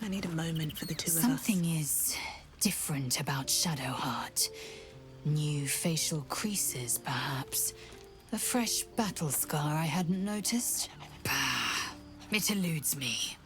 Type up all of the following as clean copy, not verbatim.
I need a moment for the two of us. Something is different about Shadowheart. New facial creases, perhaps. A fresh battle scar I hadn't noticed. Bah, it eludes me.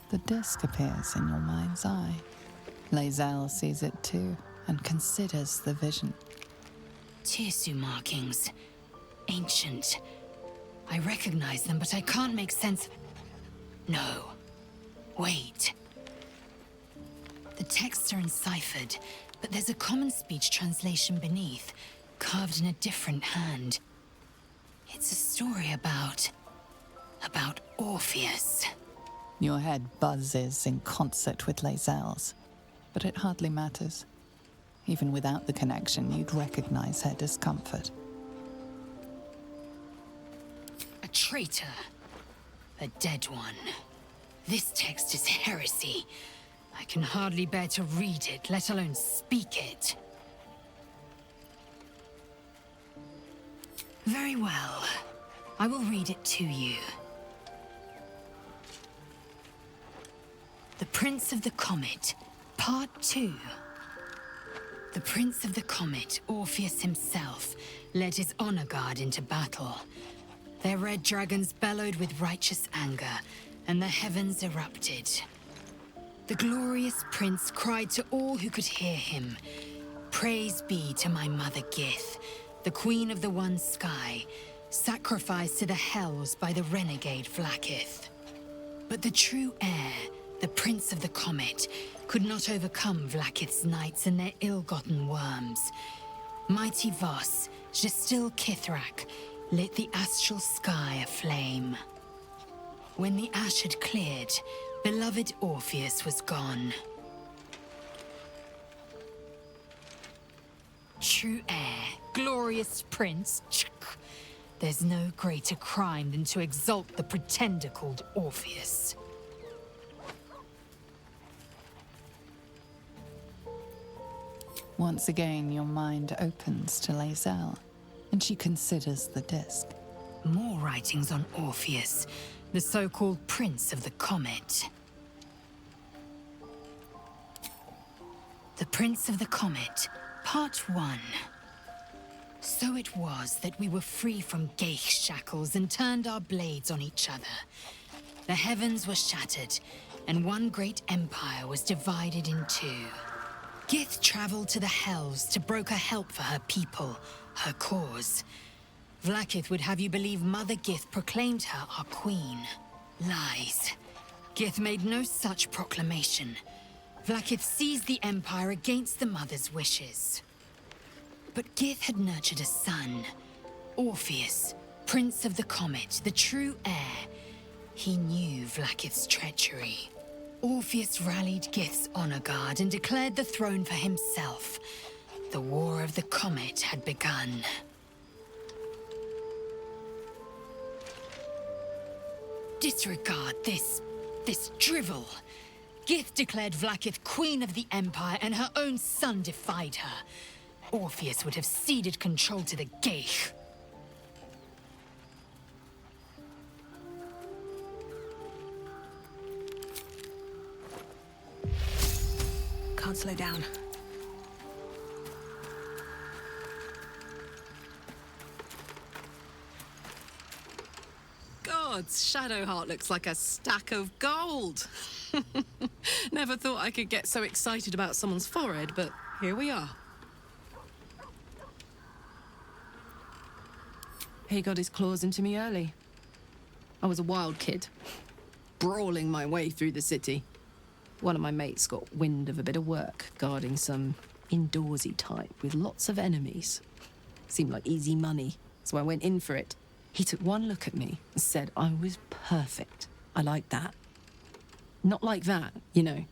The disc appears in your mind's eye. Lae'zel sees it too, and considers the vision. Tirsu markings. Ancient. I recognize them, but I can't make sense. No. Wait. The texts are enciphered, but there's a common speech translation beneath, carved in a different hand. It's a story about Orpheus. Your head buzzes in concert with Lae'zel's, but it hardly matters. Even without the connection, you'd recognize her discomfort. A traitor. A dead one. This text is heresy. I can hardly bear to read it, let alone speak it. Very well. I will read it to you. The Prince of the Comet, Part 2. The Prince of the Comet, Orpheus himself, led his honor guard into battle. Their red dragons bellowed with righteous anger, and the heavens erupted. The glorious prince cried to all who could hear him, "Praise be to my mother Gith, the queen of the one sky, sacrificed to the hells by the renegade Vlaakith." But the true heir, the Prince of the Comet, could not overcome Vlaakith's knights and their ill-gotten worms. Mighty Voss, Gestil Kithrak, lit the astral sky aflame. When the ash had cleared, beloved Orpheus was gone. True heir, glorious prince, there's no greater crime than to exalt the pretender called Orpheus. Once again, your mind opens to Lae'zel, and she considers the disc. More writings on Orpheus, the so-called Prince of the Comet. The Prince of the Comet, Part 1. So it was that we were free from Geich shackles and turned our blades on each other. The heavens were shattered, and one great empire was divided in two. Gith traveled to the Hells to broker help for her people, her cause. Vlaakith would have you believe Mother Gith proclaimed her our queen. Lies. Gith made no such proclamation. Vlaakith seized the Empire against the Mother's wishes. But Gith had nurtured a son, Orpheus, Prince of the Comet, the true heir. He knew Vlaakith's treachery. Orpheus rallied Gith's honor guard and declared the throne for himself. The War of the Comet had begun. Disregard this drivel. Gith declared Vlaakith queen of the Empire, and her own son defied her. Orpheus would have ceded control to the Geich. Can't slow down. Gods, Shadowheart looks like a stack of gold. Never thought I could get so excited about someone's forehead, but here we are. He got his claws into me early. I was a wild kid, brawling my way through the city. One of my mates got wind of a bit of work, guarding some indoorsy type with lots of enemies. Seemed like easy money, so I went in for it. He took one look at me and said I was perfect. I like that. Not like that, you know.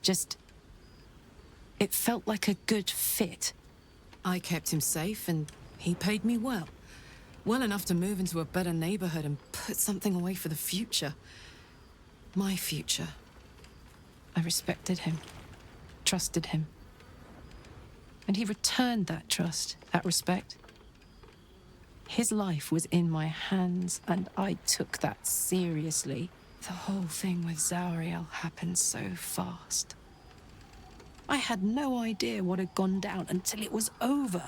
Just... it felt like a good fit. I kept him safe and he paid me well. Well enough to move into a better neighborhood and put something away for the future. My future. I respected him, trusted him. And he returned that trust, that respect. His life was in my hands, and I took that seriously. The whole thing with Zariel happened so fast. I had no idea what had gone down until it was over.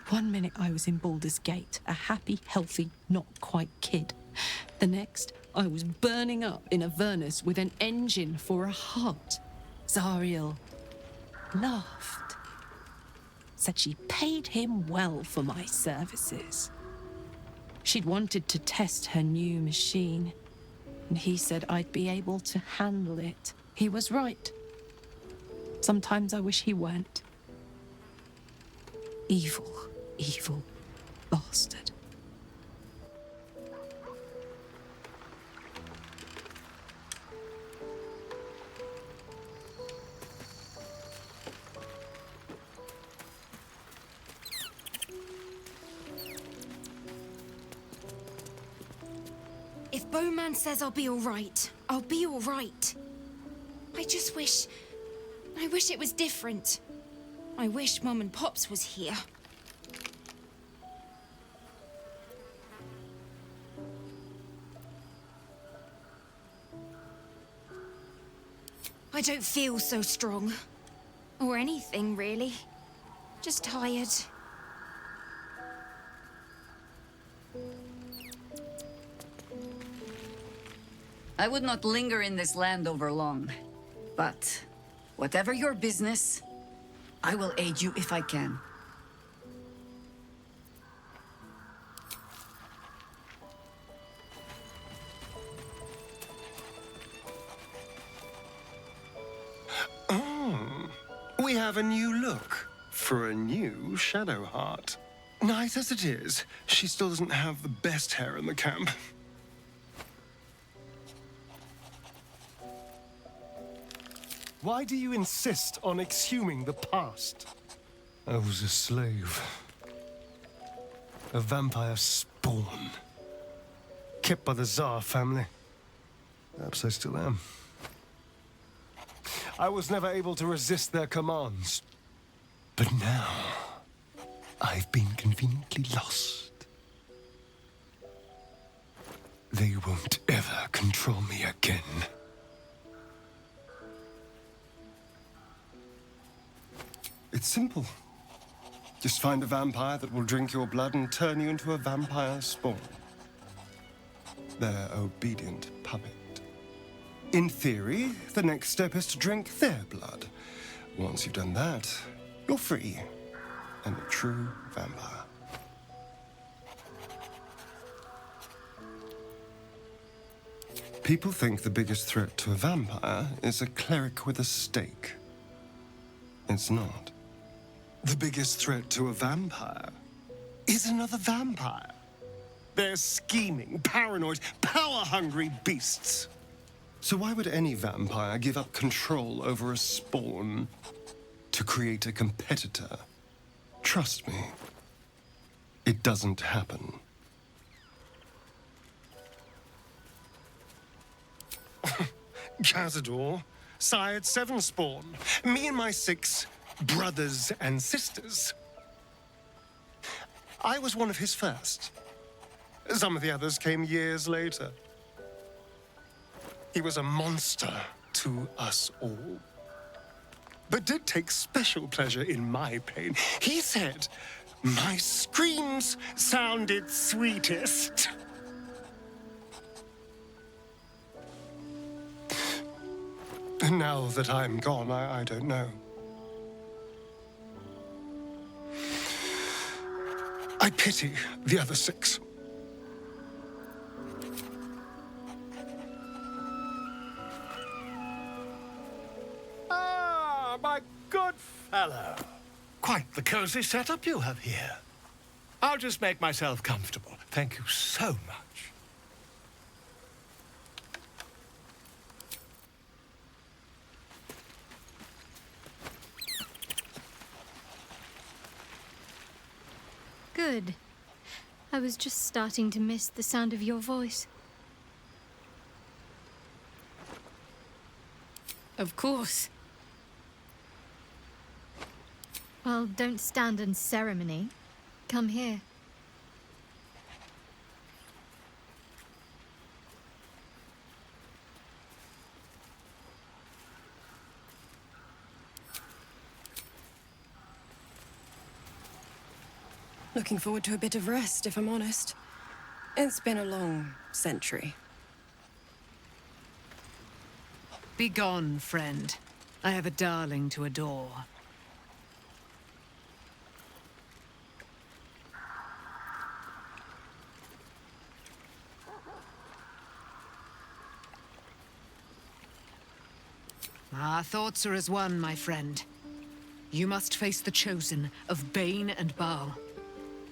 One minute I was in Baldur's Gate, a happy, healthy, not quite kid. The next, I was burning up in Avernus with an engine for a heart. Zariel laughed. Said she paid him well for my services. She'd wanted to test her new machine, and he said I'd be able to handle it. He was right. Sometimes I wish he weren't. Evil, evil bastard. If Bowman says I'll be all right, I'll be all right. I just wish it was different. I wish Mum and Pops was here. I don't feel so strong. Or anything, really. Just tired. I would not linger in this land over long. But whatever your business, I will aid you if I can. Oh, we have a new look for a new Shadow Heart. Nice as it is, she still doesn't have the best hair in the camp. Why do you insist on exhuming the past? I was a slave. A vampire spawn. Kept by the Tsar family. Perhaps I still am. I was never able to resist their commands. But now, I've been conveniently lost. They won't ever control me again. It's simple. Just find a vampire that will drink your blood and turn you into a vampire spawn. Their obedient puppet. In theory, the next step is to drink their blood. Once you've done that, you're free and a true vampire. People think the biggest threat to a vampire is a cleric with a stake. It's not. The biggest threat to a vampire is another vampire. They're scheming, paranoid, power-hungry beasts. So why would any vampire give up control over a spawn to create a competitor? Trust me, it doesn't happen. Cazador sired 7 spawn. Me and my 6 brothers and sisters. I was one of his first. Some of the others came years later. He was a monster to us all. But did take special pleasure in my pain. He said my screams sounded sweetest. And now that I'm gone, I don't know. I pity the other 6. Ah, my good fellow. Quite the cozy setup you have here. I'll just make myself comfortable. Thank you so much. Good. I was just starting to miss the sound of your voice. Of course. Well, don't stand in ceremony. Come here. Looking forward to a bit of rest, if I'm honest. It's been a long century. Begone, friend. I have a darling to adore. Our thoughts are as one, my friend. You must face the chosen of Bane and Baal.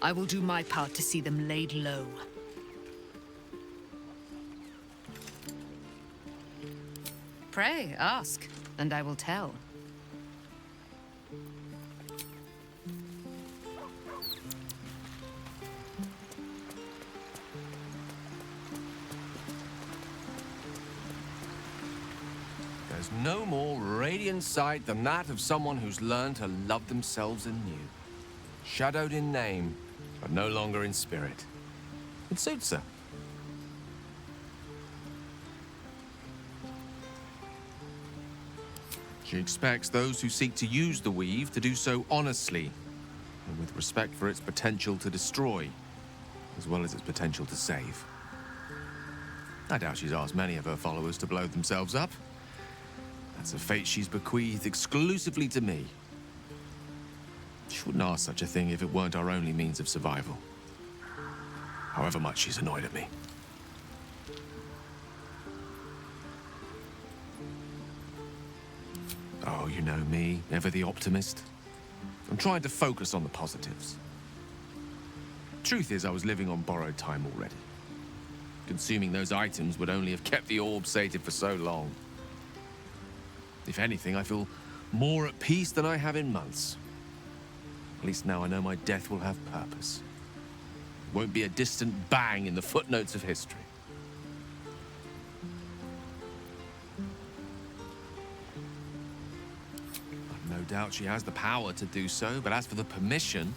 I will do my part to see them laid low. Pray, ask, and I will tell. There's no more radiant sight than that of someone who's learned to love themselves anew. Shadowed in name, but no longer in spirit. It suits her. She expects those who seek to use the weave to do so honestly, and with respect for its potential to destroy, as well as its potential to save. I doubt she's asked many of her followers to blow themselves up. That's a fate she's bequeathed exclusively to me. She wouldn't ask such a thing if it weren't our only means of survival. However much she's annoyed at me. Oh, you know me, ever the optimist. I'm trying to focus on the positives. Truth is, I was living on borrowed time already. Consuming those items would only have kept the orb sated for so long. If anything, I feel more at peace than I have in months. At least now I know my death will have purpose. It won't be a distant bang in the footnotes of history. I've no doubt she has the power to do so, but as for the permission,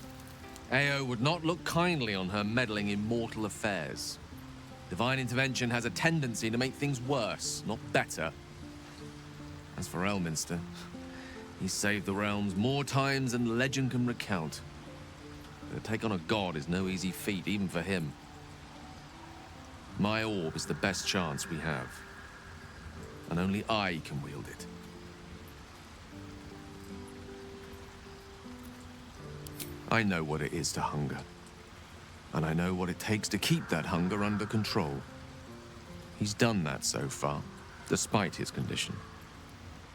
Ao would not look kindly on her meddling in mortal affairs. Divine intervention has a tendency to make things worse, not better. As for Elminster, he's saved the realms more times than legend can recount. To take on a god is no easy feat, even for him. My orb is the best chance we have. And only I can wield it. I know what it is to hunger. And I know what it takes to keep that hunger under control. He's done that so far, despite his condition.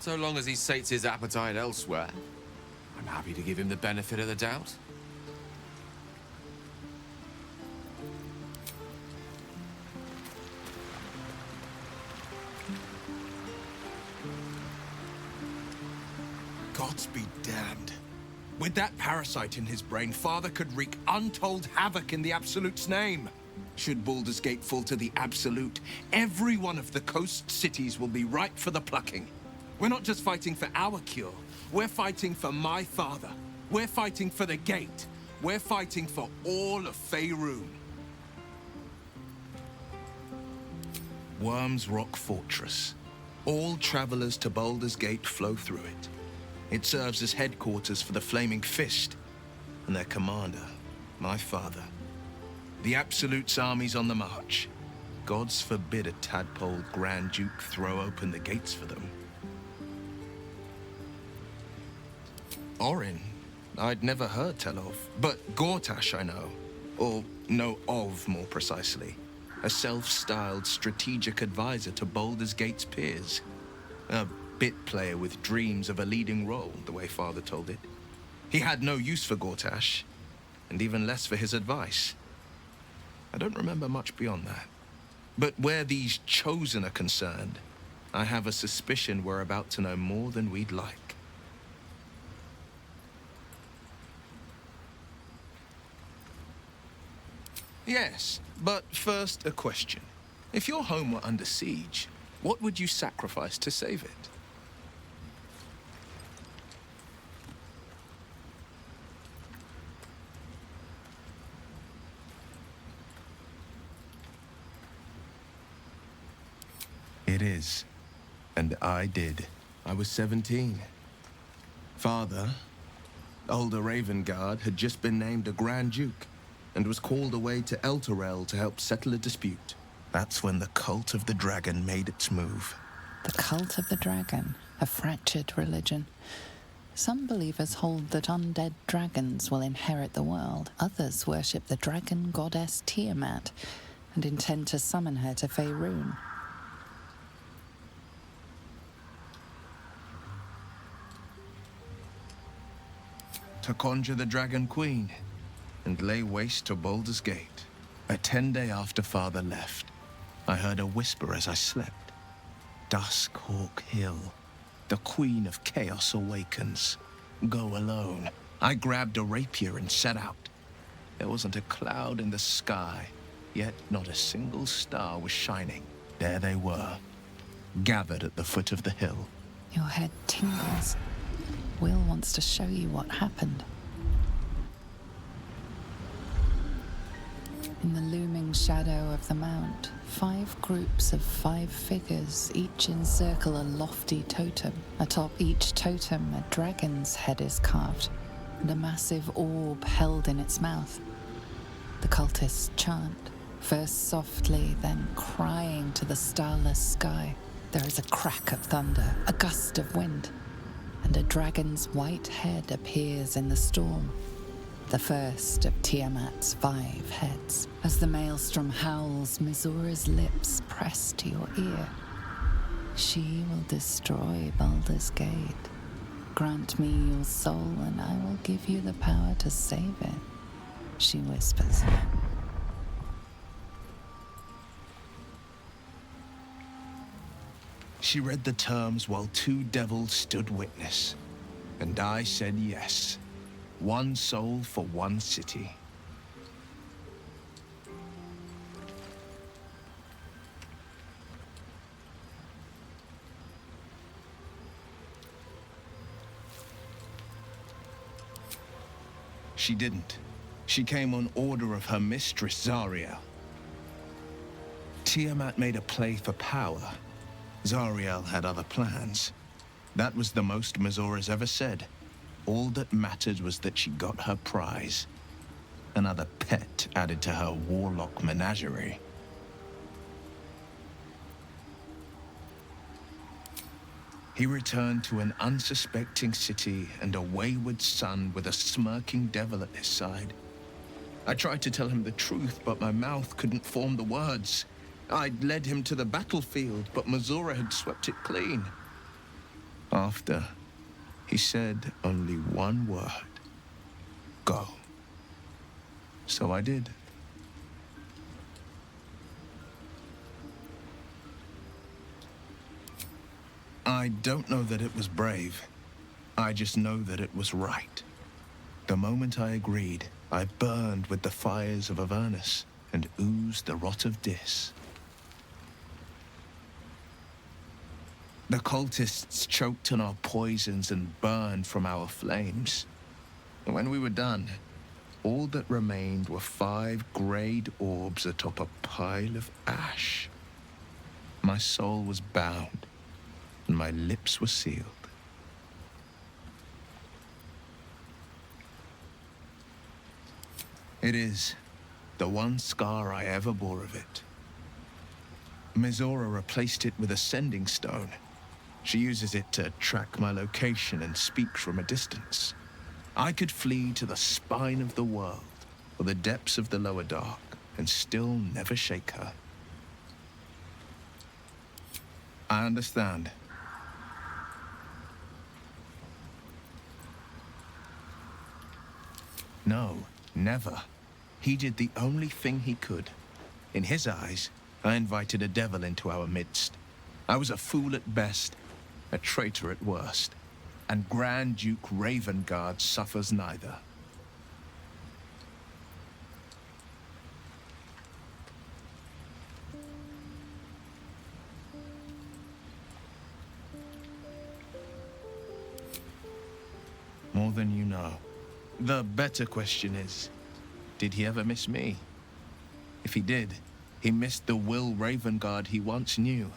So long as he sates his appetite elsewhere, I'm happy to give him the benefit of the doubt. Gods be damned. With that parasite in his brain, Father could wreak untold havoc in the Absolute's name. Should Baldur's Gate fall to the Absolute, every one of the coast cities will be ripe for the plucking. We're not just fighting for our cure. We're fighting for my father. We're fighting for the Gate. We're fighting for all of Fearun. Worm's Rock Fortress. All travelers to Baldur's Gate flow through it. It serves as headquarters for the Flaming Fist and their commander, my father. The Absolute's army's on the march. Gods forbid a tadpole Grand Duke throw open the gates for them. Orin, I'd never heard tell of, but Gortash I know, or know of more precisely. A self-styled strategic advisor to Baldur's Gate's peers. A bit player with dreams of a leading role, the way Father told it. He had no use for Gortash, and even less for his advice. I don't remember much beyond that. But where these Chosen are concerned, I have a suspicion we're about to know more than we'd like. Yes, but first a question. If your home were under siege, what would you sacrifice to save it? It is. And I did. I was 17. Father, older Ravengard, had just been named a Grand Duke and was called away to Elturel to help settle a dispute. That's when the cult of the dragon made its move. The cult of the dragon, a fractured religion. Some believers hold that undead dragons will inherit the world. Others worship the dragon goddess Tiamat and intend to summon her to Fearun. To conjure the Dragon Queen and lay waste to Baldur's Gate. A 10-day after Father left, I heard a whisper as I slept. Duskhawk Hill, the Queen of Chaos awakens. Go alone. I grabbed a rapier and set out. There wasn't a cloud in the sky, yet not a single star was shining. There they were, gathered at the foot of the hill. Your head tingles. Will wants to show you what happened. In the looming shadow of the mount, 5 groups of 5 figures each encircle a lofty totem. Atop each totem, a dragon's head is carved, and a massive orb held in its mouth. The cultists chant, first softly, then crying to the starless sky. There is a crack of thunder, a gust of wind, and a dragon's white head appears in the storm. The first of Tiamat's 5 heads. As the maelstrom howls, Missoura's lips press to your ear. She will destroy Baldur's Gate. Grant me your soul, and I will give you the power to save it, she whispers. She read the terms while 2 devils stood witness, and I said yes. 1 soul for 1 city. She didn't. She came on order of her mistress, Zariel. Tiamat made a play for power. Zariel had other plans. That was the most Missoura's ever said. All that mattered was that she got her prize. Another pet added to her warlock menagerie. He returned to an unsuspecting city and a wayward son with a smirking devil at his side. I tried to tell him the truth, but my mouth couldn't form the words. I'd led him to the battlefield, but Missoura had swept it clean. After, he said only 1 word. Go. So I did. I don't know that it was brave. I just know that it was right. The moment I agreed, I burned with the fires of Avernus and oozed the rot of Dis. The cultists choked on our poisons and burned from our flames. And when we were done, all that remained were 5 grayed orbs atop a pile of ash. My soul was bound, and my lips were sealed. It is the one scar I ever bore of it. Missoura replaced it with a sending stone. She uses it to track my location and speak from a distance. I could flee to the spine of the world, or the depths of the lower dark, and still never shake her. I understand. No, never. He did the only thing he could. In his eyes, I invited a devil into our midst. I was a fool at best, a traitor at worst, and Grand Duke Ravengard suffers neither. more than you know. The better question is, did he ever miss me? If he did, he missed the Will Ravengard he once knew,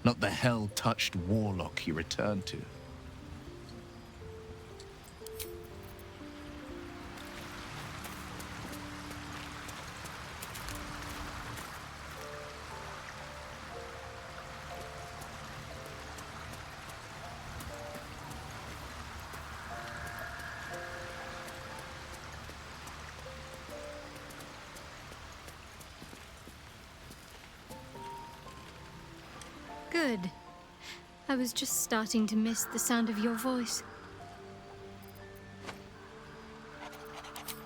not the hell-touched warlock he returned to. Good. I was just starting to miss the sound of your voice.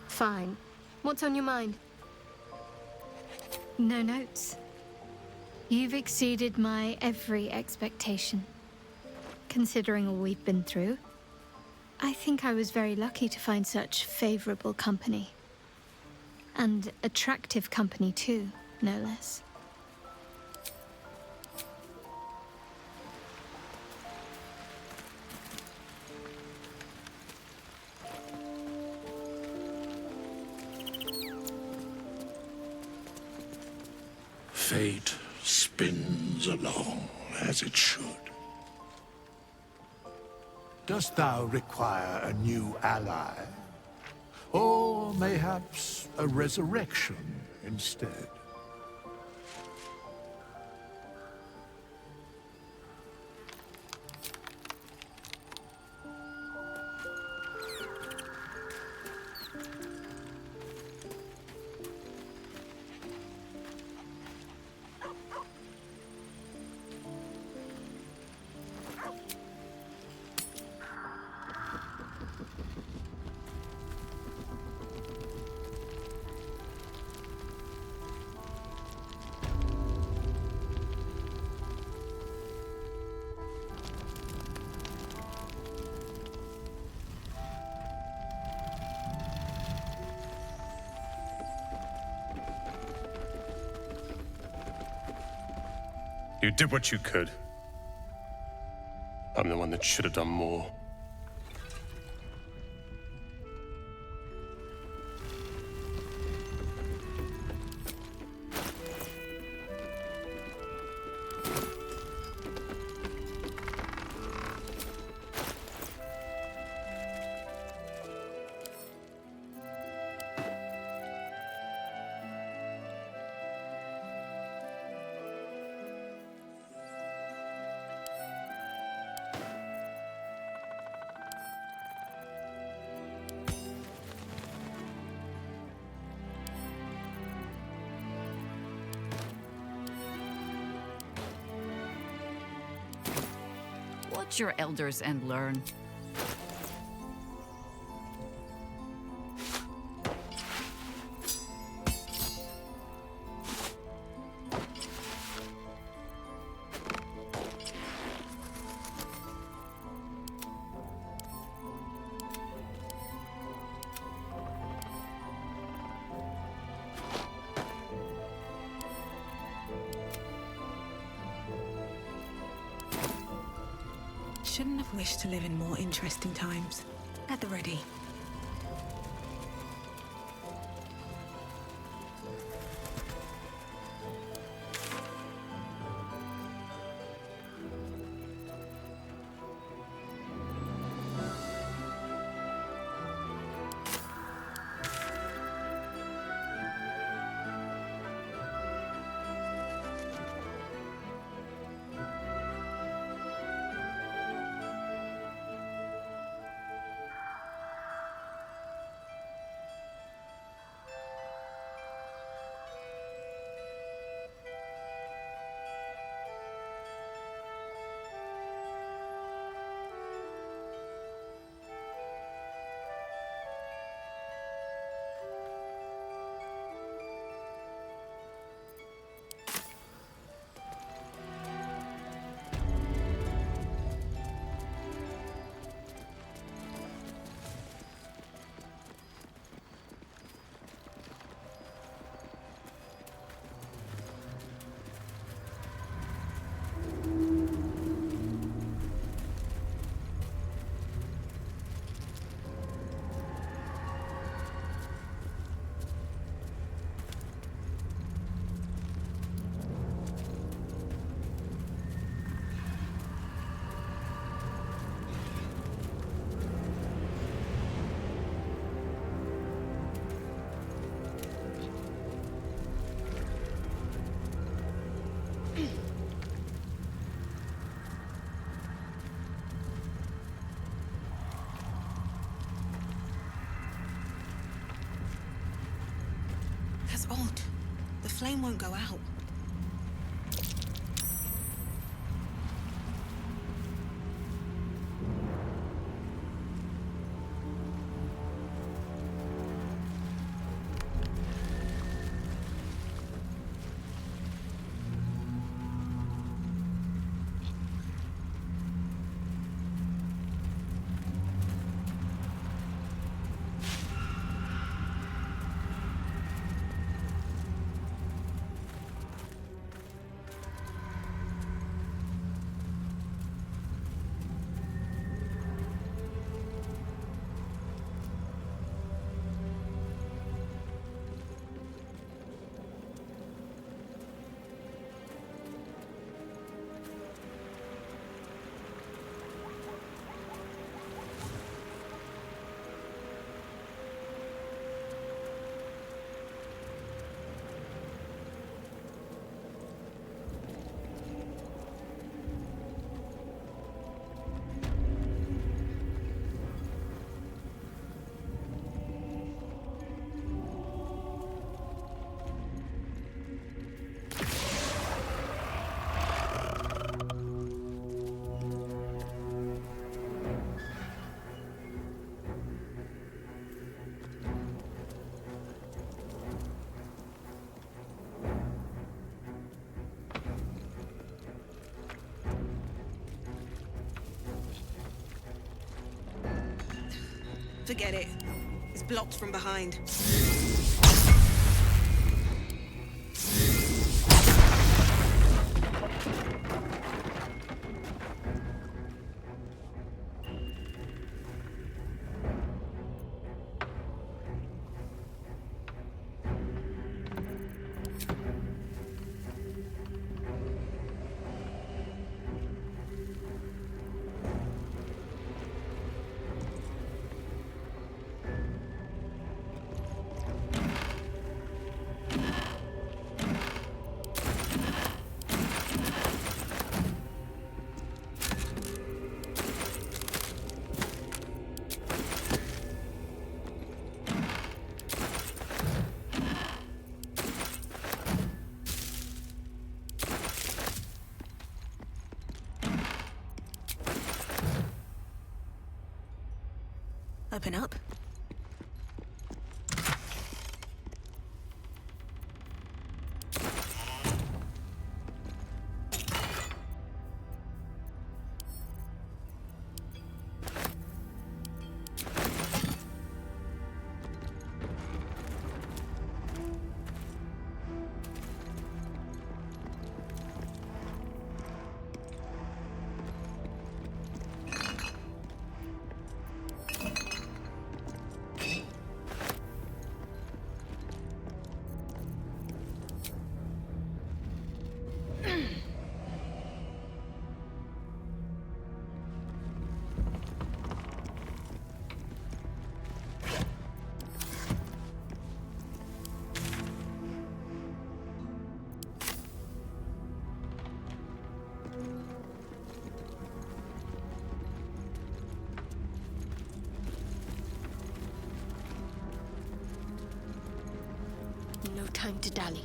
Fine. What's on your mind? No notes. You've exceeded my every expectation. Considering all we've been through, I think I was very lucky to find such favorable company. And attractive company too, no less. Fate spins along as it should. Dost thou require a new ally? Or mayhaps a resurrection instead? You did what you could. I'm the one that should have done more. Watch your elders and learn. Shouldn't have wished to live in more interesting times. At the ready. The flame won't go out. Forget it. It's blocked from behind. Open up. No time to dally.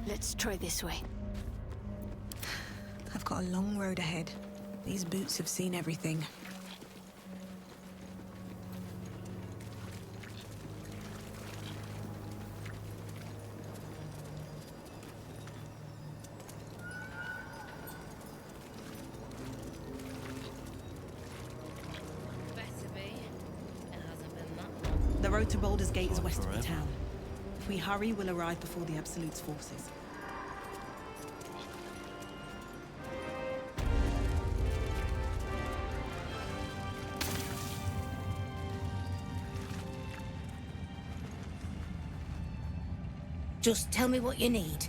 Let's try this way. I've got a long road ahead. These boots have seen everything. The road to Baldur's Gate is west of the town. If we hurry, we'll arrive before the Absolute's forces. Just tell me what you need.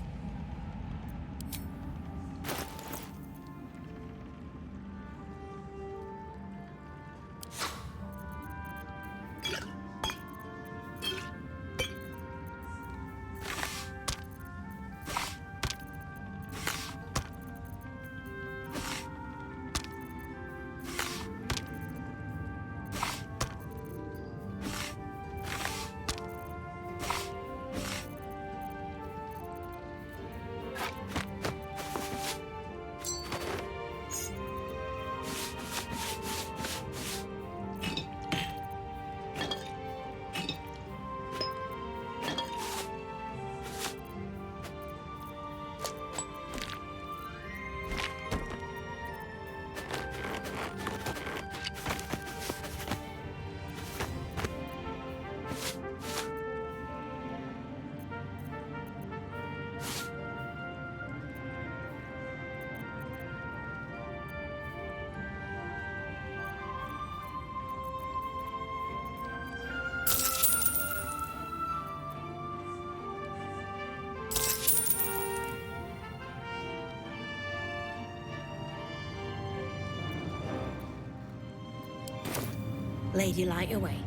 Lady, light away.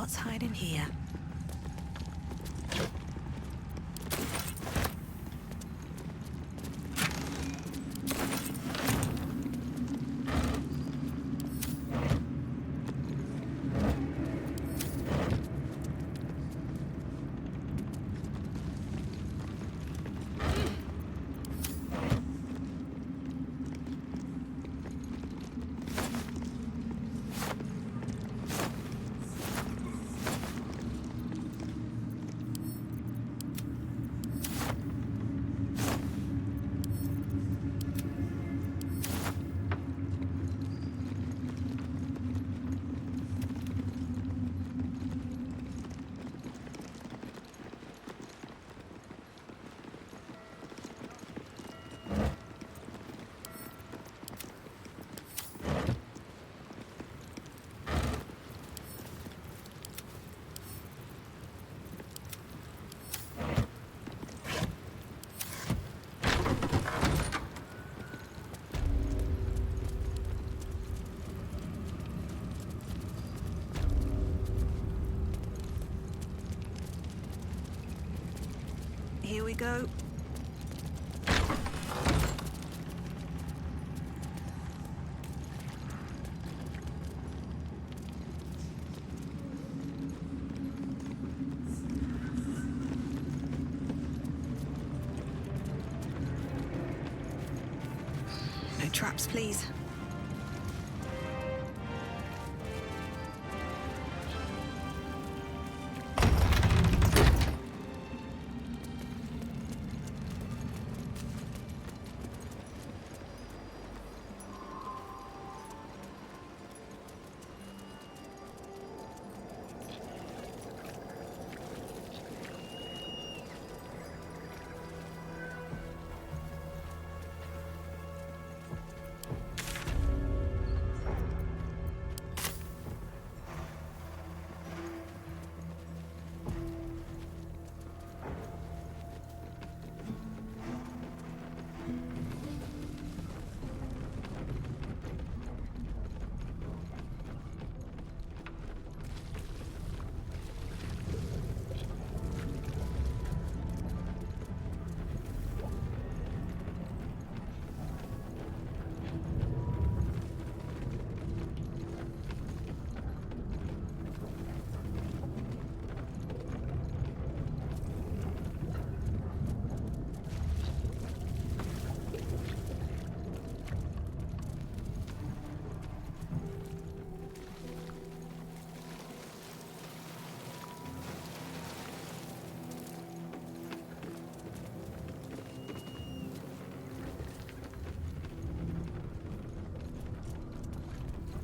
What's hiding here? Here we go. No traps, please.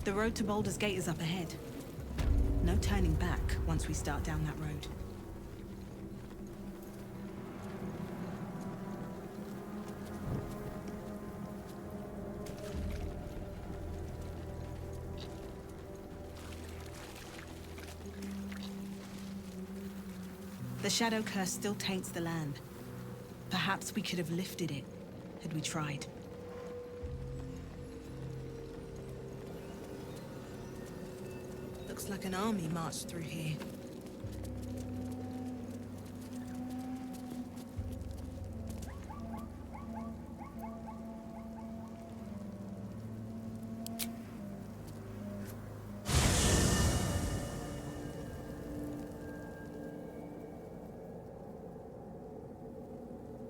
The road to Baldur's Gate is up ahead. No turning back once we start down that road. The Shadow Curse still taints the land. Perhaps we could have lifted it, had we tried. Looks like an army marched through here.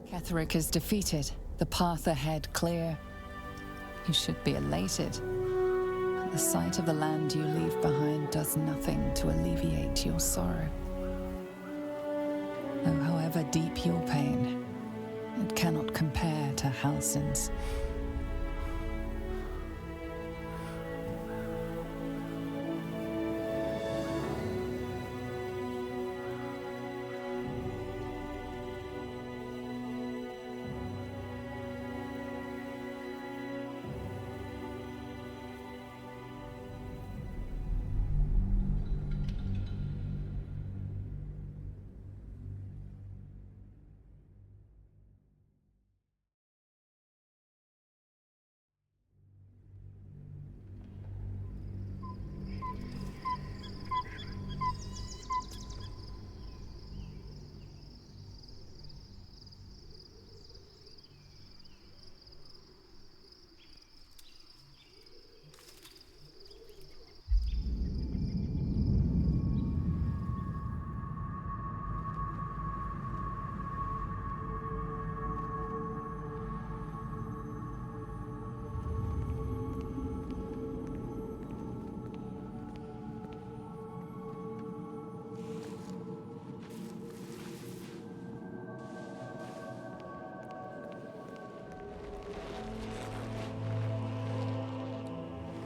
Ketheric is defeated, the path ahead clear. You should be elated. But the sight of the land you leave behind does nothing to alleviate your sorrow. Though however deep your pain, it cannot compare to Halsin's.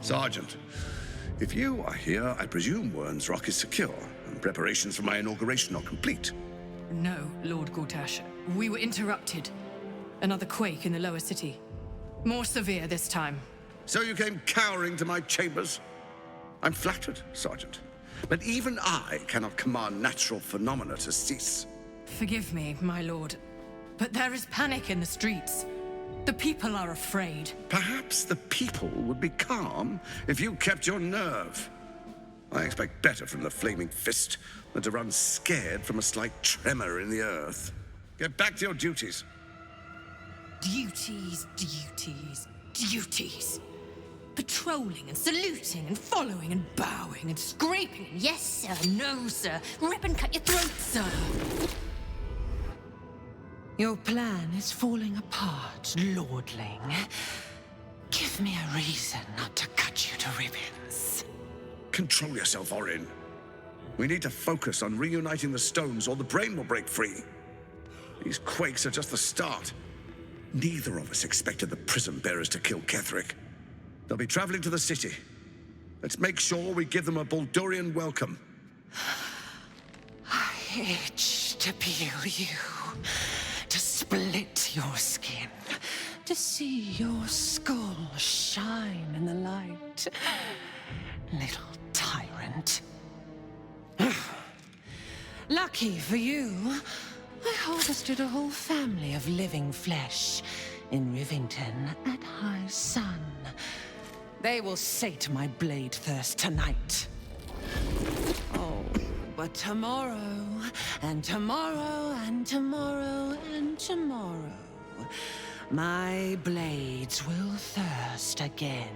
Sergeant, if you are here, I presume Wyrm's Rock is secure, and preparations for my inauguration are complete. No, Lord Gortash. We were interrupted. Another quake in the lower city. More severe this time. So you came cowering to my chambers? I'm flattered, Sergeant. But even I cannot command natural phenomena to cease. Forgive me, my lord, but there is panic in the streets. The people are afraid. Perhaps the people would be calm if you kept your nerve. I expect better from the Flaming Fist than to run scared from a slight tremor in the earth. Get back to your duties. Duties, duties, duties. Patrolling and saluting and following and bowing and scraping. Yes, sir. No, sir. Rip and cut your throat, sir. Your plan is falling apart, lordling. Give me a reason not to cut you to ribbons. Control yourself, Orin. We need to focus on reuniting the stones or the brain will break free. These quakes are just the start. Neither of us expected the prison bearers to kill Ketheric. They'll be traveling to the city. Let's make sure we give them a Baldurian welcome. I itch to peel you, to split your skin, to see your skull shine in the light. Little tyrant. Lucky for you, I harvested a whole family of living flesh in Rivington at high sun. They will sate my blade thirst tonight. Oh, but tomorrow, and tomorrow, and tomorrow, and tomorrow, my blades will thirst again.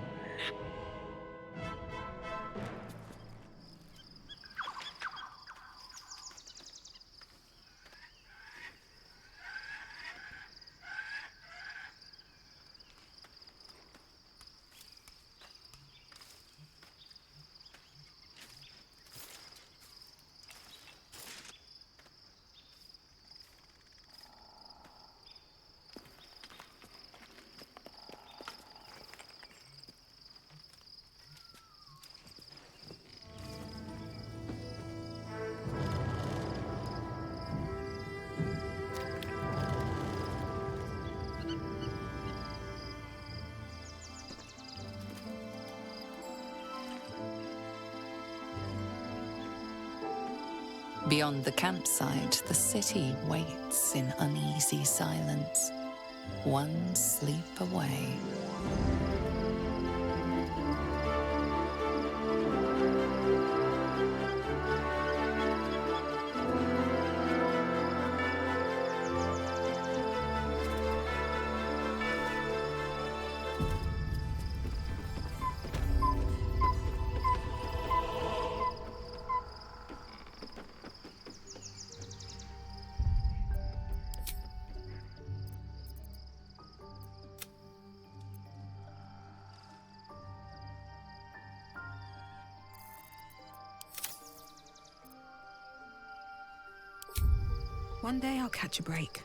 Beyond the campsite, the city waits in uneasy silence, one sleep away. One day I'll catch a break.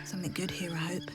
Something good here, I hope.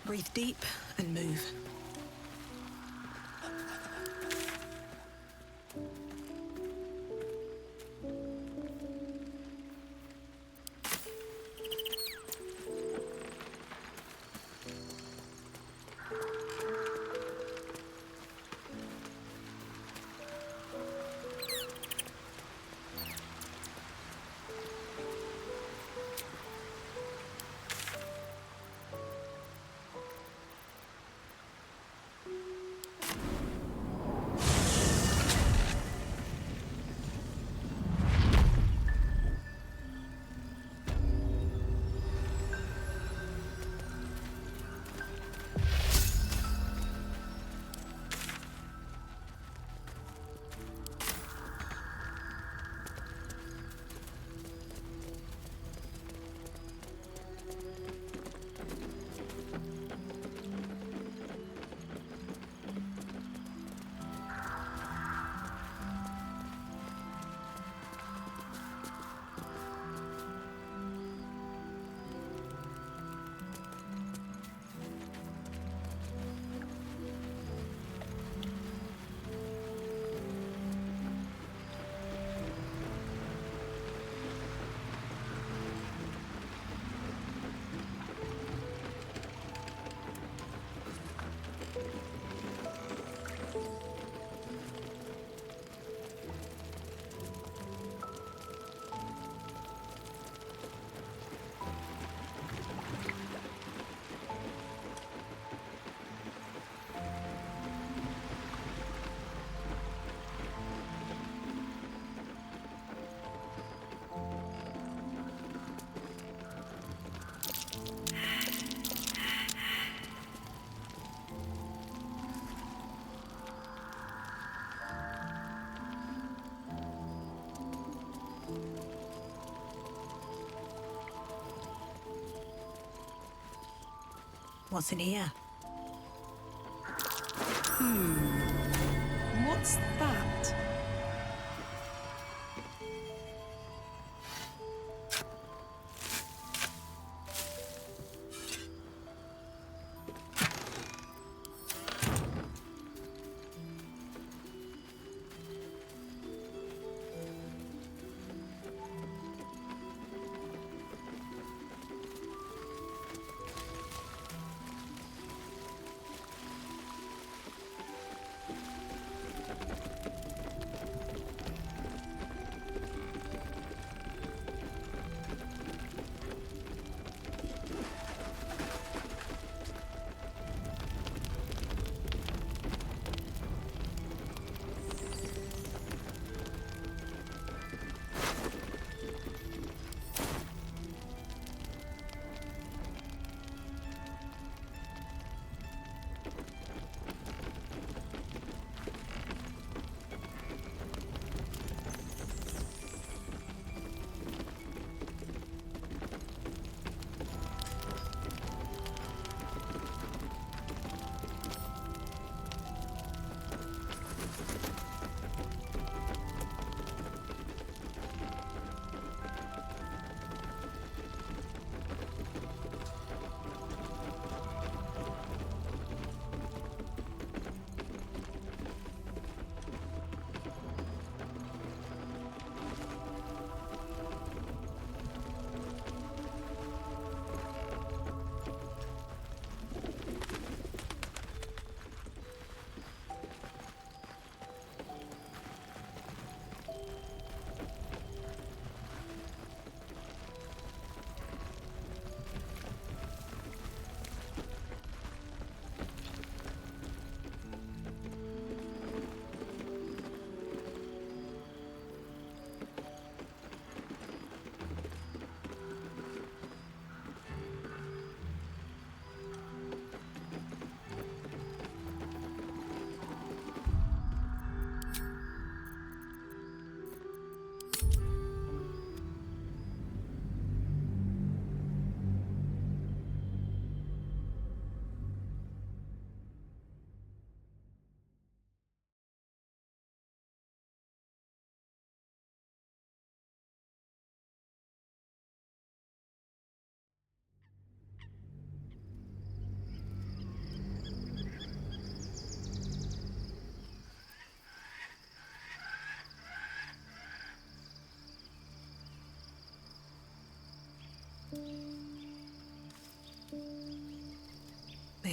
Breathe deep and move. What's in here? What's that?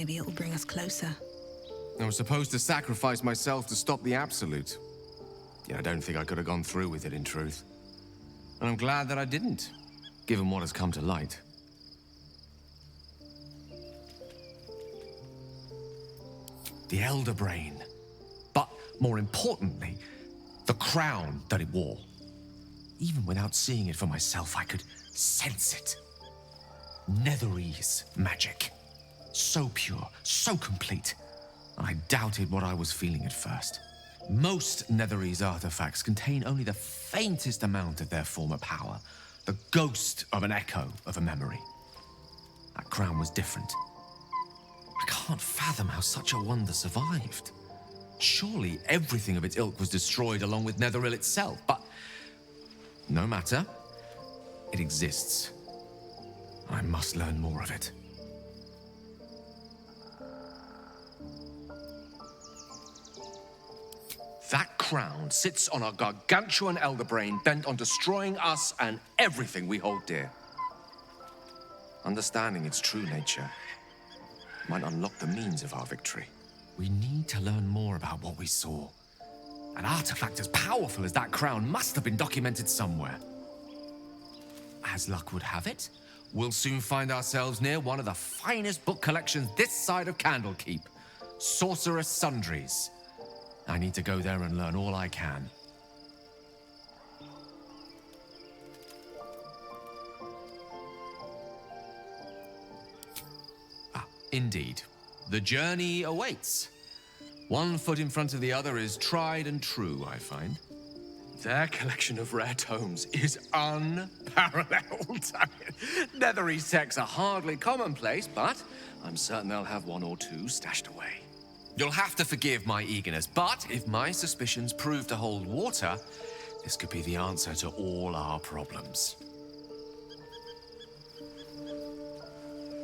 Maybe it will bring us closer. I was supposed to sacrifice myself to stop the Absolute. Yet I don't think I could have gone through with it, in truth. And I'm glad that I didn't, given what has come to light. The Elder Brain. But more importantly, the crown that it wore. Even without seeing it for myself, I could sense it. Netherese magic. So pure, so complete. I doubted what I was feeling at first. Most Netherese artifacts contain only the faintest amount of their former power, the ghost of an echo of a memory. That crown was different. I can't fathom how such a wonder survived. Surely everything of its ilk was destroyed along with Netheril itself, but no matter. It exists. I must learn more of it. That crown sits on a gargantuan elder brain bent on destroying us and everything we hold dear. Understanding its true nature might unlock the means of our victory. We need to learn more about what we saw. An artifact as powerful as that crown must have been documented somewhere. As luck would have it, we'll soon find ourselves near one of the finest book collections this side of Candlekeep, Sorcerous Sundries. I need to go there and learn all I can. Indeed. The journey awaits. One foot in front of the other is tried and true, I find. Their collection of rare tomes is unparalleled. Netherese texts are hardly commonplace, but I'm certain they'll have one or two stashed away. You'll have to forgive my eagerness, but if my suspicions prove to hold water, this could be the answer to all our problems.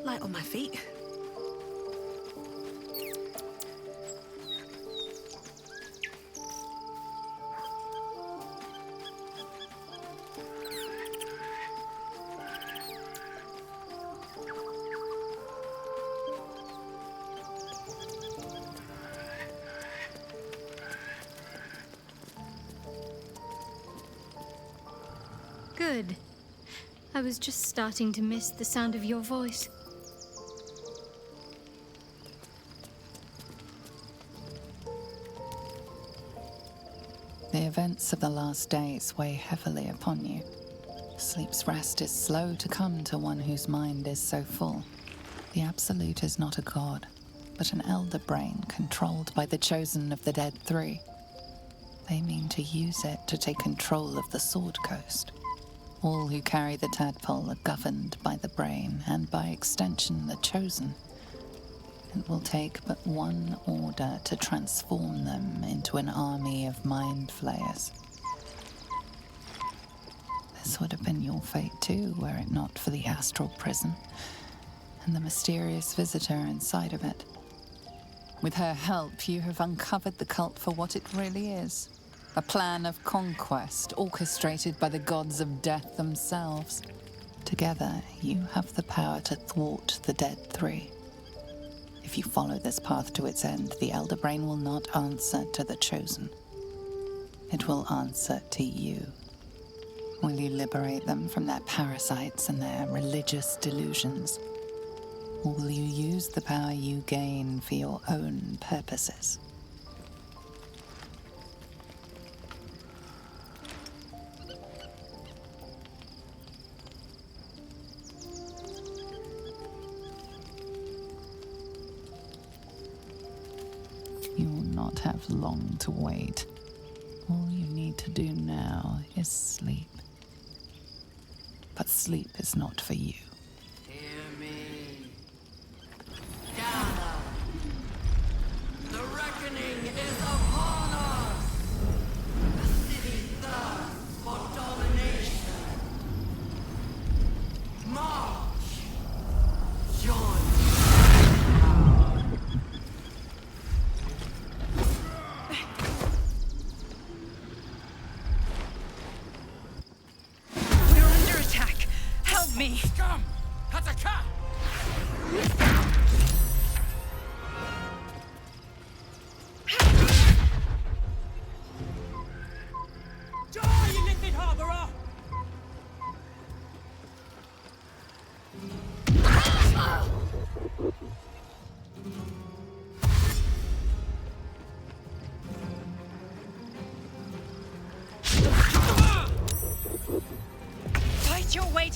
Light on my feet. Good. I was just starting to miss the sound of your voice. The events of the last days weigh heavily upon you. Sleep's rest is slow to come to one whose mind is so full. The Absolute is not a god, but an elder brain controlled by the chosen of the Dead Three. They mean to use it to take control of the Sword Coast. All who carry the tadpole are governed by the brain, and by extension the chosen. It will take but one order to transform them into an army of mind flayers. This would have been your fate too, were it not for the astral prison, and the mysterious visitor inside of it. With her help, you have uncovered the cult for what it really is. A plan of conquest orchestrated by the gods of death themselves. Together, you have the power to thwart the Dead Three. If you follow this path to its end, the Elder Brain will not answer to the Chosen. It will answer to you. Will you liberate them from their parasites and their religious delusions? Or will you use the power you gain for your own purposes? You will not have long to wait. All you need to do now is sleep. But sleep is not for you. Hear me. Gather. The reckoning is upon us. The city thirsts for domination. March. Join. Me. Scum! Hataka!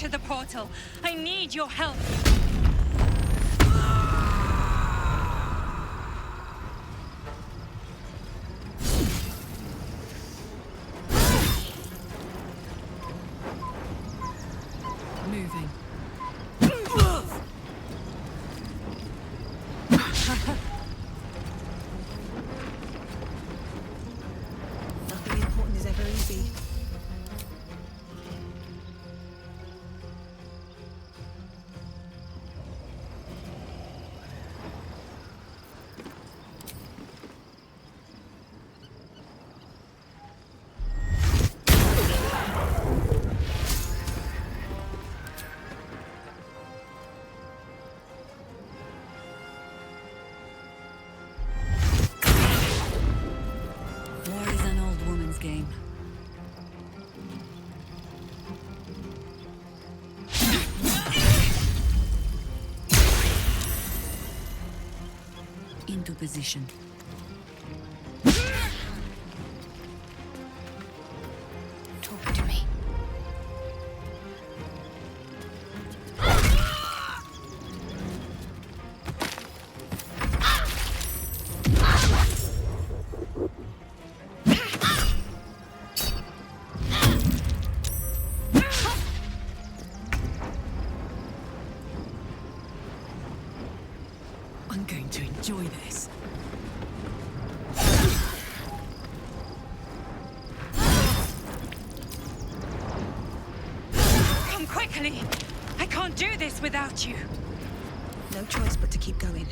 to the portal. I need your help. Moving. Nothing important is ever easy. War is an old woman's game. Into position. Talk to me. I'm going to enjoy this. Come quickly! I can't do this without you. No choice but to keep going.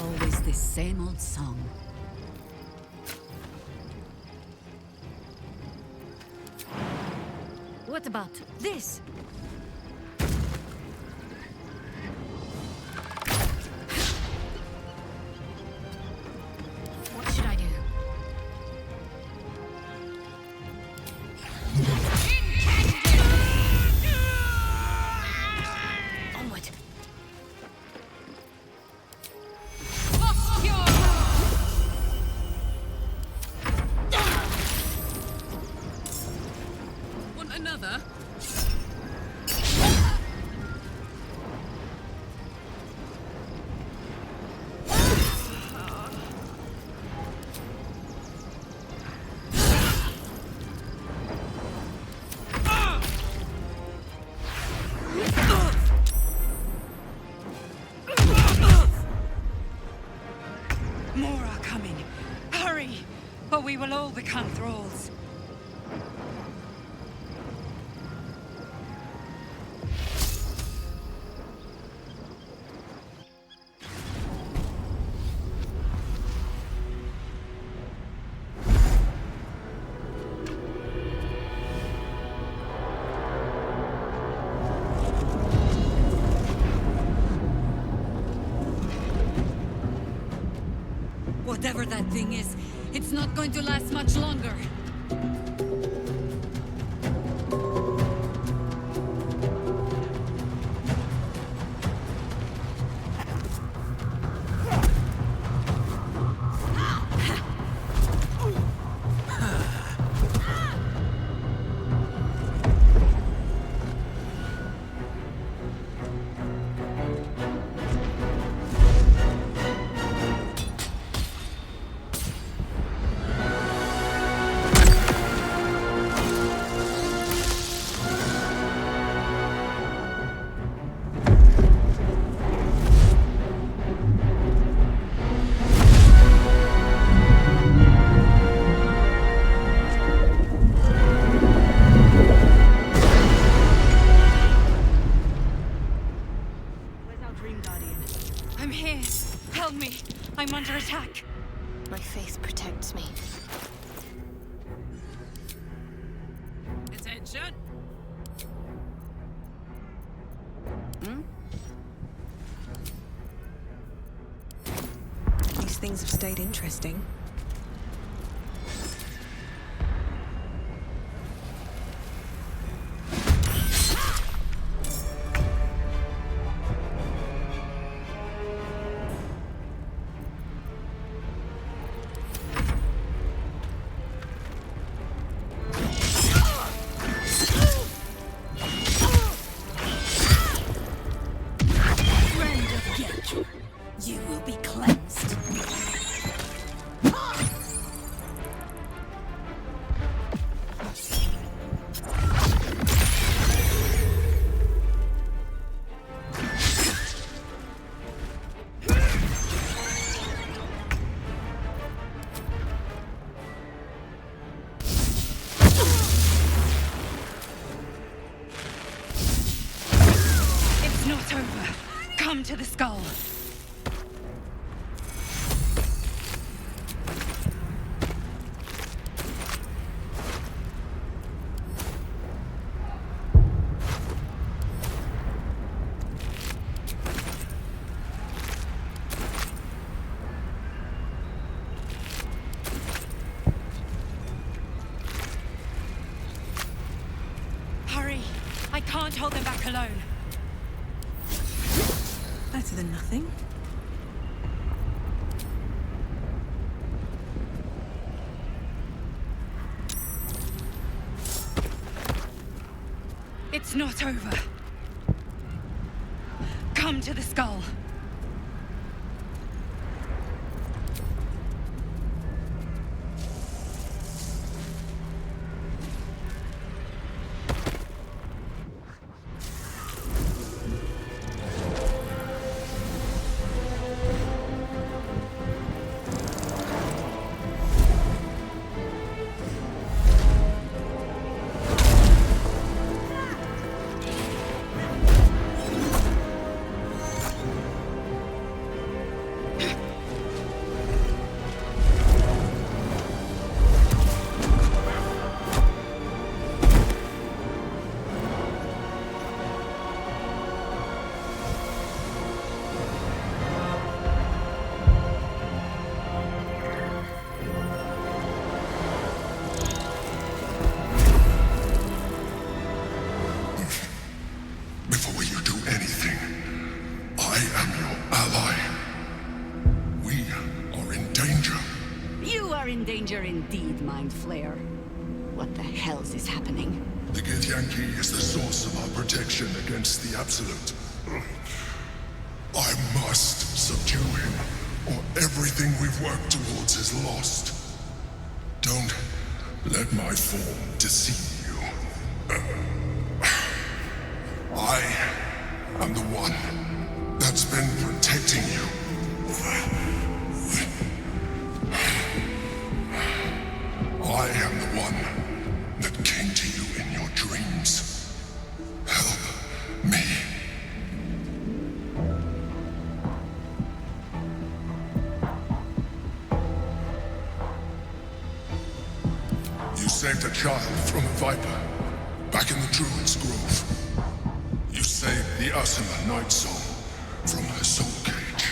Always this same old song. What about this? What should I do? Onward. Want another? More are coming. Hurry, or we will all become thralls. Whatever that thing is, it's not going to last much longer. I'm here. Help me. I'm under attack. My faith protects me. Attention! These things have stayed interesting. to the skull. Hurry! I can't hold them back alone. Better than nothing. It's not over. Come to the skull. Before you do anything, I am your ally. We are in danger. You are in danger indeed, Mind Flayer. What the hell is happening? The Githyanki is the source of our protection against the Absolute. I must subdue him, or everything we've worked towards is lost. Don't let my form deceive you. I am the one that's been protecting you. I am the one that came to you in your dreams. Help me. You saved a child from a viper back in the Druid's Grove. You saved the Aasimar Night Soul from her soul cage.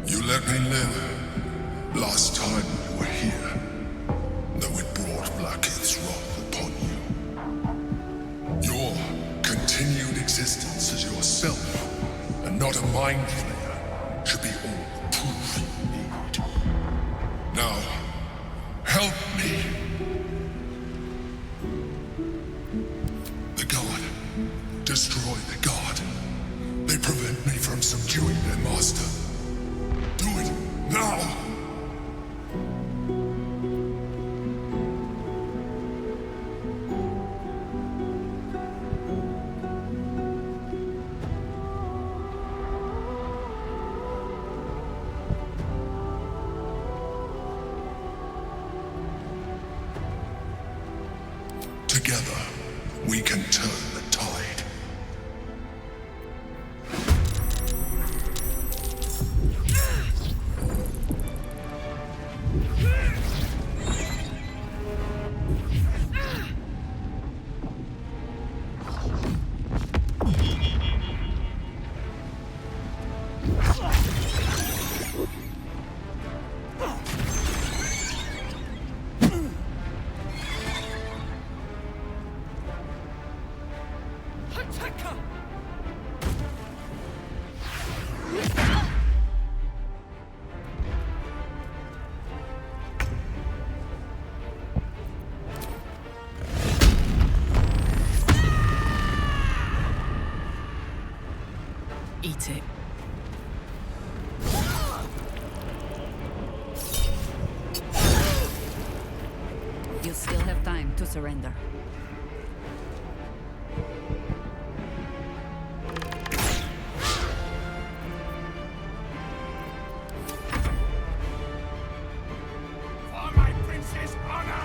You let me live last time you were here, though it brought Blackheath's wrath upon you. Your continued existence as yourself, and not a mind flayer, should be all the proof you need. Now, help me. The God. Destroy the God. They prevent me from subduing their master. Do it now! Together, we can turn the tide. Eat it. You still have time to surrender. For my prince's honor!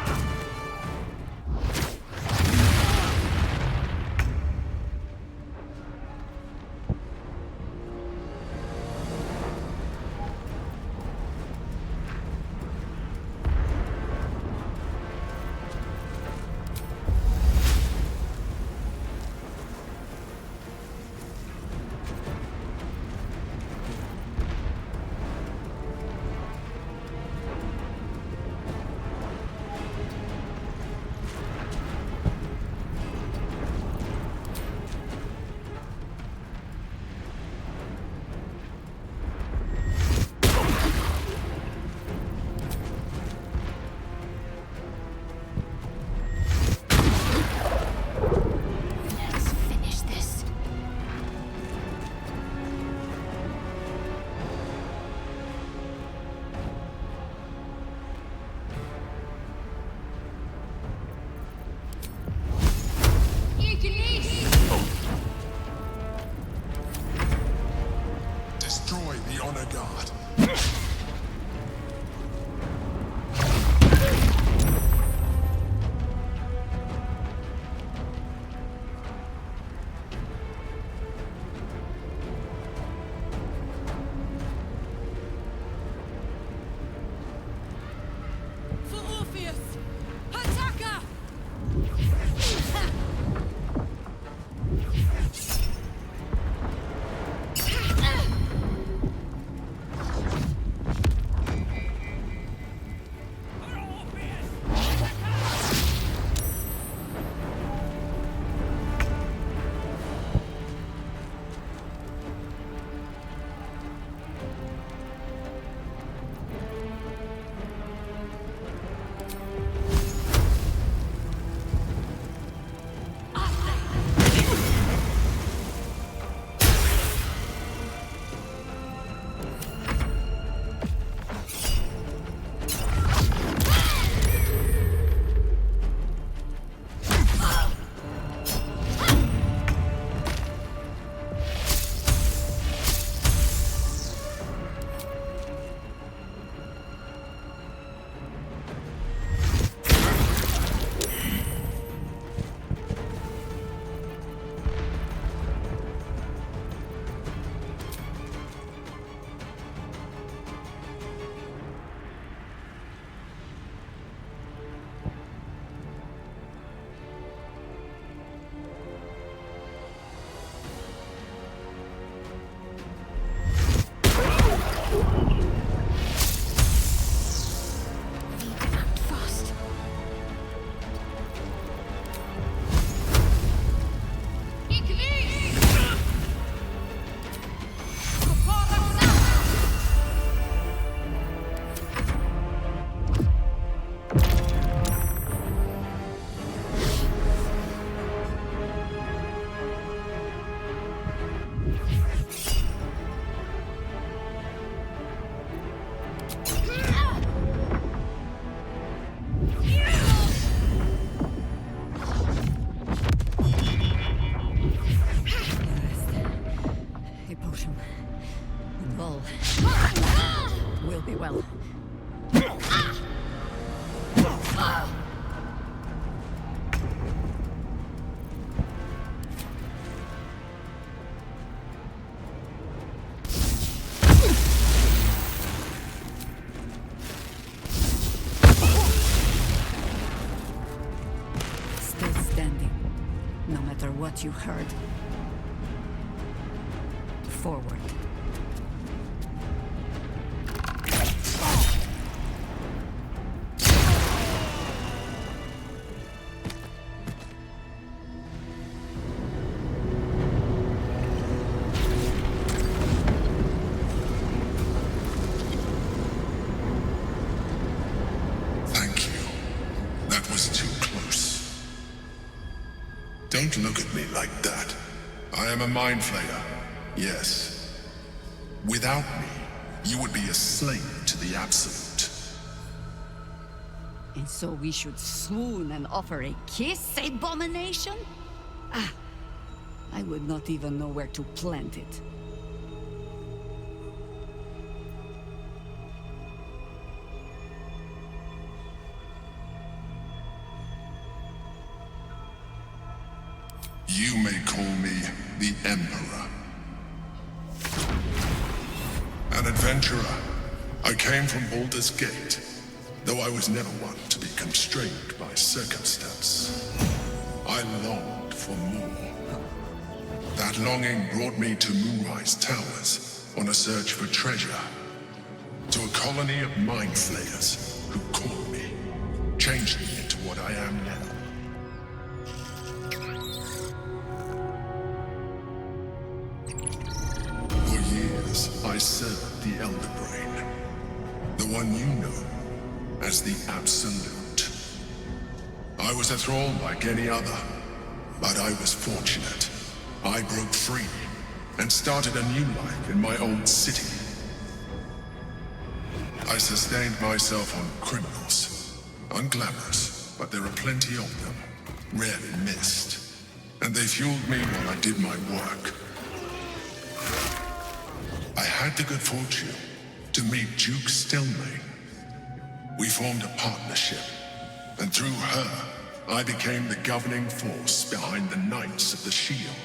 what you heard. Forward. Don't look at me like that. I am a mind flayer, yes. Without me, you would be a slave to the Absolute. And so we should swoon and offer a kiss, abomination? Ah, I would not even know where to plant it. You may call me the Emperor. An adventurer. I came from Baldur's Gate, though I was never one to be constrained by circumstance. I longed for more. That longing brought me to Moonrise Towers on a search for treasure. To a colony of mind flayers who caught me, changed me into what I am now. I served the Elder Brain, the one you know as the Absolute. I was a thrall like any other, but I was fortunate. I broke free and started a new life in my old city. I sustained myself on criminals, unglamorous, but there are plenty of them, rarely missed, and they fueled me while I did my work. I had the good fortune to meet Duke Stelmane. We formed a partnership, and through her, I became the governing force behind the Knights of the Shield,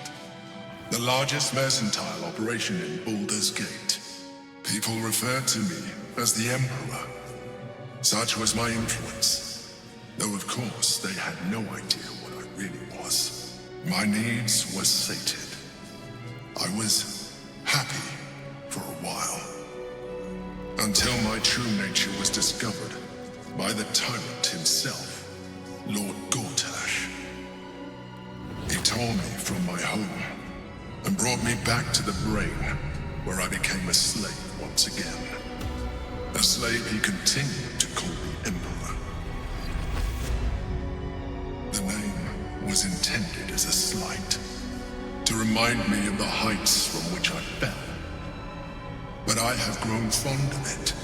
the largest mercantile operation in Baldur's Gate. People referred to me as the Emperor. Such was my influence, though of course they had no idea what I really was. My needs were sated. I was happy for a while, until my true nature was discovered by the tyrant himself, Lord Gortash. He tore me from my home and brought me back to the Brain, where I became a slave once again. A slave he continued to call the Emperor. The name was intended as a slight, to remind me of the heights from which I fell. But I have grown fond of it.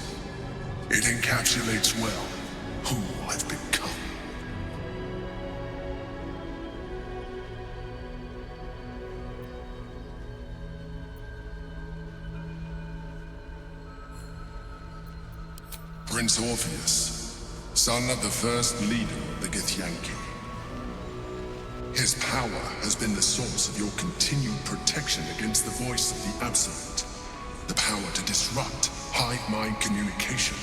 It encapsulates well who I've become. Prince Orpheus, son of the first leader of the Githyanki. His power has been the source of your continued protection against the voice of the Absolute. The power to disrupt hive mind communication.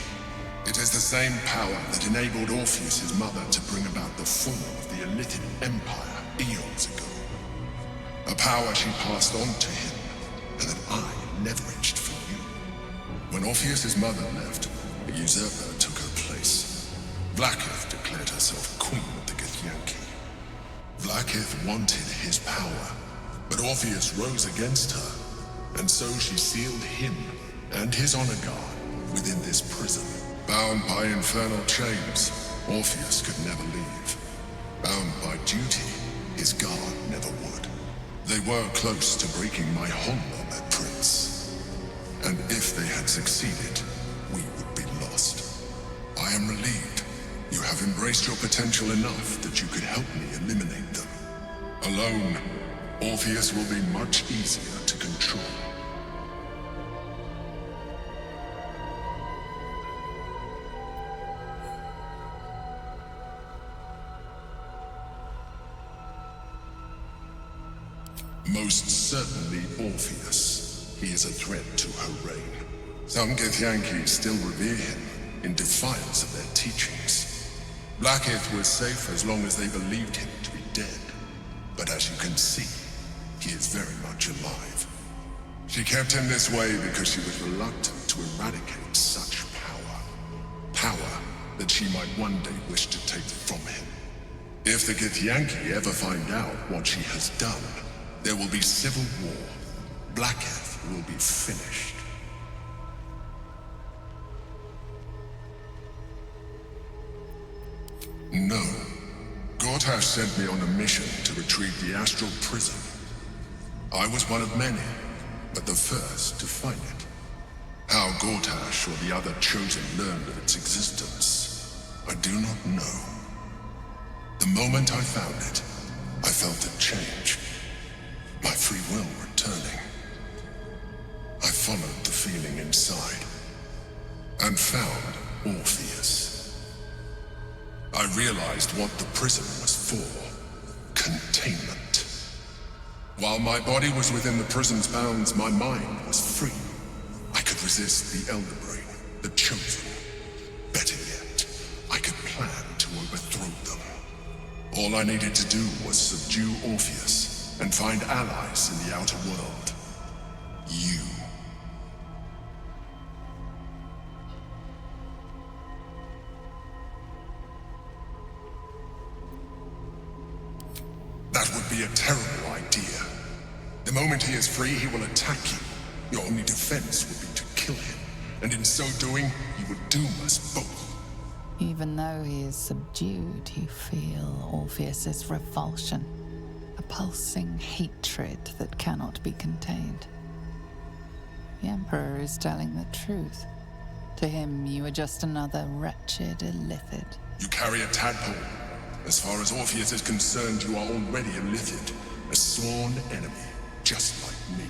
It is the same power that enabled Orpheus's mother to bring about the fall of the Elitid Empire eons ago. A power she passed on to him, and that I leveraged for you. When Orpheus's mother left, a usurper took her place. Vlaakith declared herself queen of the Githyanki. Vlaakith wanted his power, but Orpheus rose against her. And so she sealed him and his honor guard within this prison. Bound by infernal chains, Orpheus could never leave. Bound by duty, his guard never would. They were close to breaking my hold on that prince. And if they had succeeded, we would be lost. I am relieved you have embraced your potential enough that you could help me eliminate them. Alone, Orpheus will be much easier to control. Most certainly Orpheus. He is a threat to her reign. Some Githyanki still revere him in defiance of their teachings. Vlaakith was safe as long as they believed him to be dead. But as you can see, he is very much alive. She kept him this way because she was reluctant to eradicate such power. Power that she might one day wish to take from him. If the Githyanki ever find out what she has done, there will be civil war. Blackheath will be finished. No. Gortash sent me on a mission to retrieve the astral prism. I was one of many, but the first to find it. How Gortash or the other chosen learned of its existence, I do not know. The moment I found it, I felt a change. My free will returning. I followed the feeling inside, and found Orpheus. I realized what the prism was for. Containment. While my body was within the prison's bounds, my mind was free. I could resist the Elder Brain, the Chosen. Better yet, I could plan to overthrow them. All I needed to do was subdue Orpheus and find allies in the outer world. You. That would be a terrible idea. The moment he is free, he will attack you. Your only defense would be to kill him, and in so doing, he would doom us both. Even though he is subdued, you feel Orpheus's revulsion, a pulsing hatred that cannot be contained. The Emperor is telling the truth. To him, you are just another wretched illithid. You carry a tadpole. As far as Orpheus is concerned, you are already a illithid, a sworn enemy, just like me.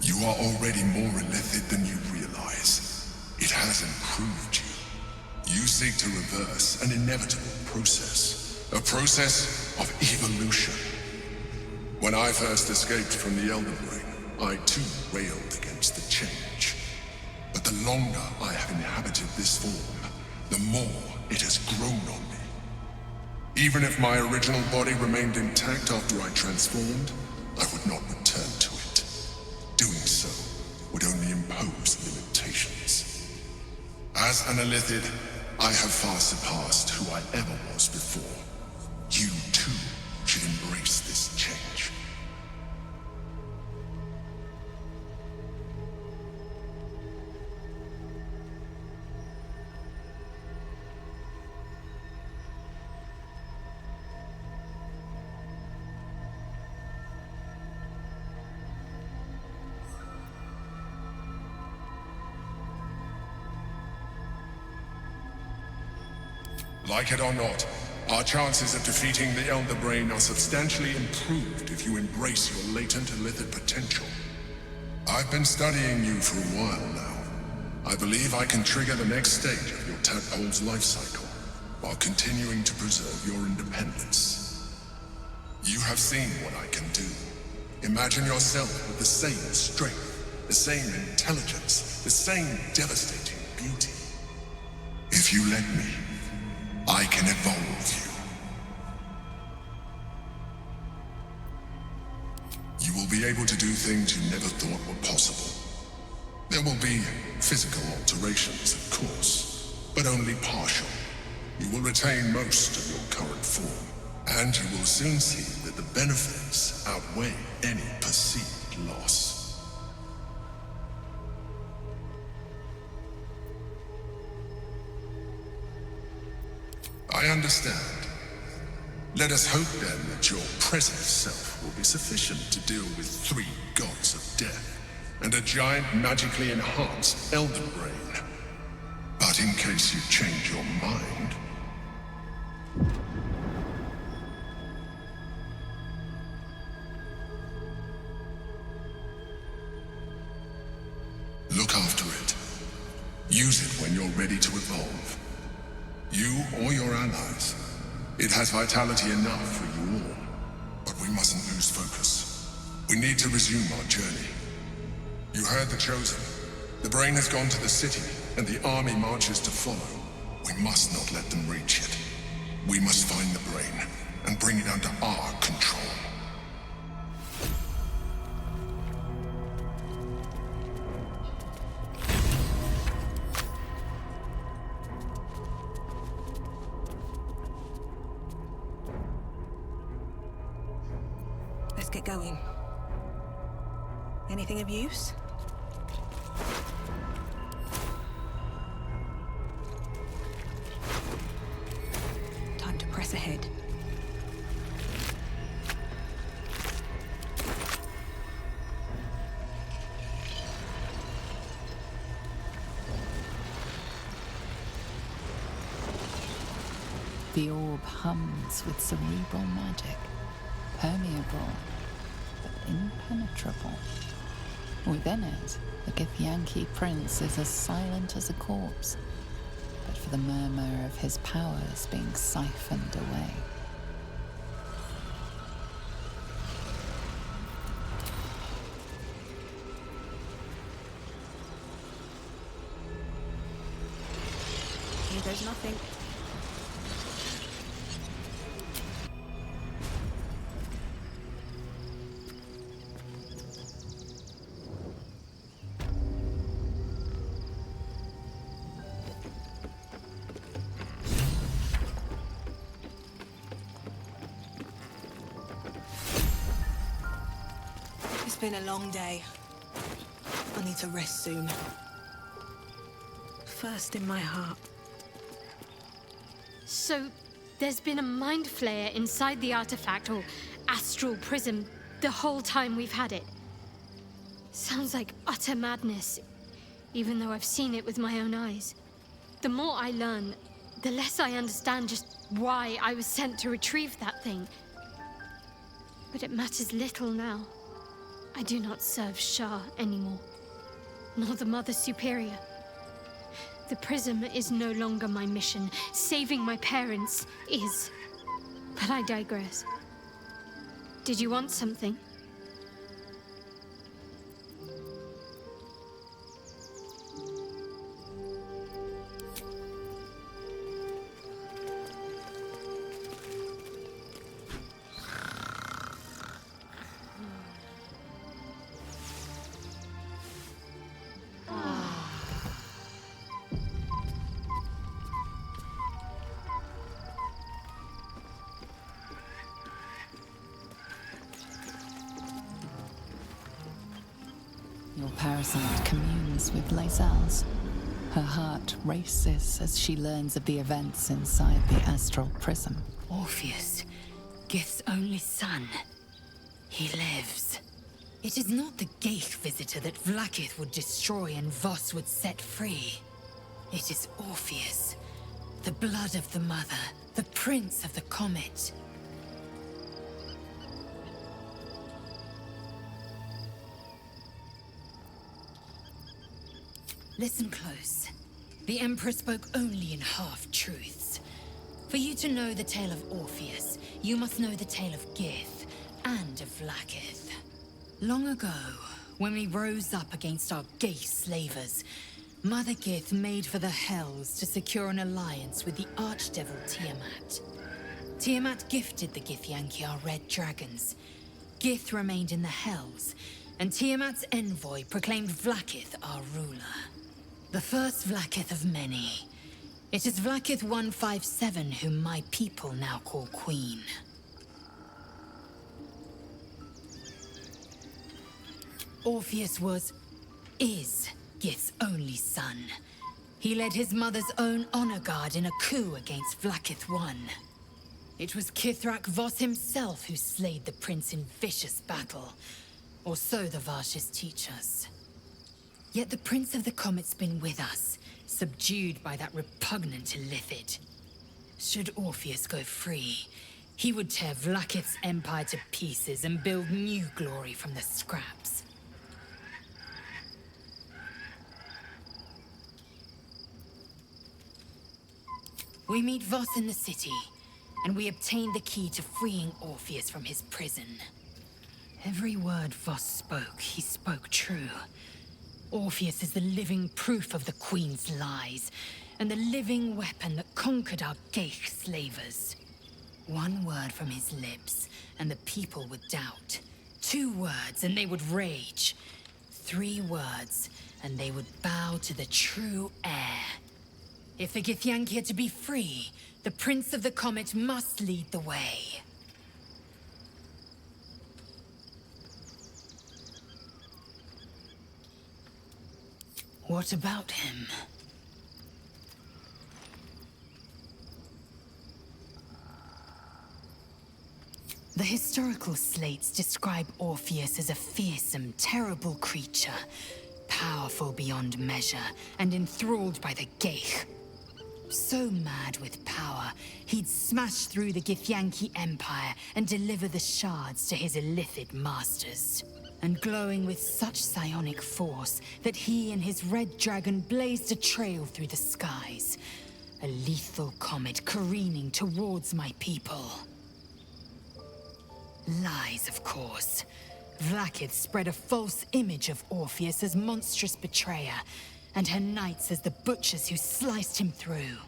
You are already more illithid than you realize. It has improved you. You seek to reverse an inevitable process. A process of evolution. When I first escaped from the Elder Brain, I too railed against the change. But the longer I have inhabited this form, the more it has grown on me. Even if my original body remained intact after I transformed, I would not return to it. Doing so would only impose limitations. As an illithid, I have far surpassed who I ever was before. You too should embrace this change. Like it or not, our chances of defeating the Elder Brain are substantially improved if you embrace your latent illithid potential. I've been studying you for a while now. I believe I can trigger the next stage of your tadpole's life cycle, while continuing to preserve your independence. You have seen what I can do. Imagine yourself with the same strength, the same intelligence, the same devastating beauty. If you let me, I can evolve you. You will be able to do things you never thought were possible. There will be physical alterations, of course, but only partial. You will retain most of your current form, and you will soon see that the benefits outweigh any perceived loss. I understand. Let us hope then that your present self will be sufficient to deal with 3 gods of death and a giant magically enhanced Elder Brain. But in case you change your mind... look after it. Use it when you're ready to evolve. You or your allies. It has vitality enough for you all. But we mustn't lose focus. We need to resume our journey. You heard the Chosen. The brain has gone to the city, and the army marches to follow. We must not let them reach it. We must find the brain, and bring it under our control. Let's get going. Anything of use? Time to press ahead. The orb hums with cerebral magic, permeable, but impenetrable. Within it, the Githyanki prince is as silent as a corpse, but for the murmur of his powers being siphoned away. Here goes nothing. It's been a long day. I need to rest soon. First in my heart. So, there's been a mind flayer inside the artifact, or astral prism, the whole time we've had it. Sounds like utter madness, even though I've seen it with my own eyes. The more I learn, the less I understand just why I was sent to retrieve that thing. But it matters little now. I do not serve Shah anymore, nor the Mother Superior. The prism is no longer my mission. Saving my parents is. But I digress. Did you want something? Your parasite communes with Lae'zel's. Her heart races as she learns of the events inside the astral prism. Orpheus, Gith's only son. He lives. It is not the Geich visitor that Vlaakith would destroy and Voss would set free. It is Orpheus, the blood of the mother, the prince of the comet. Listen close. The Emperor spoke only in half-truths. For you to know the tale of Orpheus, you must know the tale of Gith and of Vlaakith. Long ago, when we rose up against our Geich slavers, Mother Gith made for the Hells to secure an alliance with the archdevil Tiamat. Tiamat gifted the Githyanki our red dragons. Gith remained in the Hells, and Tiamat's envoy proclaimed Vlaakith our ruler. The first Vlaakith of many. It is Vlaakith 157 whom my people now call Queen. Orpheus is Gith's only son. He led his mother's own honor guard in a coup against Vlaakith I. It was Kithrak Voss himself who slayed the prince in vicious battle, or so the Varshas teach us. Yet the Prince of the Comet's been with us, subdued by that repugnant illithid. Should Orpheus go free, he would tear Vlaakith's empire to pieces and build new glory from the scraps. We meet Voss in the city, and we obtain the key to freeing Orpheus from his prison. Every word Voss spoke, he spoke true. Orpheus is the living proof of the Queen's lies, and the living weapon that conquered our Geich slavers. One word from his lips, and the people would doubt. 2 words, and they would rage. 3 words, and they would bow to the true heir. If the Githyanki are to be free, the Prince of the Comet must lead the way. What about him? The historical slates describe Orpheus as a fearsome, terrible creature, powerful beyond measure, and enthralled by the Geich. So mad with power, he'd smash through the Githyanki Empire and deliver the shards to his illithid masters. And glowing with such psionic force that he and his red dragon blazed a trail through the skies. A lethal comet careening towards my people. Lies, of course. Vlaakith spread a false image of Orpheus as monstrous betrayer, and her knights as the butchers who sliced him through.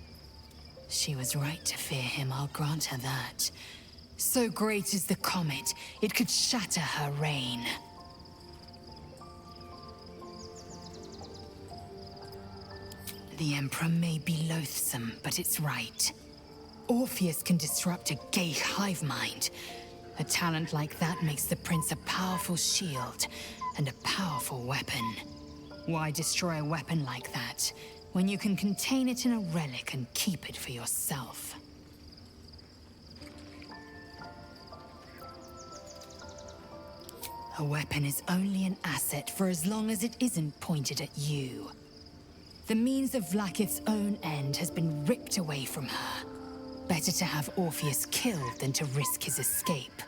She was right to fear him, I'll grant her that. So great is the comet, it could shatter her reign. The Emperor may be loathsome, but it's right. Orpheus can disrupt a Geich hive mind. A talent like that makes the Prince a powerful shield and a powerful weapon. Why destroy a weapon like that, when you can contain it in a relic and keep it for yourself? A weapon is only an asset for as long as it isn't pointed at you. The means of Vlaakith's own end has been ripped away from her. Better to have Orpheus killed than to risk his escape.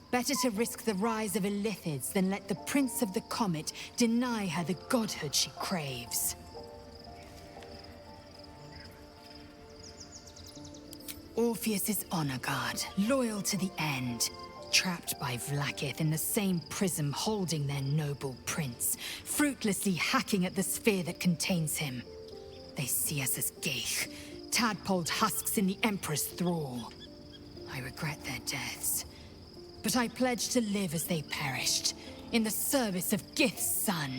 Better to risk the rise of illithids than let the Prince of the Comet deny her the godhood she craves. Orpheus is honor guard, loyal to the end. Trapped by Vlaakith in the same prism holding their noble prince, fruitlessly hacking at the sphere that contains him. They see us as Geich, tadpoled husks in the Emperor's thrall. I regret their deaths, but I pledge to live as they perished, in the service of Gith's son.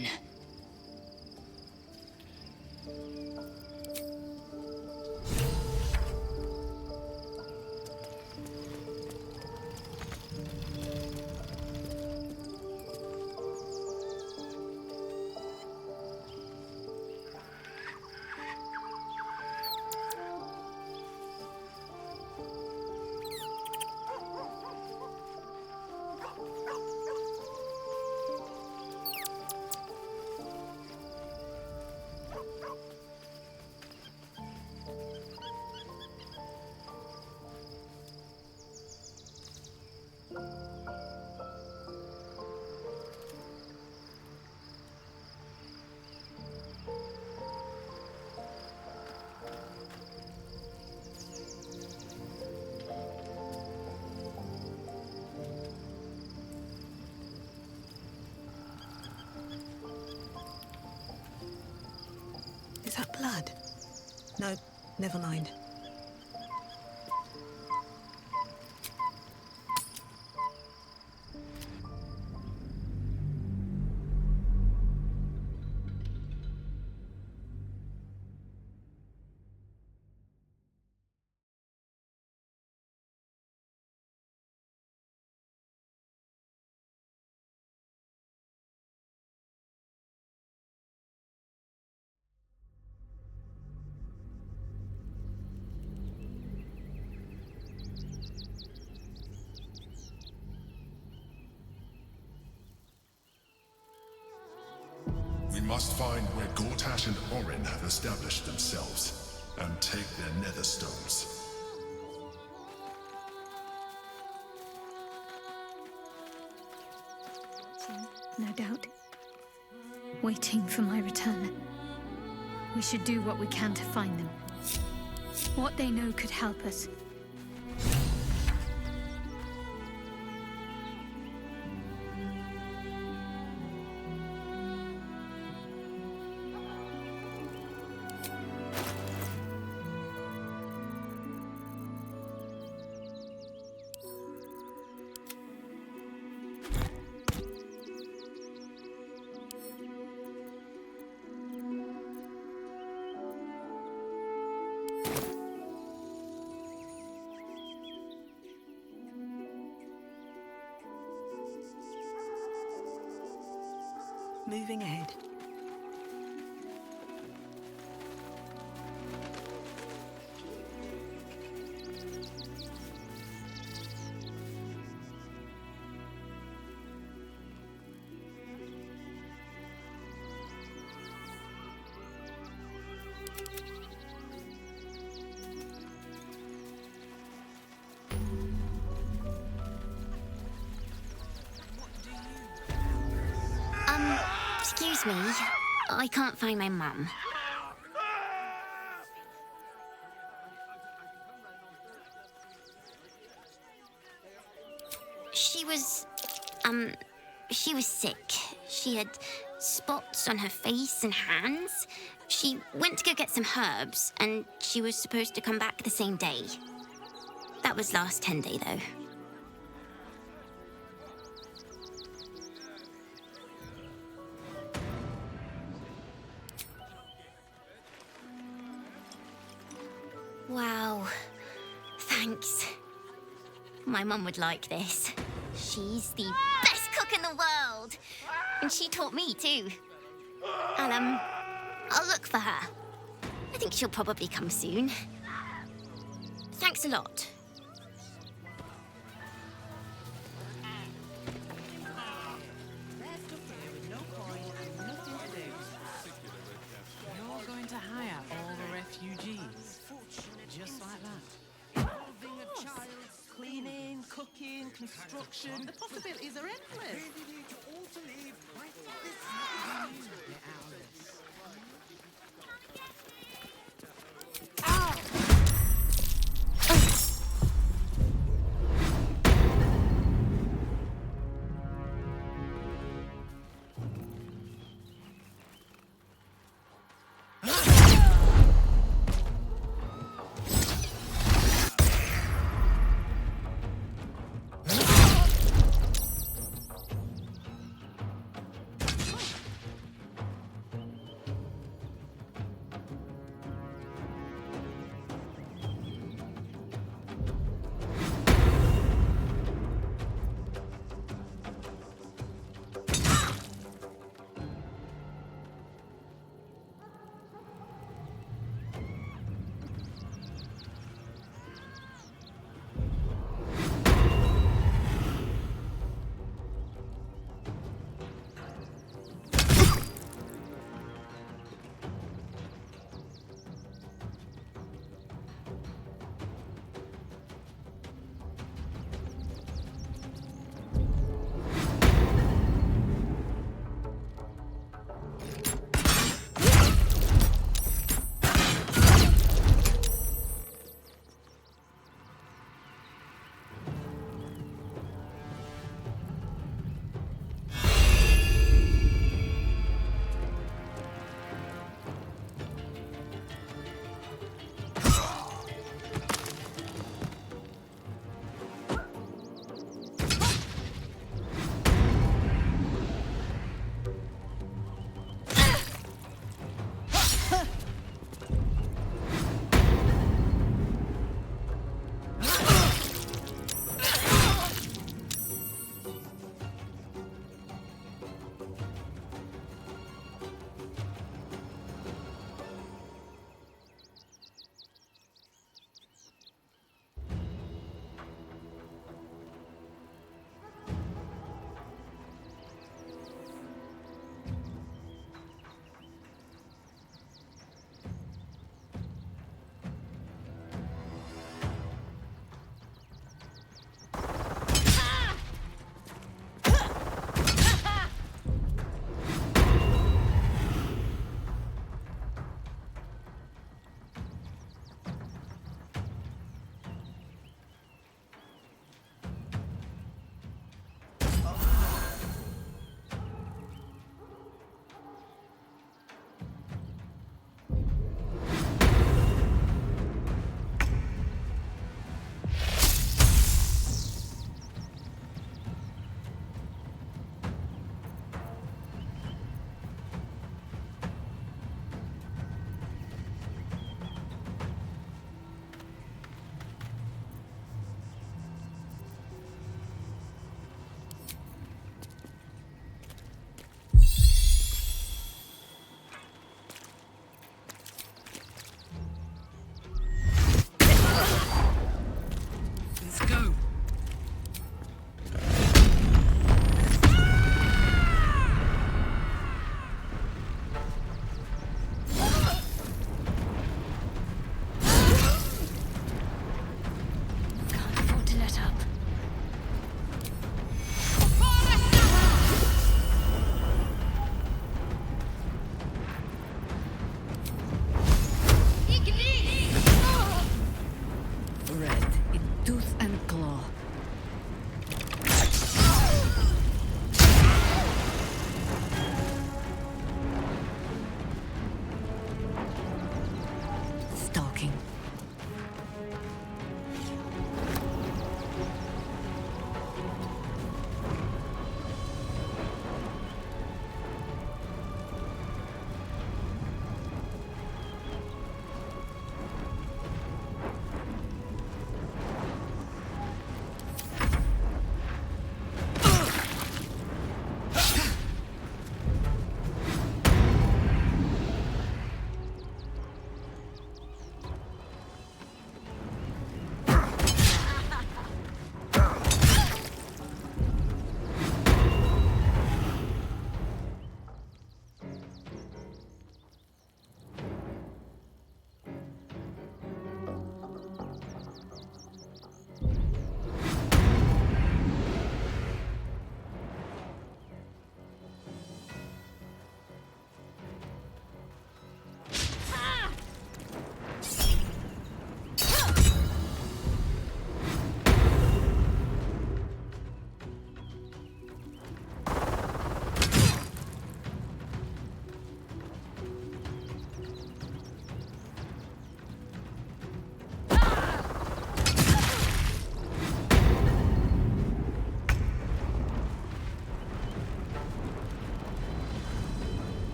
Is that blood? No, never mind. We must find where Gortash and Orin have established themselves, and take their nether stones. No doubt. Waiting for my return. We should do what we can to find them. What they know could help us. moving ahead. Excuse me, I can't find my mum. She was sick. She had spots on her face and hands. She went to go get some herbs, and she was supposed to come back the same day. That was last 10-day, though. Wow. Thanks. My mum would like this. She's the best cook in the world. And she taught me, too. I'll look for her. I think she'll probably come soon. Thanks a lot. You're going to hire all the refugees. Just like that. Involving a child, cleaning, cooking, construction. The possibilities are endless. They need you all to leave right this minute. They're aruless.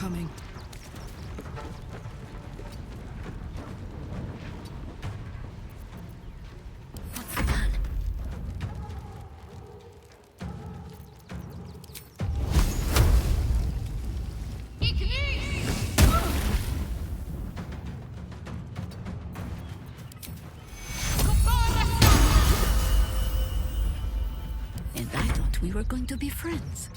coming. What's the plan? And I thought we were going to be friends.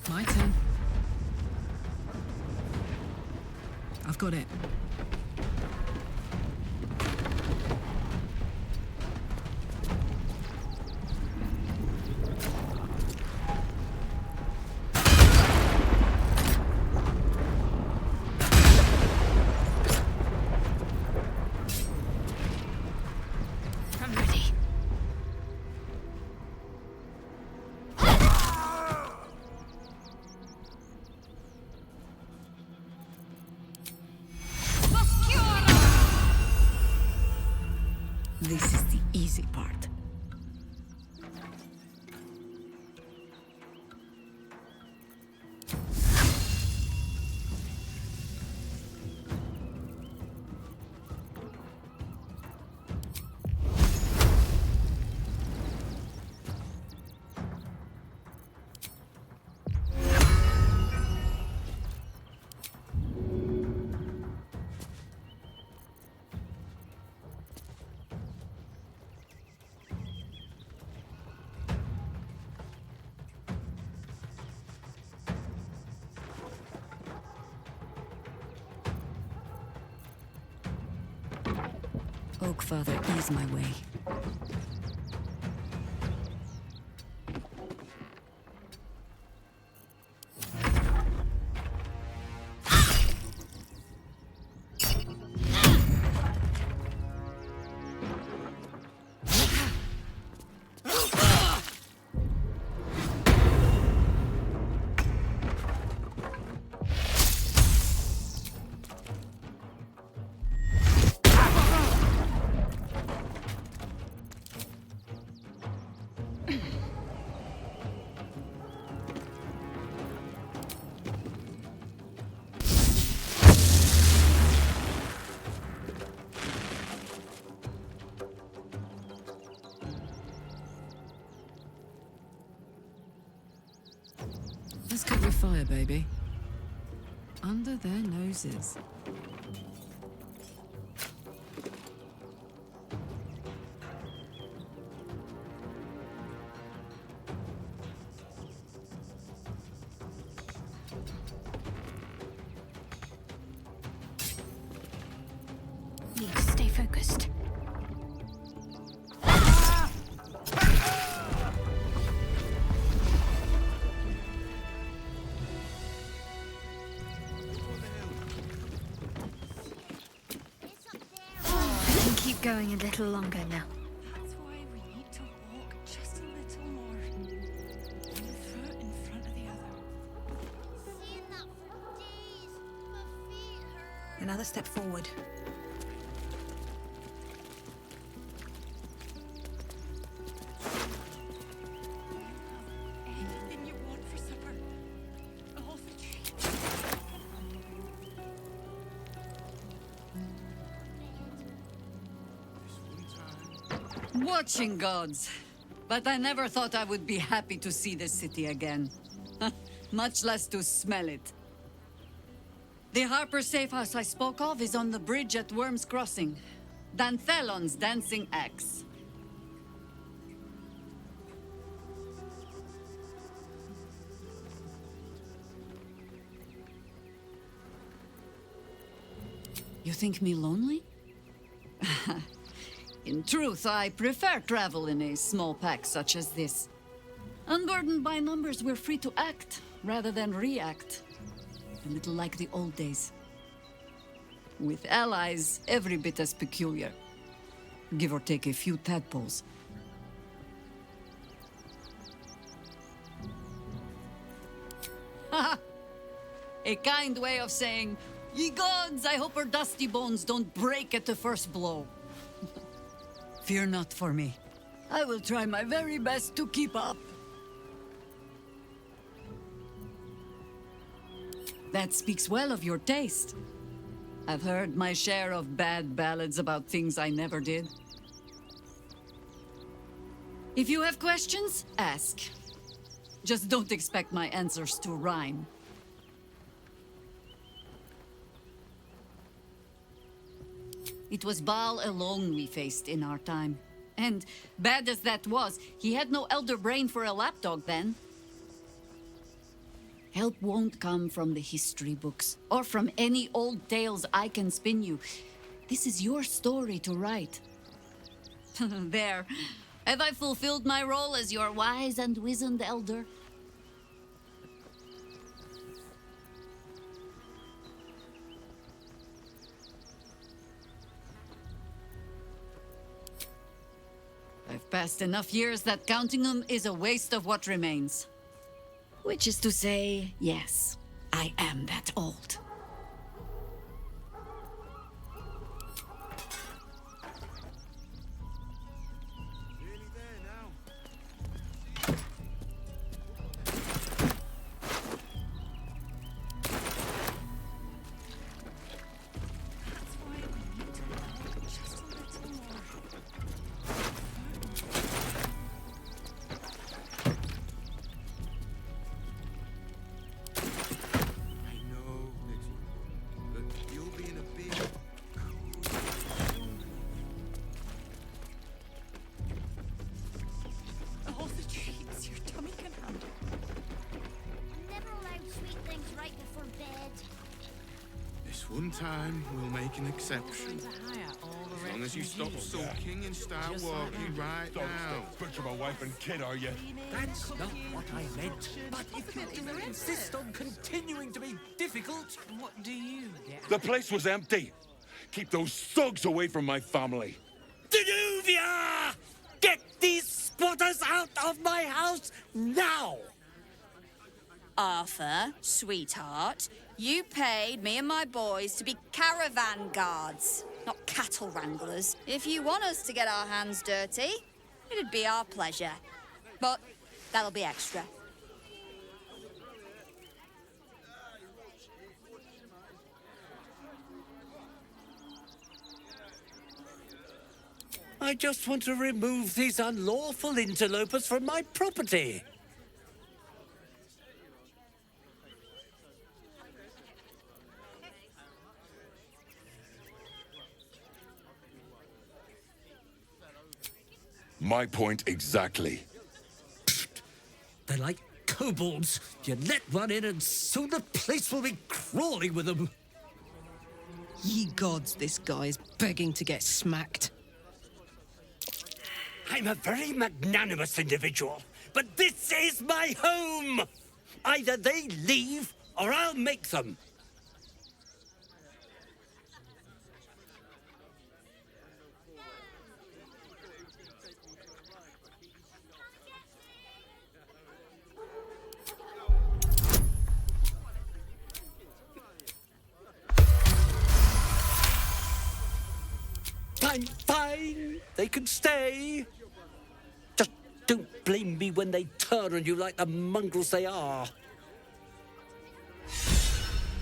My turn. I've got it. I'm ready. This is the easy part. Oak Father, ease my way. Let's cook with fire, baby. Under their noses. Need to stay focused. Going a little longer now. That's why we need to walk just a little more. One foot in front of the other. Seeing that Another step forward. Anything you want for supper? All the Watching gods. But I never thought I would be happy to see this city again. Much less to smell it. The Harper safe house I spoke of is on the bridge at Worm's Crossing. Danthelon's dancing axe. You think me lonely? In truth, I prefer travel in a small pack such as this. Unburdened by numbers, we're free to act rather than react. A little like the old days. With allies every bit as peculiar. Give or take a few tadpoles. Haha! A kind way of saying, ye gods, I hope her dusty bones don't break at the first blow. Fear not for me. I will try my very best to keep up. That speaks well of your taste. I've heard my share of bad ballads about things I never did. If you have questions, ask. Just don't expect my answers to rhyme. It was Baal alone we faced in our time. And bad as that was, he had no elder brain for a lapdog then. Help won't come from the history books, or from any old tales I can spin you. This is your story to write. There. Have I fulfilled my role as your wise and wizened elder? I've passed enough years that counting them is a waste of what remains. Which is to say, yes, I am that old. One time, we'll make an exception. As long as you stop sulking and start walking right now. Butch of a wife and kid, are you? That's not what I meant. But if you insist on continuing to be difficult, what do you get? The place was empty. Keep those thugs away from my family. Danuvia! Get these squatters out of my house now! Arthur, sweetheart, you paid me and my boys to be caravan guards, not cattle wranglers. If you want us to get our hands dirty, it'd be our pleasure. But that'll be extra. I just want to remove these unlawful interlopers from my property. My point exactly. They're like kobolds. You let one in and soon the place will be crawling with them. Ye gods, this guy is begging to get smacked. I'm a very magnanimous individual, but this is my home! Either they leave, or I'll make them. Fine. They can stay. Just don't blame me when they turn on you like the mongrels they are.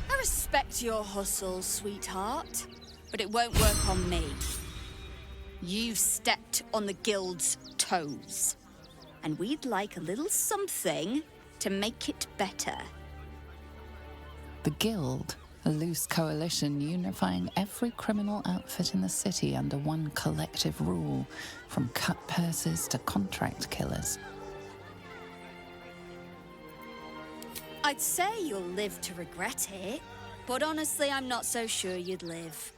I respect your hustle, sweetheart, but it won't work on me. You've stepped on the guild's toes, and we'd like a little something to make it better. The Guild, a loose coalition unifying every criminal outfit in the city under one collective rule, from cut purses to contract killers. I'd say you'll live to regret it, but honestly, I'm not so sure you'd live.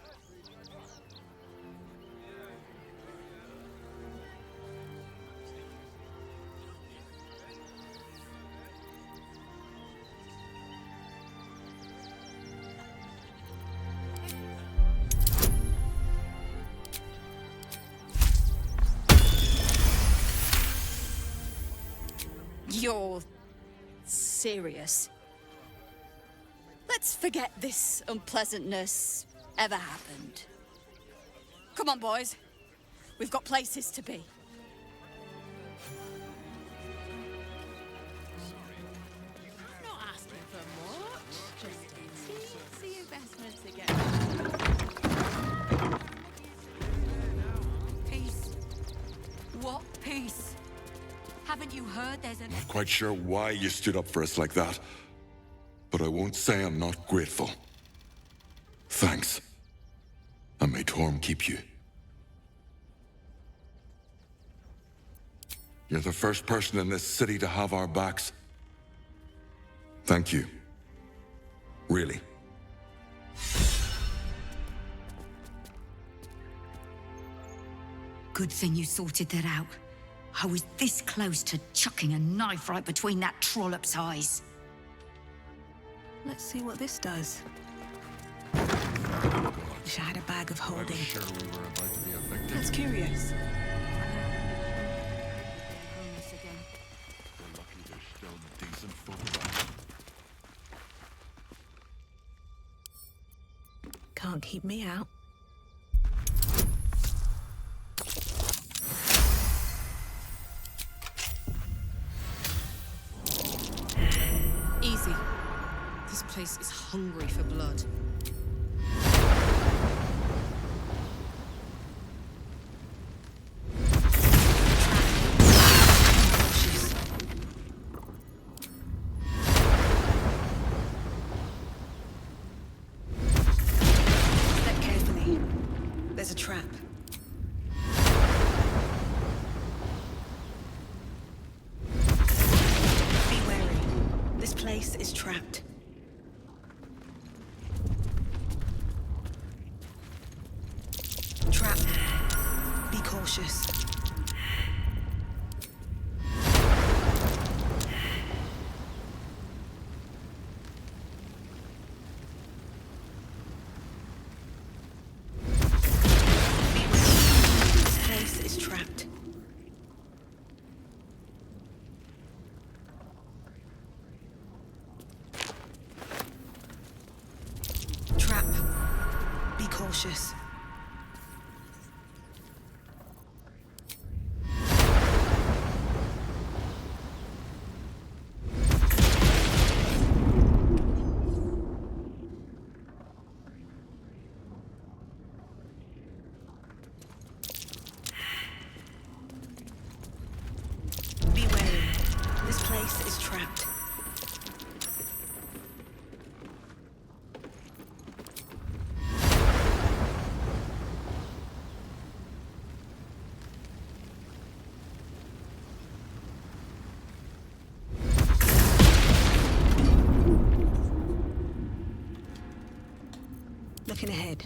You're serious? Let's forget this unpleasantness ever happened. Come on, boys. We've got places to be. I'm not asking for much. Just a teensy investment to get. Peace. What peace? Haven't you heard there's an... Not quite sure why you stood up for us like that, but I won't say I'm not grateful. Thanks. And may Torm keep you. You're the first person in this city to have our backs. Thank you. Really. Good thing you sorted that out. I was this close to chucking a knife right between that trollop's eyes. Let's see what this does. Wish I had a bag of holding. I'm sure we were about to be affected. That's curious. We're lucky there's still decent folk about. Can't keep me out. Easy. This place is hungry for blood. Step carefully. There's a trap. Be wary. This place is trapped. Trap. Be cautious. Be wary. This place is trapped. Trap. Be cautious. Be wary. This place is trapped. Looking ahead.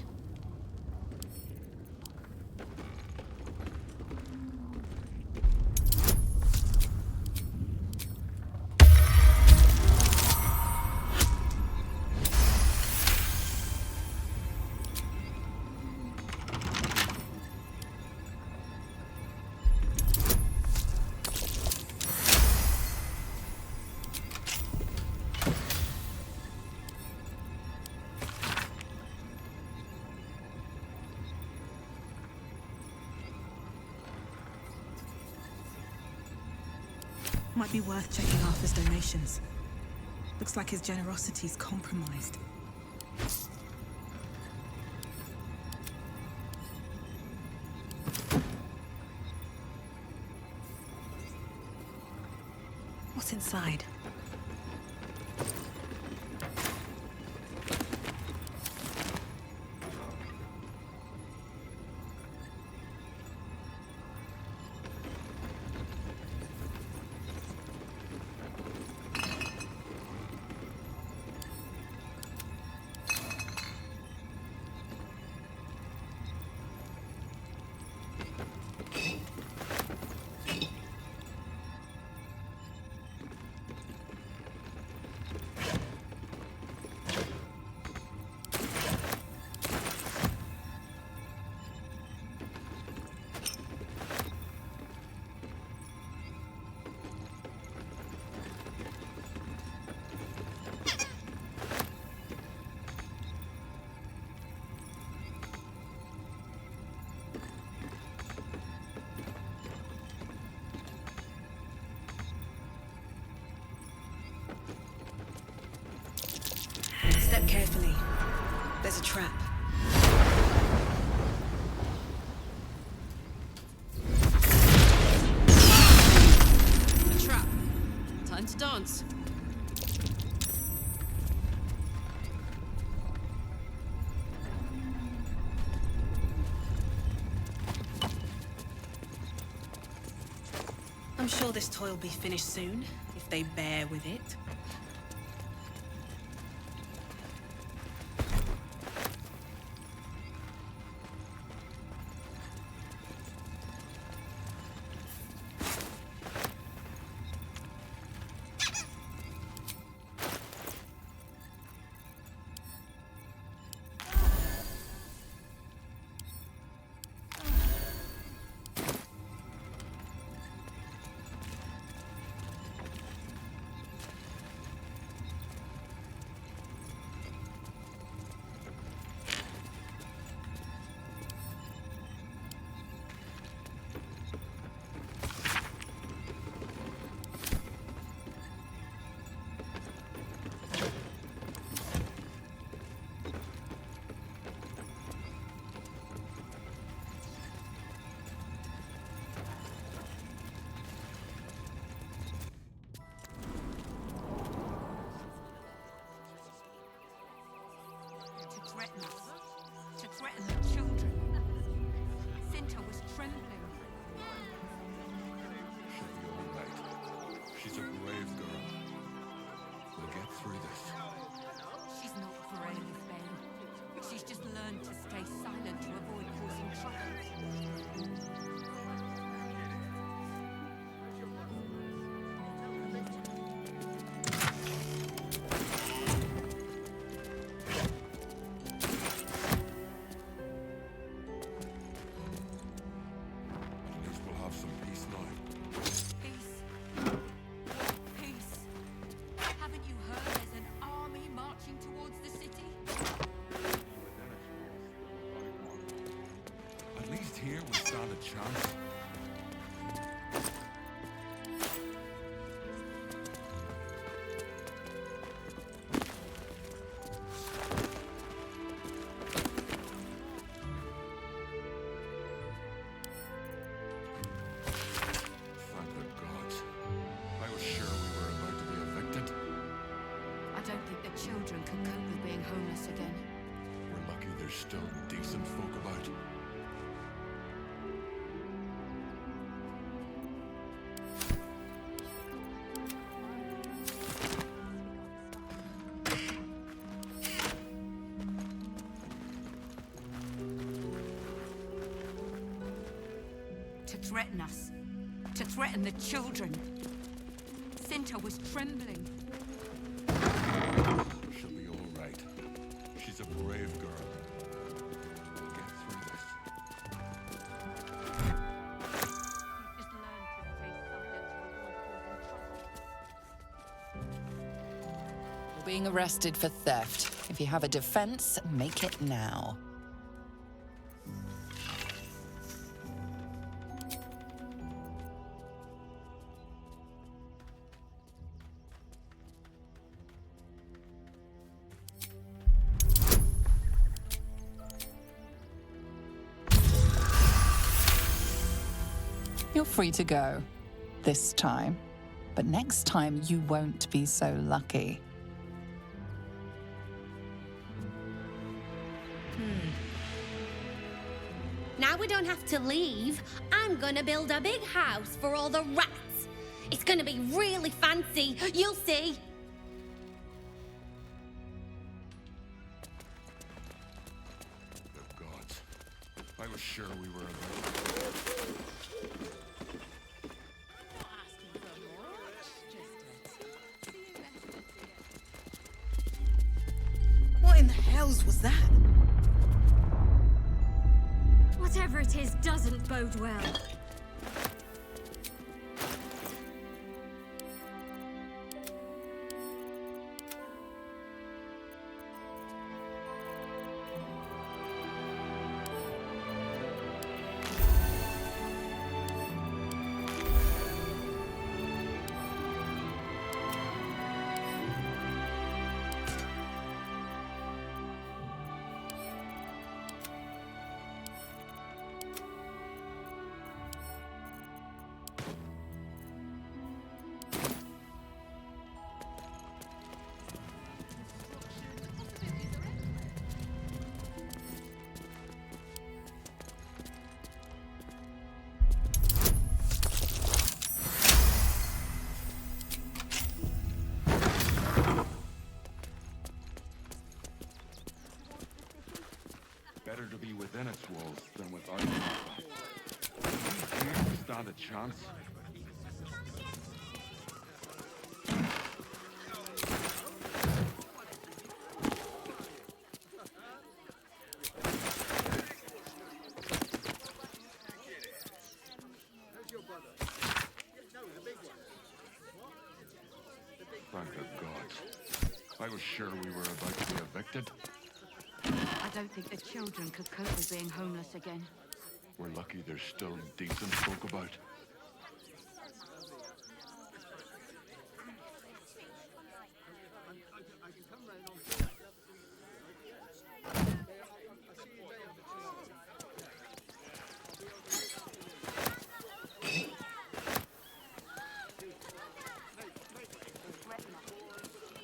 Might be worth checking Arthur's donations. Looks like his generosity's compromised. What's inside? Step carefully. There's a trap. A trap. Time to dance. I'm sure this toy will be finished soon, if they bear with it. To threaten the children. Cinta was trembling. She'll be all right. She's a brave girl. We'll get through this. She's not brave, Ben. She's just learned to stay silent to avoid causing trouble. Here we stand a chance. Thank the gods. I was sure we were about to be evicted. I don't think the children can cope with being homeless again. We're lucky there's still decent folk about. To threaten us. To threaten the children. Cinta was trembling. She'll be all right. She's a brave girl. We'll get through this. Just learn to stay silent to avoid causing trouble. You're being arrested for theft. If you have a defense, make it now. You're free to go. This time. But next time, you won't be so lucky. Now we don't have to leave. I'm gonna build a big house for all the rats. It's gonna be really fancy. You'll see. The gods. I was sure we were alone. What in the hells was that? Whatever it is doesn't bode well. Better to be within its walls than without them. Do you stand a chance? Thank the gods. I was sure we were about to be evicted. I don't think the children could cope with being homeless again. We're lucky there's still decent folk about.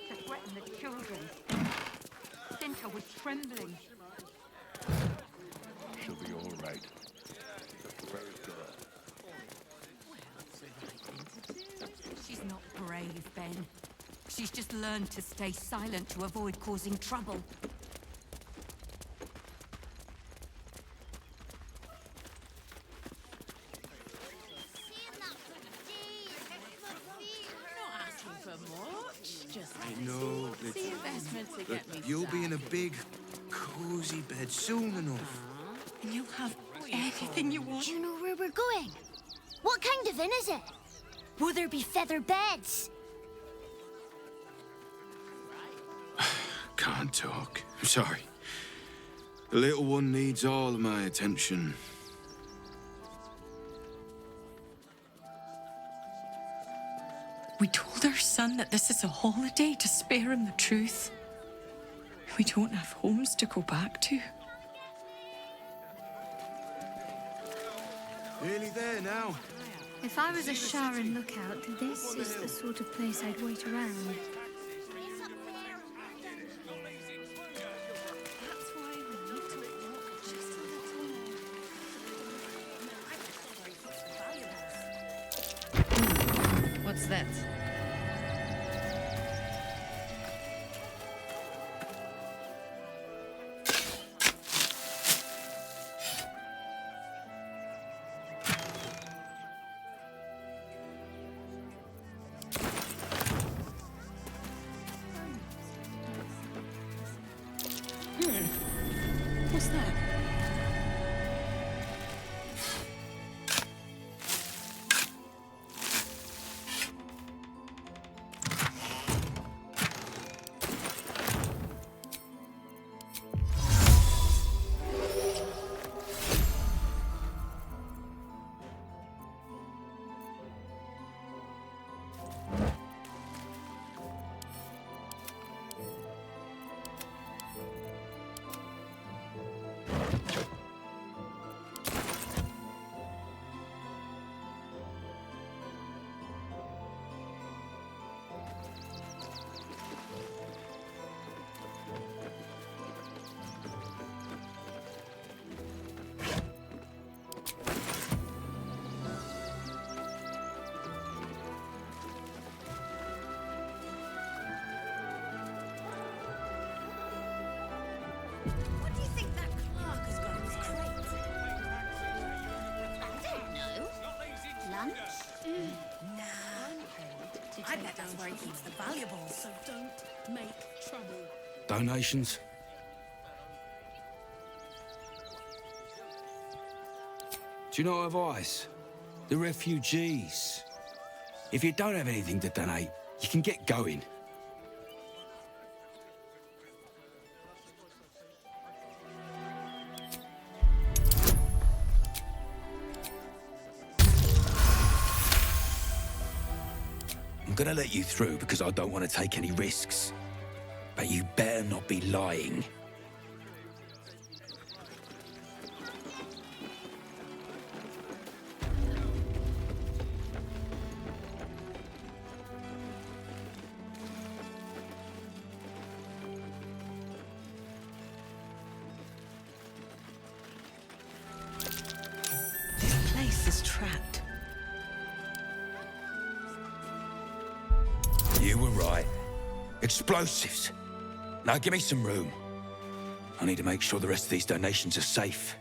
To threaten the children. Cinta was trembling. She'll be all right. Where is the... She's not brave, Ben. She's just learned to stay silent to avoid causing trouble. I know. The investment to get me You'll be in a started. big, cozy bed soon enough. And you'll have anything you want. Do you know where we're going? What kind of inn is it? Will there be feather beds? Can't talk. I'm sorry. The little one needs all of my attention. We told our son that this is a holiday to spare him the truth. We don't have homes to go back to. Nearly there now. If I was a Sharon lookout, this is the sort of place I'd wait around. What's that? What's that? that's where he keeps the valuables. So don't make trouble. Donations? Do you know advice? The refugees. If you don't have anything to donate, you can get going. I'm gonna let you through because I don't want to take any risks. But you better not be lying. This place is trapped. You were right. Explosives. Now give me some room. I need to make sure the rest of these donations are safe.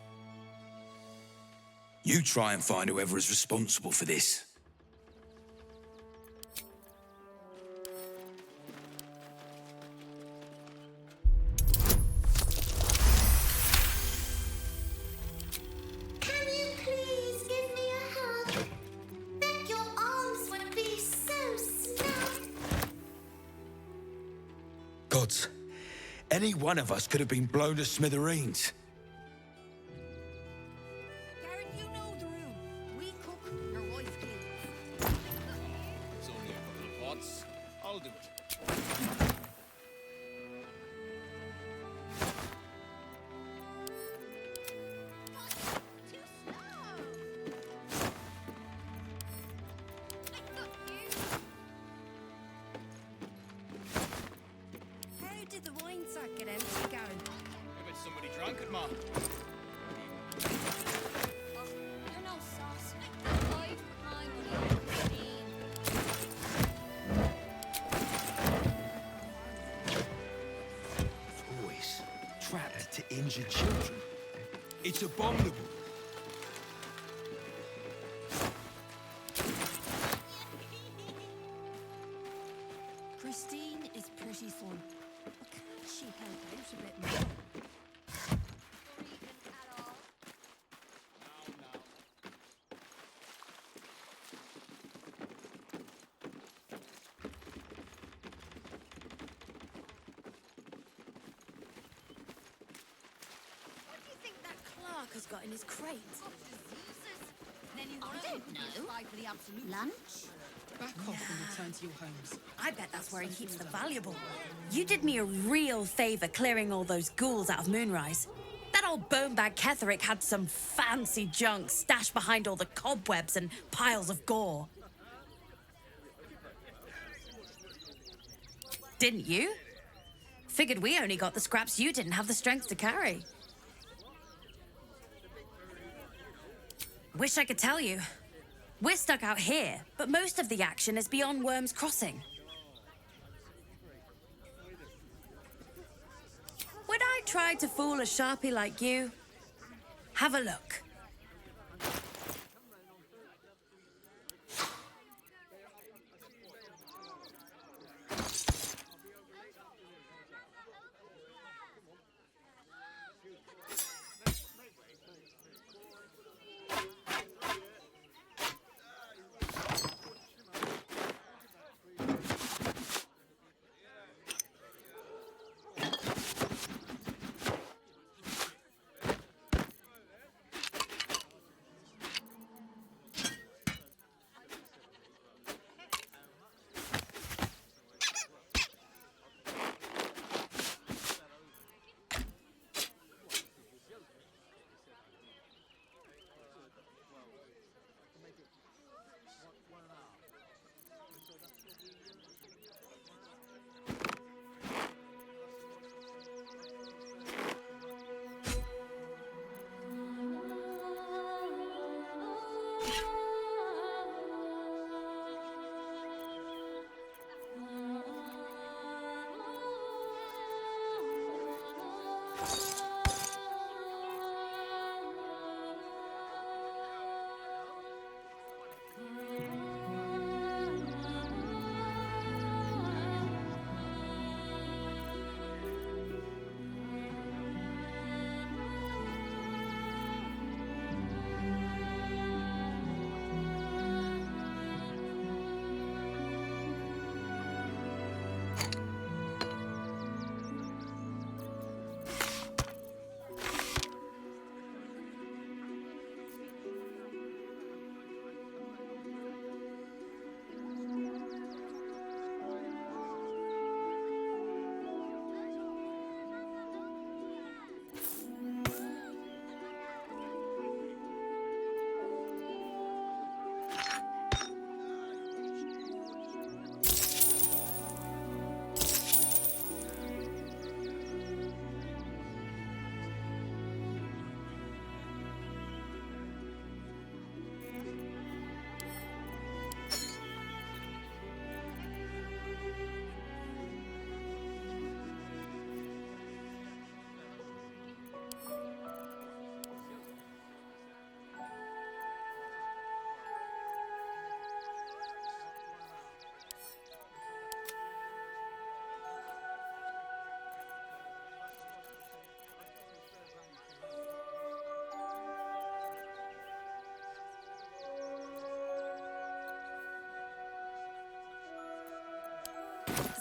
You try and find whoever is responsible for this. Can you please give me a hug? Bet your arms would be so snug. Gods, any one of us could have been blown to smithereens. Garen, you know the room. We cook, your wife cleans. It's only a couple of pots. I'll do it. How did the wine sack get empty, Garen? I bet somebody drank it, Ma. You're no sauce. I'd put my money on Christine. Boys, trapped to injured children. It's abominable. Christine is pretty fun. But can't she help out a bit more? What do you think that clerk has got in his crate? I don't know. Lunch? Back off and return to your homes. I bet that's where he keeps the valuable. You did me a real favour clearing all those ghouls out of Moonrise. That old bonebag Ketherick had some fancy junk stashed behind all the cobwebs and piles of gore. Didn't you? Figured we only got the scraps you didn't have the strength to carry. Wish I could tell you. We're stuck out here, but most of the action is beyond Worm's Crossing. Would I try to fool a sharpie like you? Have a look.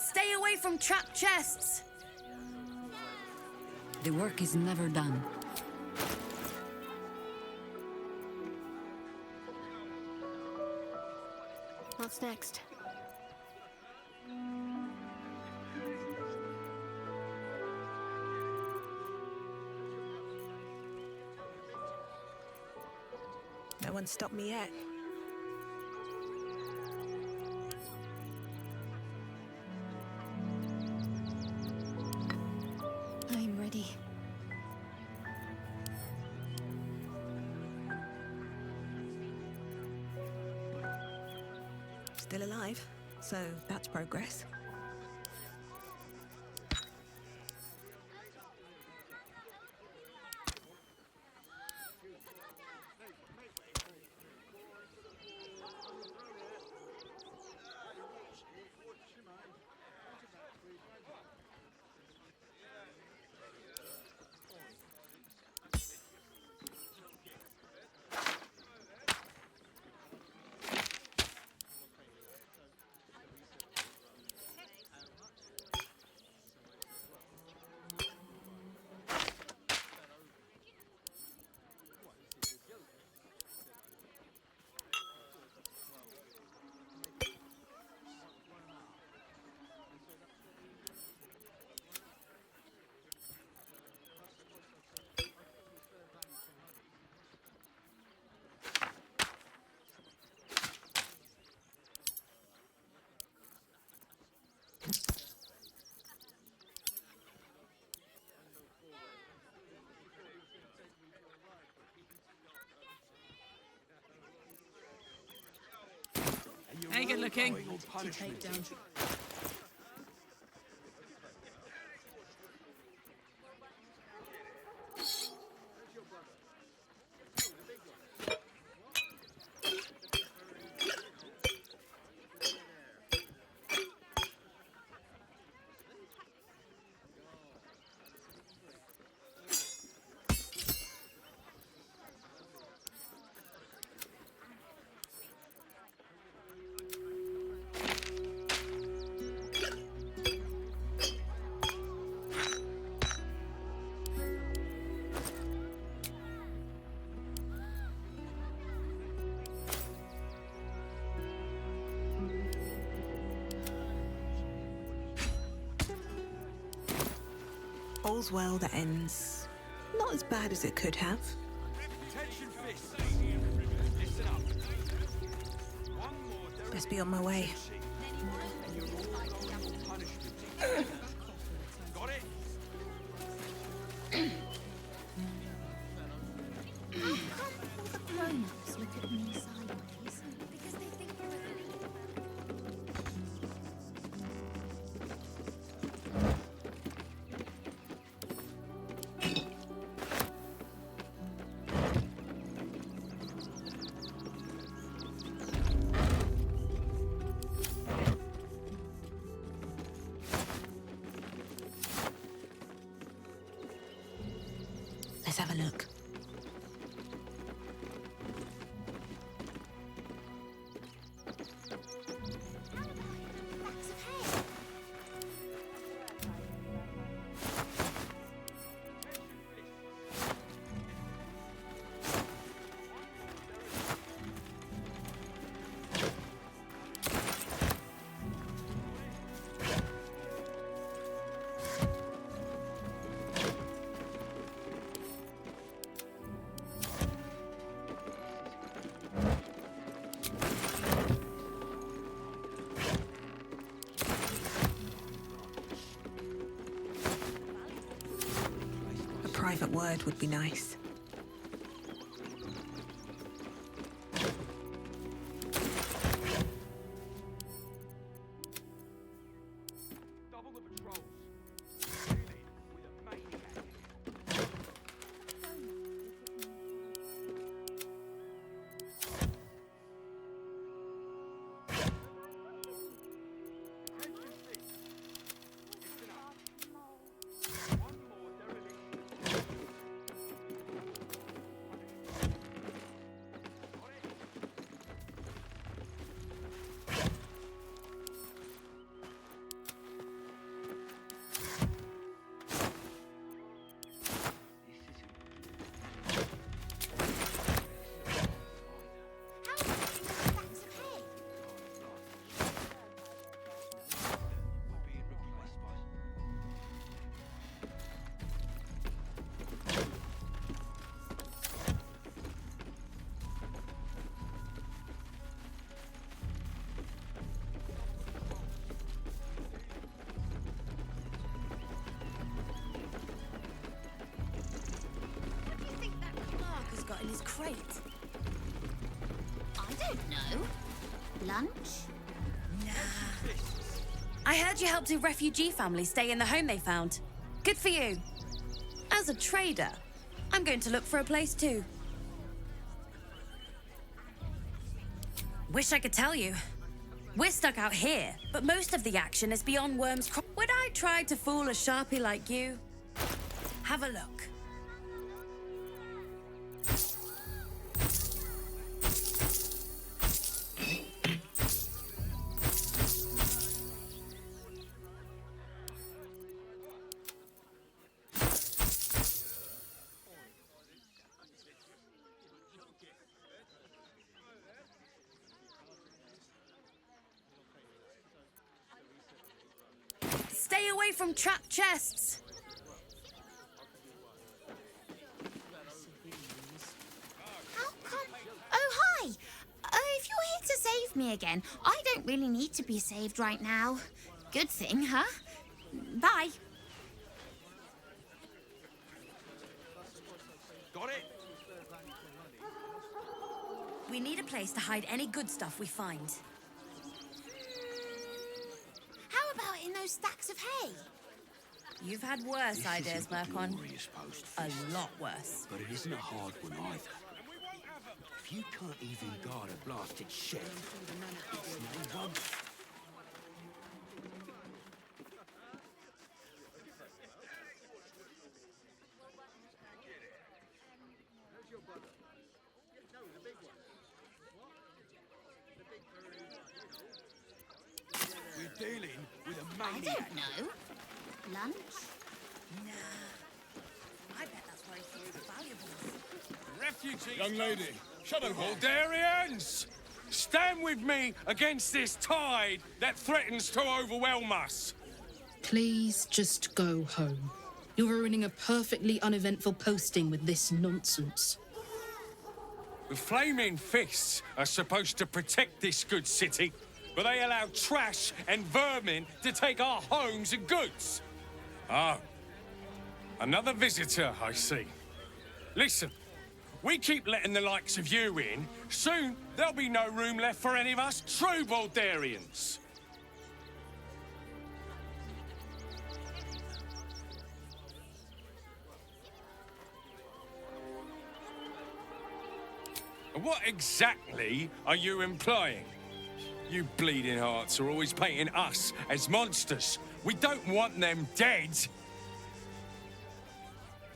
Stay away from trap chests! The work is never done. What's next? No one stopped me yet. I'm ready. Still alive, so that's progress. Hey, good looking. All's well that ends not as bad as it could have. Best be on my way. Grown-ups look at me sideways because they think we're Let's have a look. A private word would be nice. crate? I don't know. Lunch? Nah. I heard you helped a refugee family stay in the home they found. Good for you. As a trader, I'm going to look for a place too. Wish I could tell you. We're stuck out here, but most of the action is beyond Worm's Cross. Would I try to fool a sharpie like you? Have a look. Stay away from trapped chests. How come? Oh, hi! If you're here to save me again, I don't really need to be saved right now. Good thing, huh? Bye. Got it? We need a place to hide any good stuff we find. How about in those stacks of hay? You've had worse ideas, Mercon. A lot worse. But it isn't a hard one either. If you can't even guard a blasted shed, it's no wonder. We're dealing with a maniac. I don't know. Lunch? Nah. I bet that's why he threw the valuables. Refugees! Young lady, shut up. Baldurians! Stand with me against this tide that threatens to overwhelm us. Please just go home. You're ruining a perfectly uneventful posting with this nonsense. The flaming fists are supposed to protect this good city, but they allow trash and vermin to take our homes and goods. Ah, another visitor, I see. Listen, we keep letting the likes of you in. Soon, there'll be no room left for any of us true Baldurians. What exactly are you implying? You bleeding hearts are always painting us as monsters. We don't want them dead.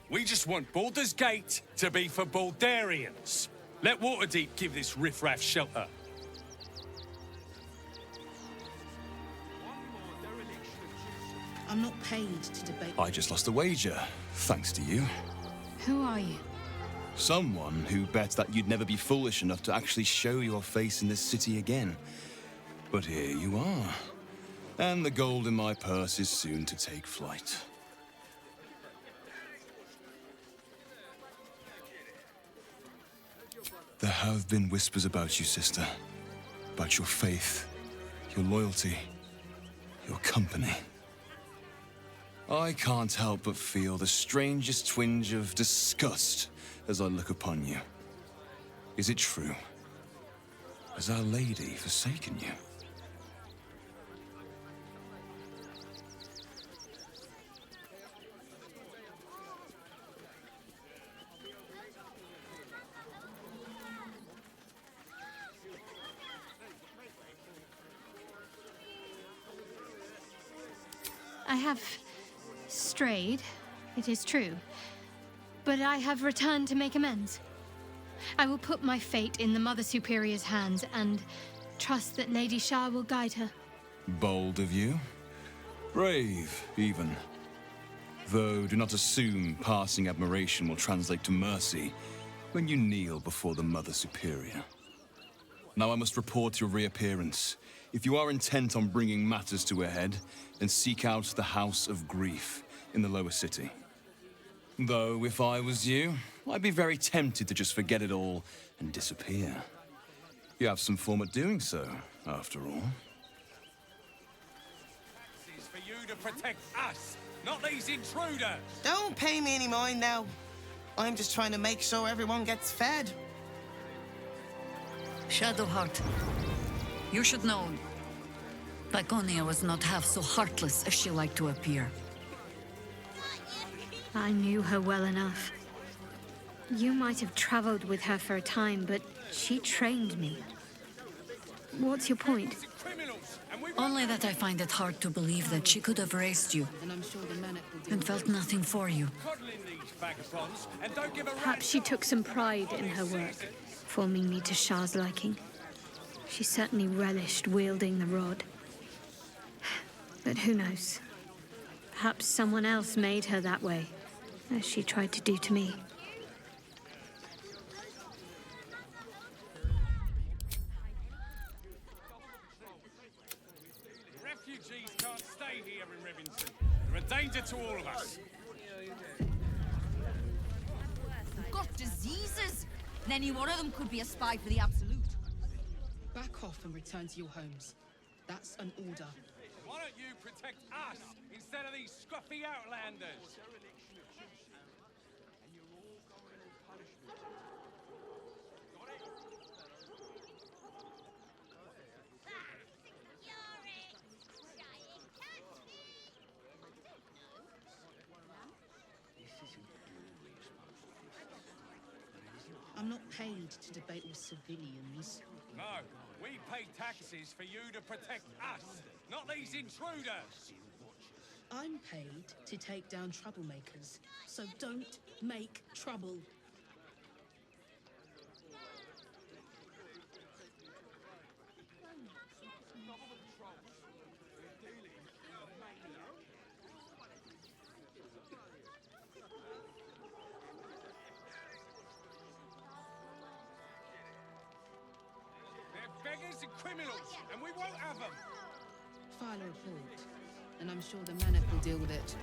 We just want Baldur's Gate to be for Baldurians. Let Waterdeep give this riffraff shelter. I'm not paid to debate. I just lost a wager, thanks to you. Who are you? Someone who bet that you'd never be foolish enough to actually show your face in this city again. But here you are. And the gold in my purse is soon to take flight. There have been whispers about you, sister. About your faith, your loyalty, your company. I can't help but feel the strangest twinge of disgust as I look upon you. Is it true? Has Our Lady forsaken you? I have strayed, it is true, but I have returned to make amends. I will put my fate in the Mother Superior's hands and trust that Lady Shah will guide her. Bold of you. Brave, even. Though do not assume passing admiration will translate to mercy when you kneel before the Mother Superior. Now I must report your reappearance. If you are intent on bringing matters to a head, then seek out the House of Grief in the lower city. Though, if I was you, I'd be very tempted to just forget it all and disappear. You have some form at doing so, after all. This is for you to protect us, not these intruders. Don't pay me any mind now. I'm just trying to make sure everyone gets fed. Shadowheart, you should know, Laconia was not half so heartless as she liked to appear. I knew her well enough. You might have traveled with her for a time, but she trained me. What's your point? Only that I find it hard to believe that she could have raised you and felt nothing for you. Perhaps she took some pride in her work, forming me to Shah's liking. She certainly relished wielding the rod. But who knows? Perhaps someone else made her that way, as she tried to do to me. Refugees can't stay here in Rivington. They're a danger to all of us. We've got diseases. And any one of them could be a spy for the Absolute. Back off and return to your homes. That's an order. Why don't you protect us instead of these scruffy outlanders? I'm not paid to debate with civilians. No, we pay taxes for you to protect us, not these intruders. I'm paid to take down troublemakers, so don't make trouble. Beggars and criminals, and we won't have them. File a report, and I'm sure the Manor will deal with it.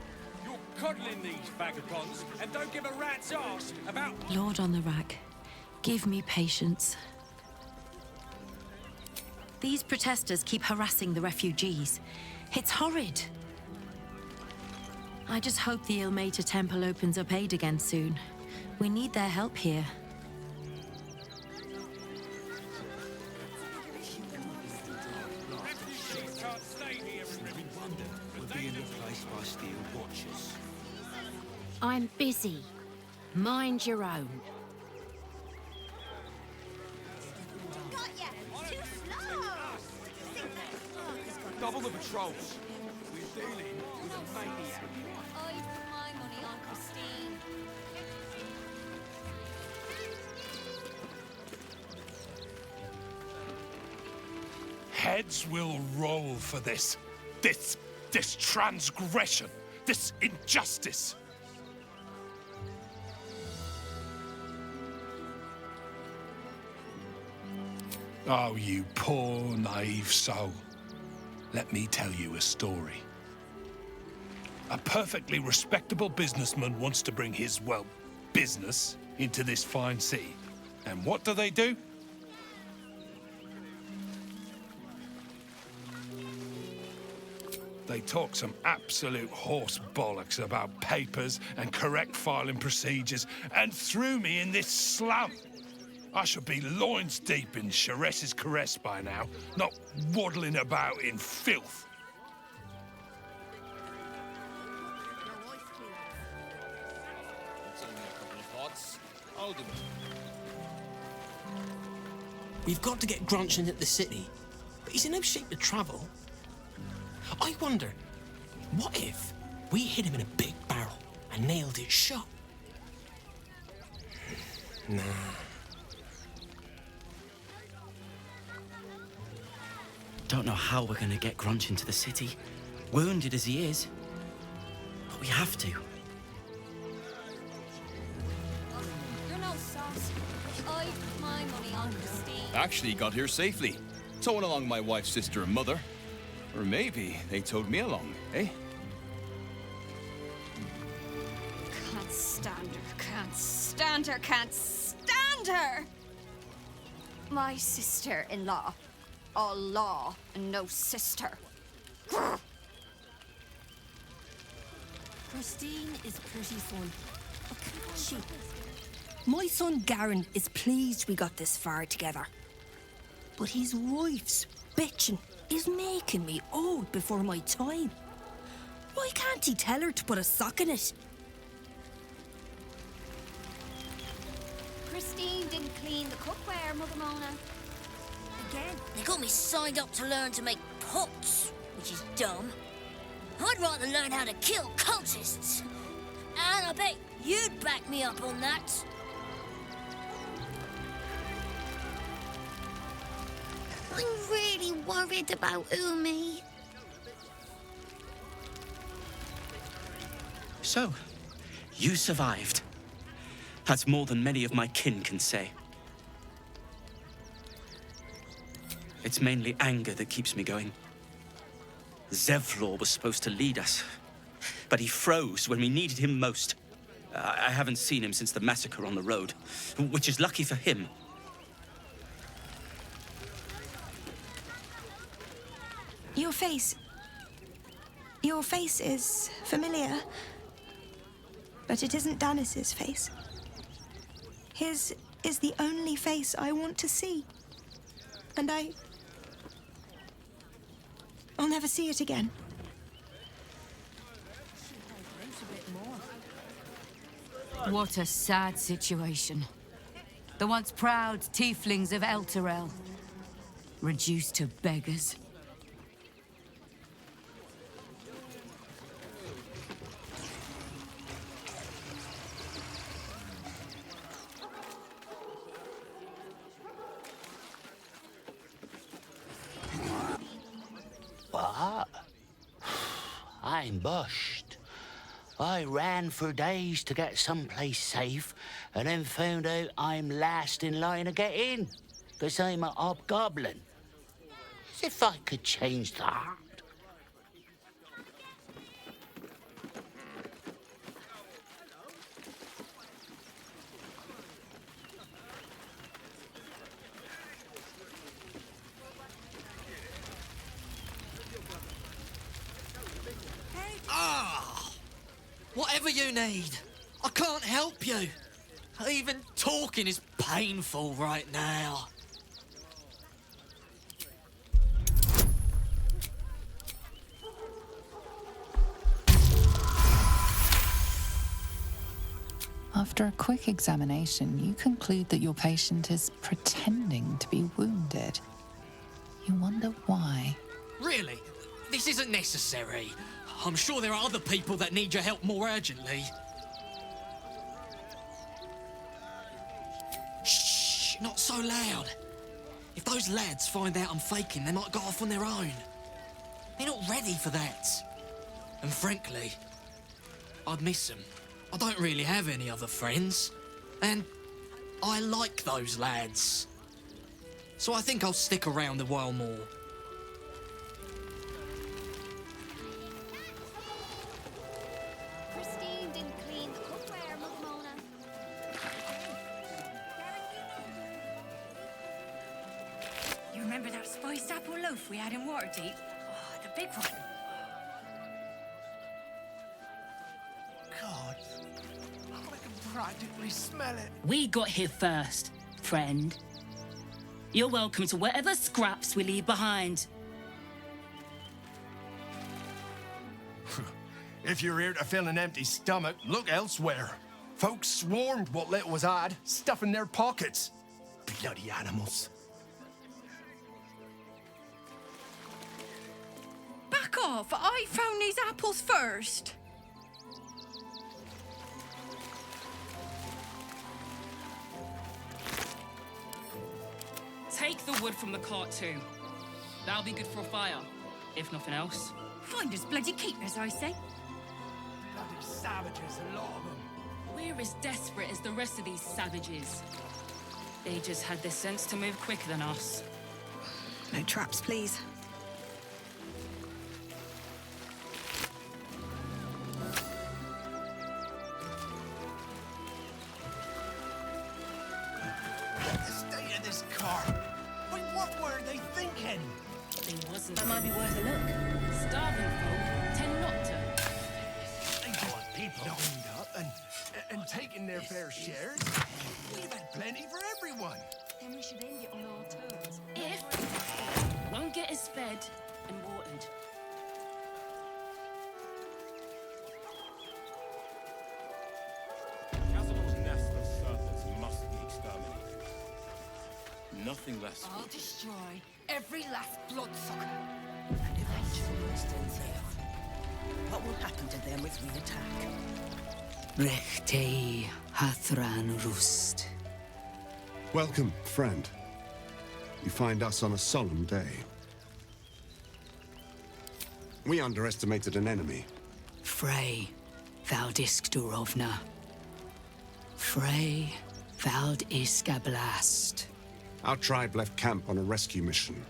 You're coddling these vagabonds, and don't give a rat's arse about... Lord on the rack, give me patience. These protesters keep harassing the refugees. It's horrid. I just hope the Ilmater Temple opens up aid again soon. We need their help here. I'm busy. Mind your own. Got ya! Too slow! Double the patrols. We're dealing with a maniac. I put my money on Christine. Heads will roll for this. This transgression. This injustice. Oh, you poor, naive soul. Let me tell you a story. A perfectly respectable businessman wants to bring his, well, business into this fine city. And what do? They talk some absolute horse bollocks about papers and correct filing procedures and threw me in this slum. I should be loins deep in Sharess's caress by now, not waddling about in filth. We've got to get Grunch into the city, but he's in no shape to travel. I wonder, what if we hid him in a big barrel and nailed it shut? Nah. Don't know how we're gonna get Grunch into the city, wounded as he is. But we have to. You're no sauce. I put my money on Christine. Actually got here safely. Towing along my wife's sister and mother. Or maybe they towed me along, eh? Can't stand her, can't stand her, can't stand her! My sister-in-law. All law and no sister. Christine is pretty fun. But can't she? My son Garen is pleased we got this far together. But his wife's bitching is making me old before my time. Why can't he tell her to put a sock in it? Christine didn't clean the cookware, Mother Mona. Again, they got me signed up to learn to make pots, which is dumb. I'd rather learn how to kill cultists. And I bet you'd back me up on that. I'm really worried about Umi. So, you survived. That's more than many of my kin can say. It's mainly anger that keeps me going. Zevlor was supposed to lead us, but he froze when we needed him most. I haven't seen him since the massacre on the road, which is lucky for him. Your face is familiar, but it isn't Daemys' face. His is the only face I want to see. And I'll never see it again. What a sad situation. The once proud tieflings of Elturel, reduced to beggars. What? I'm bushed. I ran for days to get someplace safe, and then found out I'm last in line to get in, because I'm a hobgoblin. As if I could change that. Whatever you need, I can't help you. Even talking is painful right now. After a quick examination, you conclude that your patient is pretending to be wounded. You wonder why. Really? This isn't necessary. I'm sure there are other people that need your help more urgently. Shh, not so loud. If those lads find out I'm faking, they might go off on their own. They're not ready for that. And frankly, I'd miss them. I don't really have any other friends. And I like those lads. So I think I'll stick around a while more. Christine didn't clean the cookware, Mother Mona. You remember that spiced apple loaf we had in Waterdeep? Oh, the big one. God, I can practically smell it. We got here first, friend. You're welcome to whatever scraps we leave behind. If you're here to fill an empty stomach, look elsewhere. Folks swarmed what little was had, stuffing their pockets. Bloody animals. Back off! I found these apples first. Take the wood from the cart too. That'll be good for a fire, if nothing else. Find us bloody keepers, I say. Bloody savages, a lot of them. We're as desperate as the rest of these savages. They just had the sense to move quicker than us. No traps, please. The state of this car. Wait, what were they thinking? They wasn't. That might be worth a look. Starving folk tend not to. They got people lined up and taking their fair shares. We've had plenty for everyone. Then we should end it on our terms. If Nothing less. I'll destroy every last bloodsucker. And if our children stand safe, what will happen to them if we attack? Rechtei hathran rust. Welcome, friend. You find us on a solemn day. We underestimated an enemy. Frey, thou Durovna. Frey, thou Iskablast. Our tribe left camp on a rescue mission.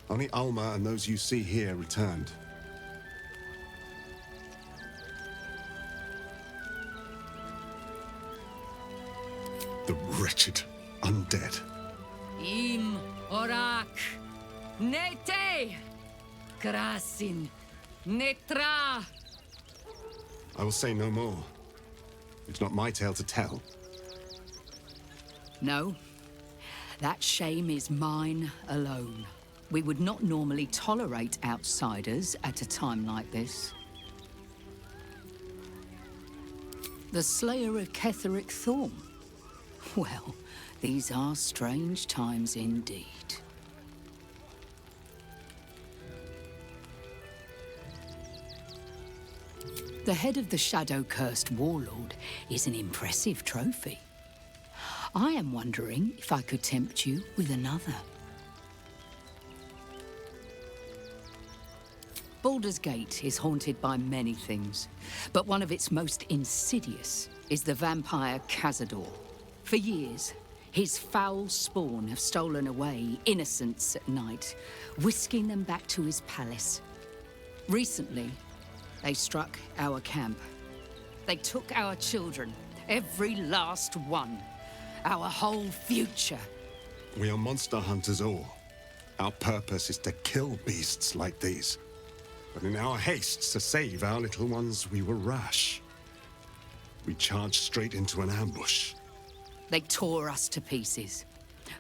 Only Alma and those you see here returned. The wretched undead. Im orak. Nete. Krasin. Netra. I will say no more. It's not my tale to tell. No, that shame is mine alone. We would not normally tolerate outsiders at a time like this. The Slayer of Ketheric Thorn. Well, these are strange times indeed. The head of the shadow-cursed warlord is an impressive trophy. I am wondering if I could tempt you with another. Baldur's Gate is haunted by many things, but one of its most insidious is the vampire Cazador. For years, his foul spawn have stolen away innocents at night, whisking them back to his palace. Recently, they struck our camp. They took our children, every last one, our whole future. We are monster hunters all. Our purpose is to kill beasts like these. But in our haste to save our little ones, we were rash. We charged straight into an ambush. They tore us to pieces.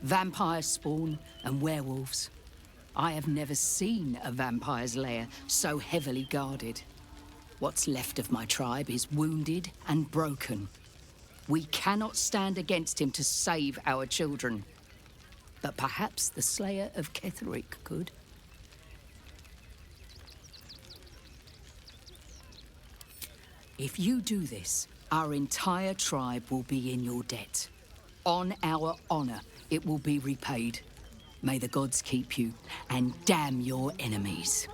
Vampire spawn and werewolves. I have never seen a vampire's lair so heavily guarded. What's left of my tribe is wounded and broken. We cannot stand against him to save our children. But perhaps the Slayer of Ketheric could. If you do this, our entire tribe will be in your debt. On our honor, it will be repaid. May the gods keep you, and damn your enemies.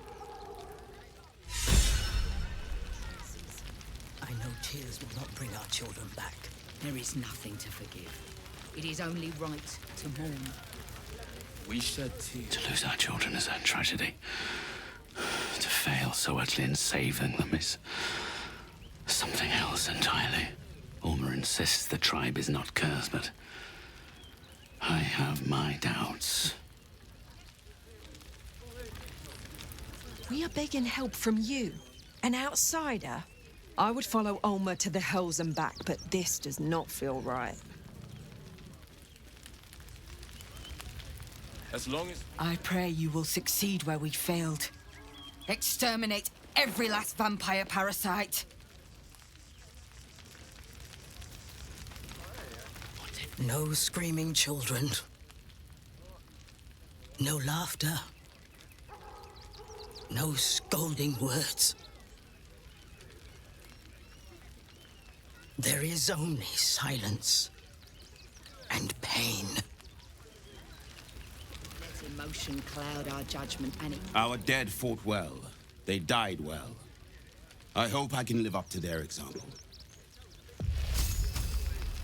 I know tears will not bring our children back. There is nothing to forgive. It is only right to mourn. We shed tears. To lose our children is a tragedy. To fail so utterly in saving them is something else entirely. Alma insists the tribe is not cursed, but I have my doubts. We are begging help from you, an outsider. I would follow Alma to the hells and back, but this does not feel right. As long as... I pray you will succeed where we failed. Exterminate every last vampire parasite. No screaming children. No laughter. No scolding words. There is only silence and pain. Let emotion cloud our judgment, and it... Our dead fought well. They died well. I hope I can live up to their example.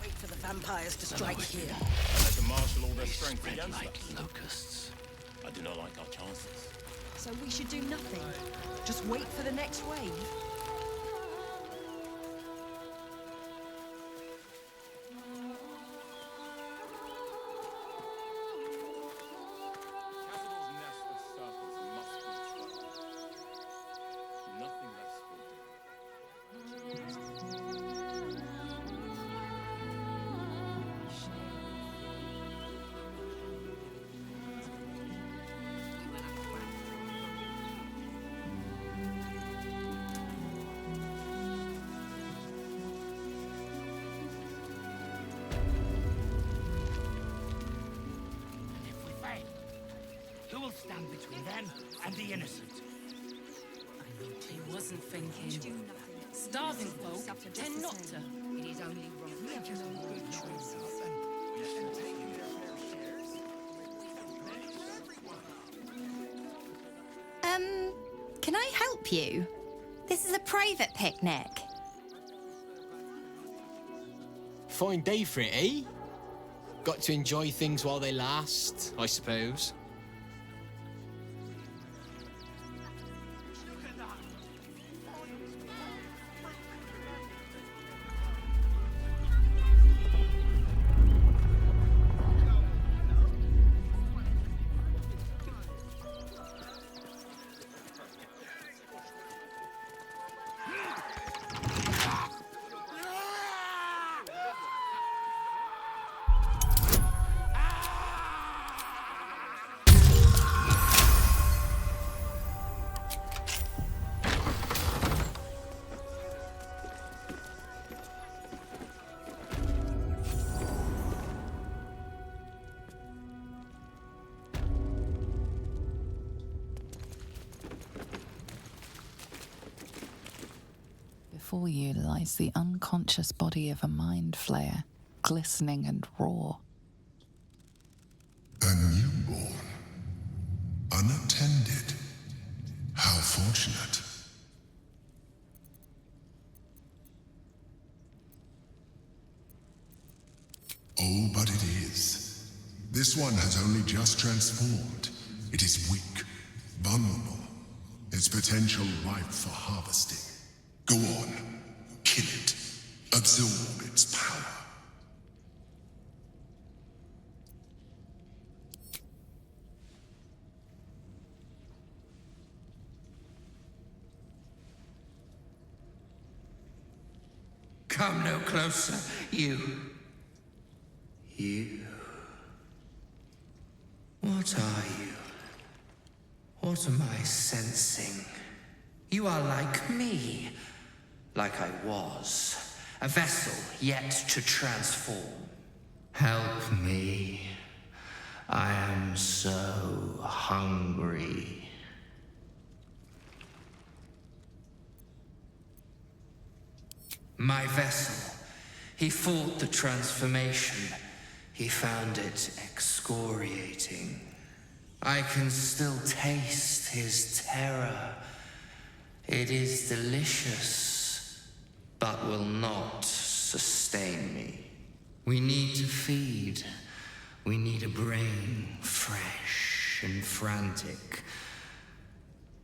Wait for the vampires to strike here. Let them marshal all their strength against like us. locusts. I do not like our chances. So we should do nothing. Just wait for the next wave. Who will stand between them and the innocent? He wasn't thinking. Starving folk tend not to. It is only right. Good choice. Can I help you? This is a private picnic. Fine day for it, eh? Got to enjoy things while they last, I suppose. Before you lies the unconscious body of a mind flayer, glistening and raw. A newborn. Unattended. How fortunate. Oh, but it is. This one has only just transformed. It is weak, vulnerable. Its potential ripe for harvesting. Go on, kill it, absorb its power. Come no closer, you. You. What are you? What am I sensing? You are like me. Like I was, a vessel yet to transform. Help me. I am so hungry. My vessel, he fought the transformation. He found it excoriating. I can still taste his terror. It is delicious, but will not sustain me. We need to feed. We need a brain fresh and frantic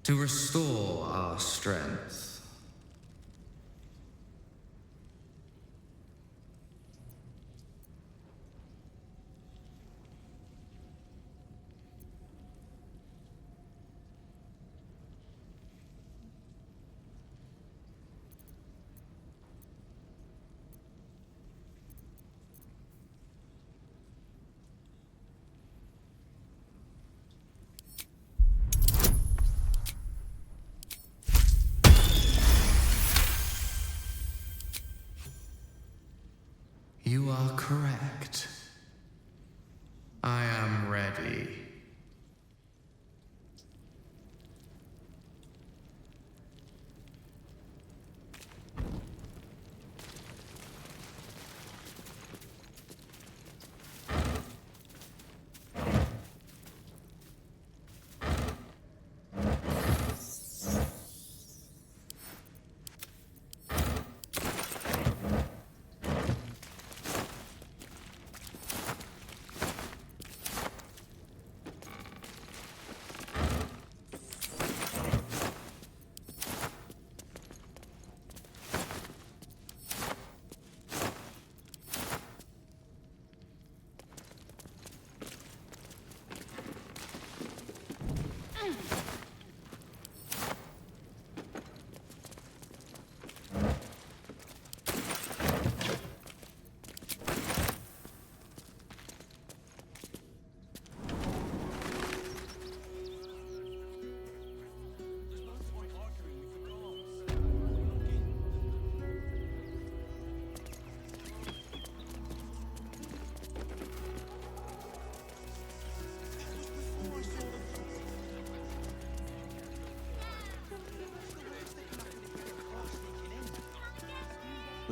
to restore our strength. You are correct. I am ready.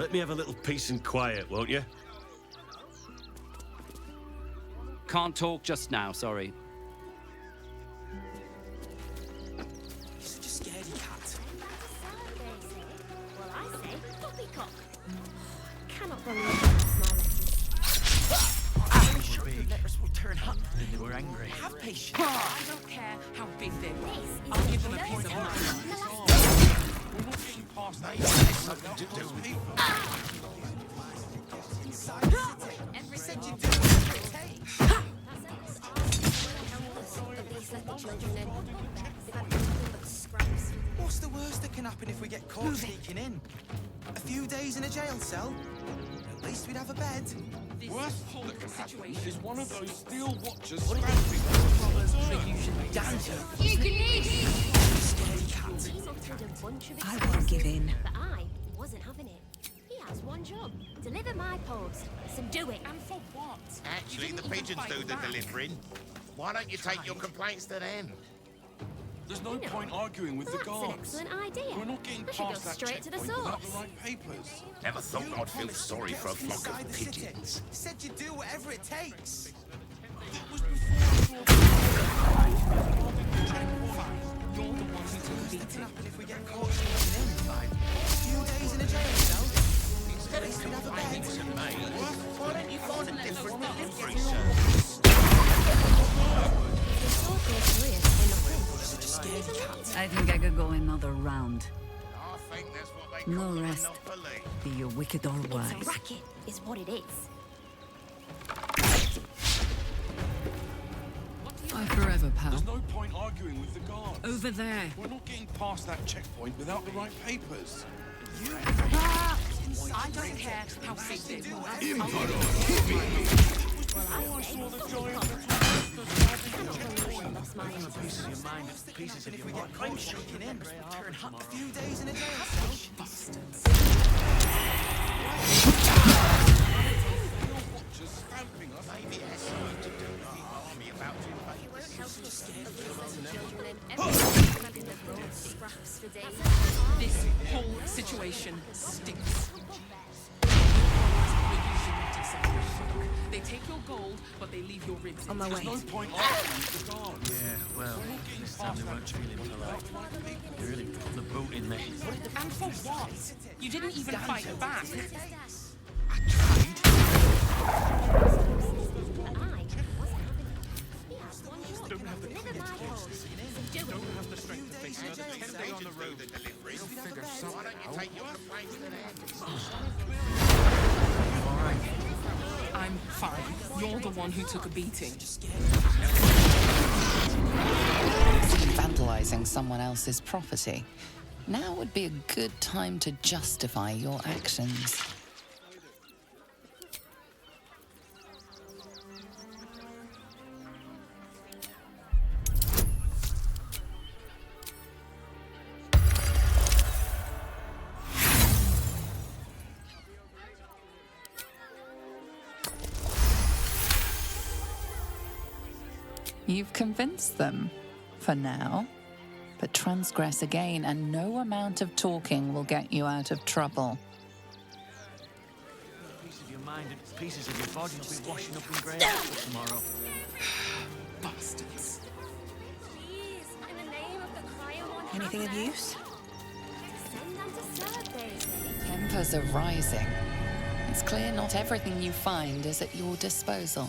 Let me have a little peace and quiet, won't you? Can't talk just now, sorry. You're such a scaredy cat. Well, I say poppycock. Cannot believe that's my lessons. I'm sure the letters will turn up when they were angry. Have patience. I don't care how big they were. I'll give them a piece of mind. We're not getting past that. Every said you do whatever it takes. What's the worst that can happen if we get caught sneaking in? A few days in a jail cell? At least we'd have a bed. Worst that can happen is one of those steel watchers What scrapping. They usually dance. I won't give in. But I wasn't having it. He has one job. Deliver my pods. So do it. And for what? Actually, the pigeons do the delivering. Why don't you take your complaints to them? There's no point arguing with the That's an guards. excellent idea. We're not getting We should go past that straight to the checkpoint without the source. right papers. Never thought I'd feel sorry for a flock of pigeons. Said you'd do whatever it takes. You're the one who took the beating. If we get caught sneaking in, a few days in a jail cell. At least we'd have a bed. Why don't you find a different delivery I think I could go another round. I think that's what they No call a rest. monopoly. Be you wicked or It's a wise. racket, is what it is. I forever, pal. There's no point arguing with the guards. Over there. We're not getting past that checkpoint without the right papers. I don't care how big they were. Pieces of your mind, pieces of your mind. I'm shaking in. Turn up a few days in a jail cell. Bastards. Watchers stamping us. Maybe it has something to do with the army about to invade us. This whole situation stinks. They take your gold, but they leave your ribs. On my way. There's no point arguing with the guards. Yeah, well, this time they weren't feeling me like. They really put the boot in me. And for what? You didn't even fight back. Don't have the strength to face another 10 days on the road. Figure something. Why don't you take your complaints to them? I'm fine. You're the one who took a beating. Vandalizing someone else's property. Now would be a good time to justify your actions. You've convinced them, for now. But transgress again, and no amount of talking will get you out of trouble. Pieces of your mind and pieces of your body will be washing up in grey after tomorrow. Bastards. Anything of use? Tempers are rising. It's clear not everything you find is at your disposal.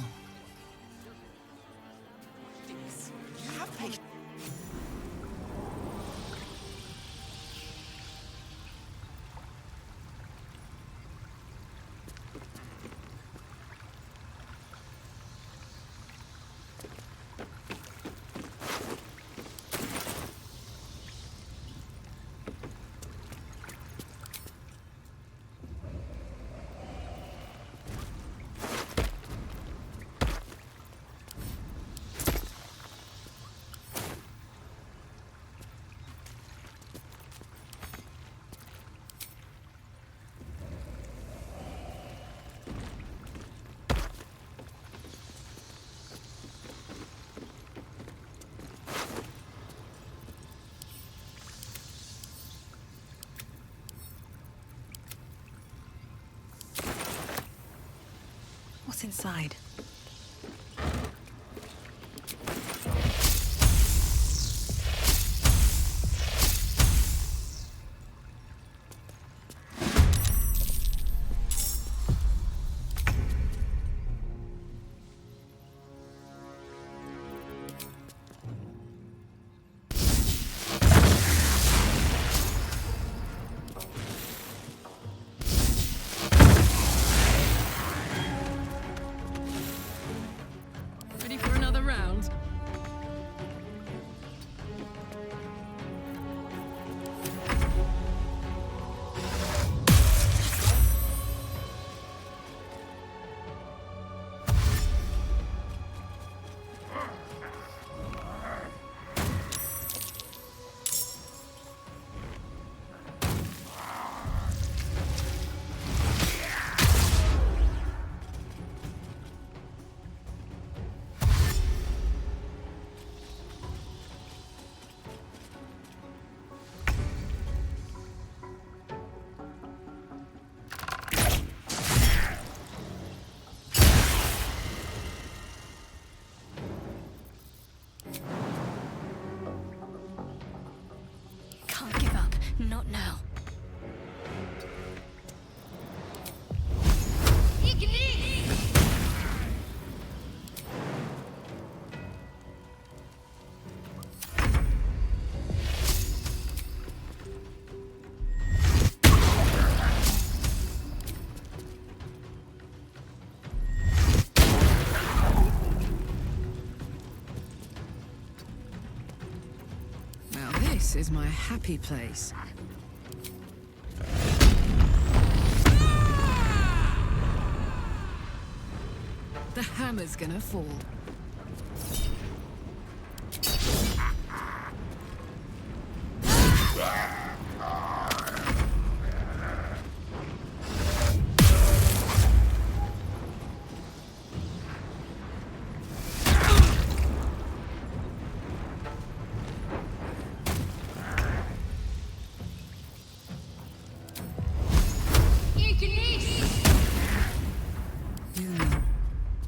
What's inside? Ready for another round? Can't give up. Not now. Now this is my happy place. The hammer's gonna fall.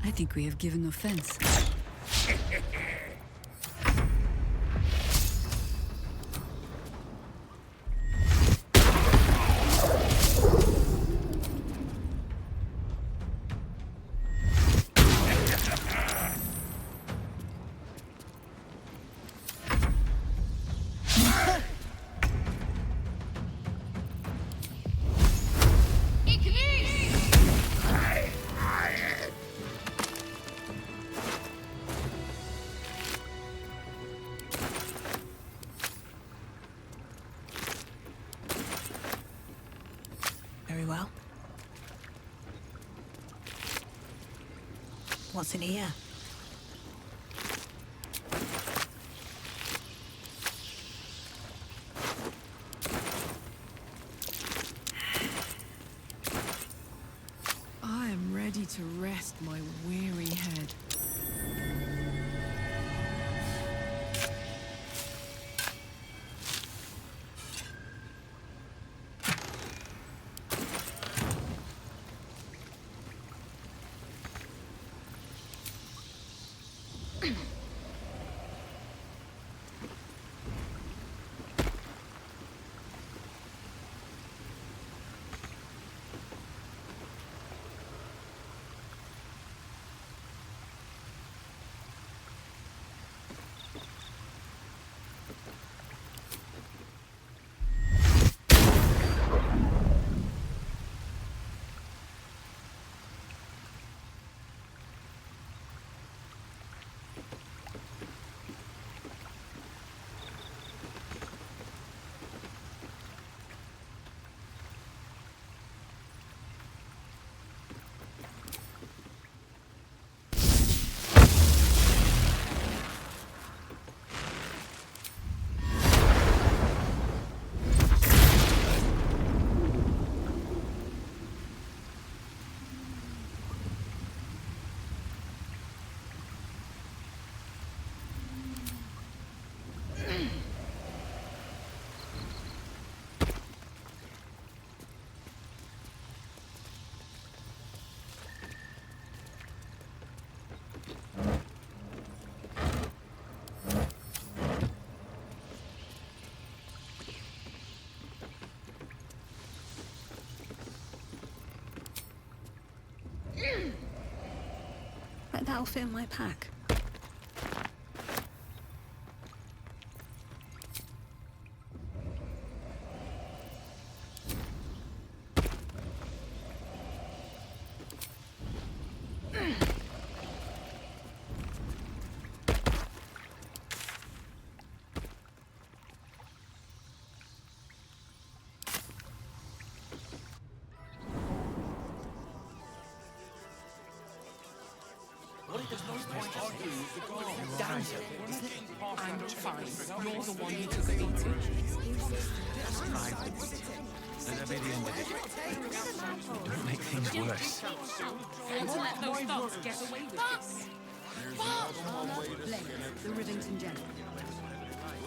I think we have given offense. Very well. What's in here? I am ready to rest my weary head. That'll fit in my pack. I'm fine. You're the one who took a beating. Let that be the end of it. Don't make things worse. Want to let those thugs get away with this? The Rivington Gem.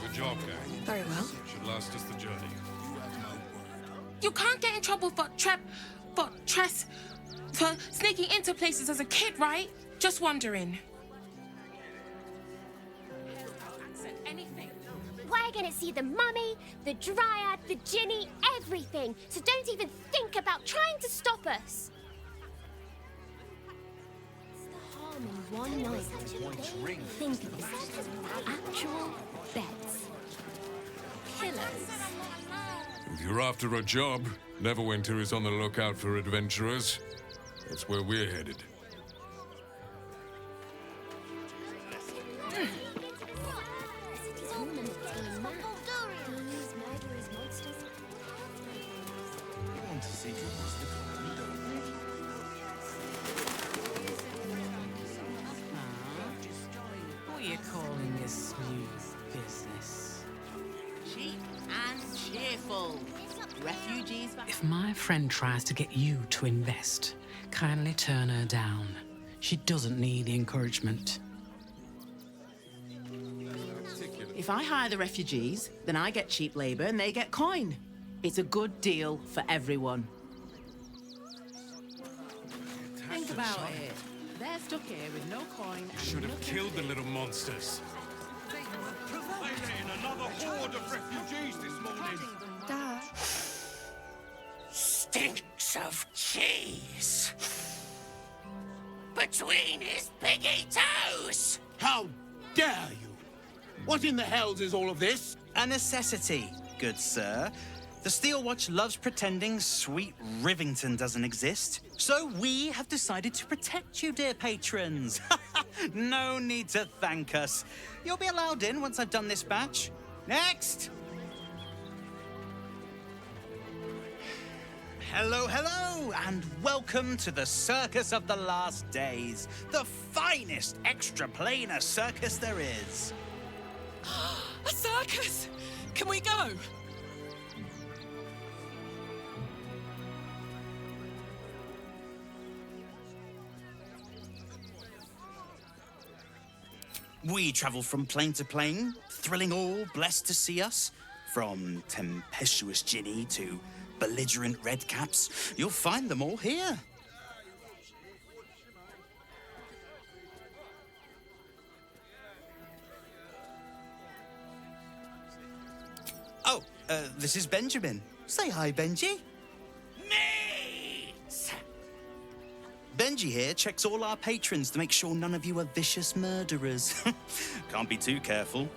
Good job, gang. Very well. Should last us the journey. You can't get in trouble for sneaking into places as a kid, right? Just wondering. We're gonna see the mummy, the dryad, the djinni, everything. So don't even think about trying to stop us. Harm in one night. Think of it. Actual beds. Pillows. If you're after a job, Neverwinter is on the lookout for adventurers. That's where we're headed. What are you calling this new business? Cheap and cheerful. Refugees back. If my friend tries to get you to invest, kindly turn her down. She doesn't need the encouragement. If I hire the refugees, then I get cheap labor and they get coin. It's a good deal for everyone. Think about it. They're stuck here with no coin. You should have killed the little monsters. They let in another horde of refugees this morning. Dad. Stinks of cheese. Between his piggy toes. How dare you? What in the hells is all of this? A necessity, good sir. The Steel Watch loves pretending sweet Rivington doesn't exist. So we have decided to protect you, dear patrons. No need to thank us. You'll be allowed in once I've done this batch. Next! Hello, hello, and welcome to the Circus of the Last Days, the finest extra-planar circus there is. A circus! Can we go? We travel from plane to plane, thrilling all blessed to see us. From tempestuous djinni to belligerent redcaps, you'll find them all here. Oh, this is Benjamin. Say hi, Benji. Benji here checks all our patrons to make sure none of you are vicious murderers. Can't be too careful.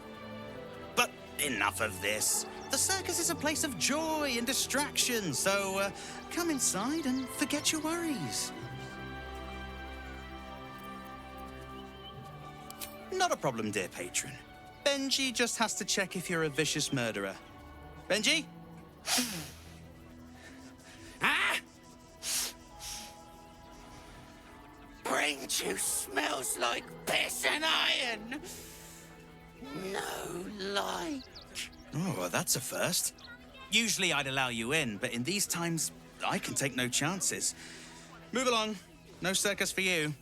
But enough of this. The circus is a place of joy and distraction, so come inside and forget your worries. Not a problem, dear patron. Benji just has to check if you're a vicious murderer. Benji? Brain juice smells like piss and iron. No light. Oh, well, that's a first. Usually I'd allow you in, but in these times, I can take no chances. Move along. No circus for you.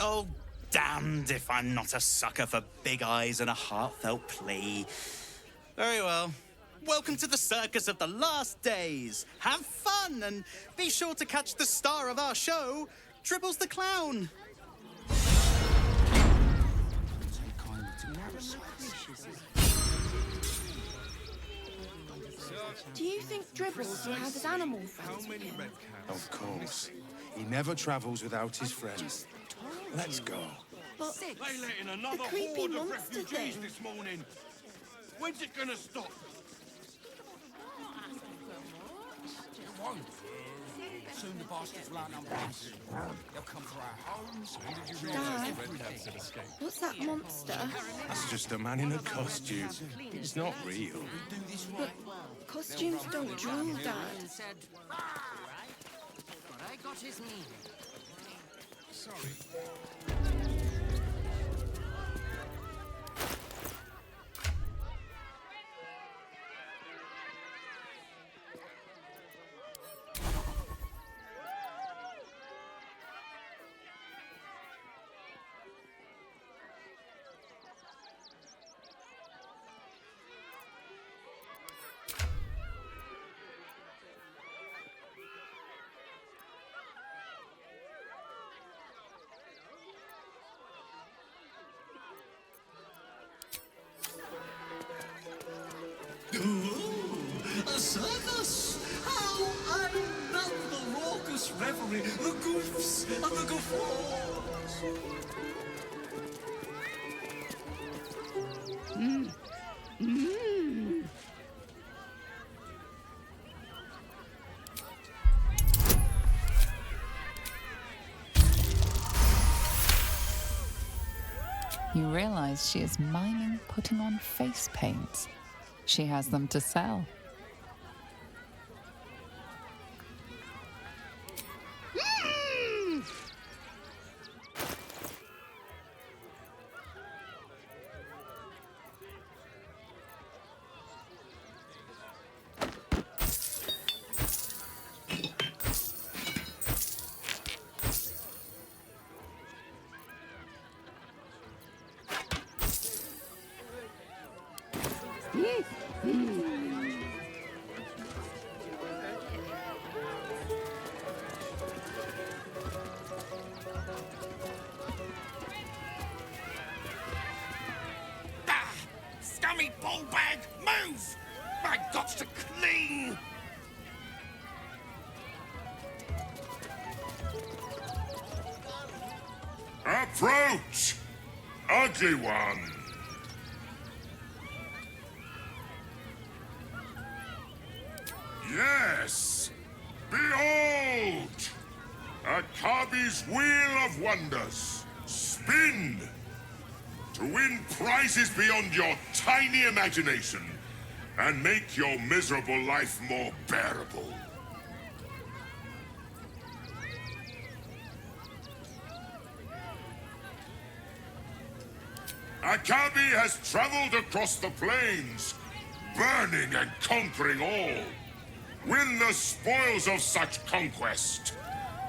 Oh, damned if I'm not a sucker for big eyes and a heartfelt plea. Very well. Welcome to the circus of the last days. Have fun and be sure to catch the star of our show, Dribbles the Clown. Do you think Dribbles will have his animal friends with him? Of course. He never travels without his friends. Let's go. But They let in another creepy horde of monster refugees thing. this morning. When's it gonna stop? Soon the bastards will outnumber us. They'll come for our homes. Dad, what's that monster? That's just a man in a costume. It's not real. But costumes don't drool, Dad. I got his meaning. Sorry. A circus! How I love the raucous revelry, the goofs and the guffaws! You realize she is miming putting on face paints. She has them to sell. Scummy ball bag, move! My got's to clean! Approach! Ugly one! Yes! Behold! Akabi's Wheel of Wonders! Spin! To win prizes beyond your tiny imagination and make your miserable life more bearable. Akabi has traveled across the plains, burning and conquering all. Win the spoils of such conquest.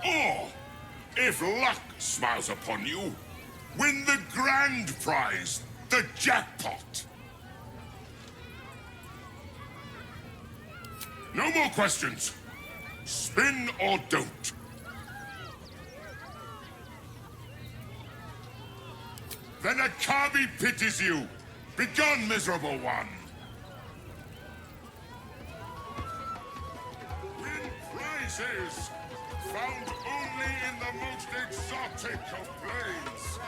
Or, if luck smiles upon you, win the grand prize, the jackpot. No more questions. Spin or don't. Then Akabi pities you. Begone, miserable one. Win prizes found only in the most exotic of plains.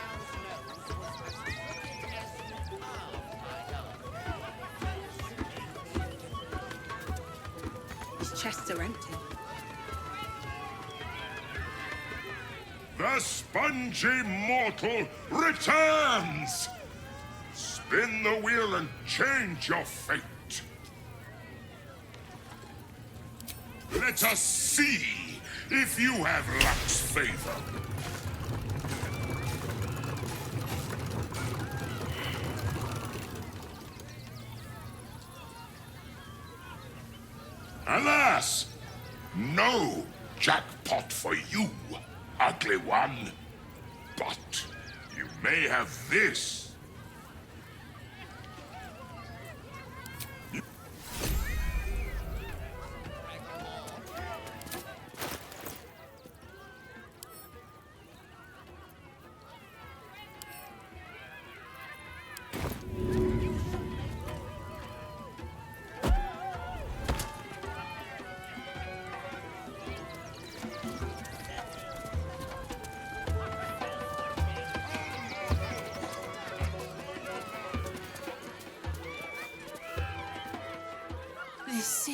His chests are empty. The spongy mortal returns! Spin the wheel and change your fate. Let us see if you have luck's favor. Alas, no jackpot for you, ugly one. But you may have this.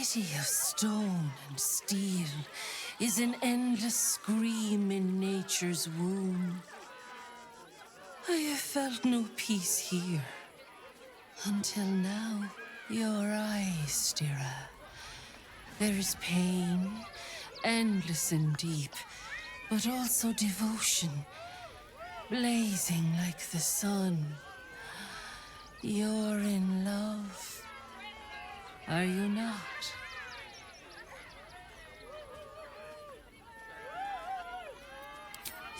city of stone and steel is an endless scream in nature's womb. I have felt no peace here. Until now, your eyes, Stira. There is pain, endless and deep, but also devotion, blazing like the sun. You're in love, are you not?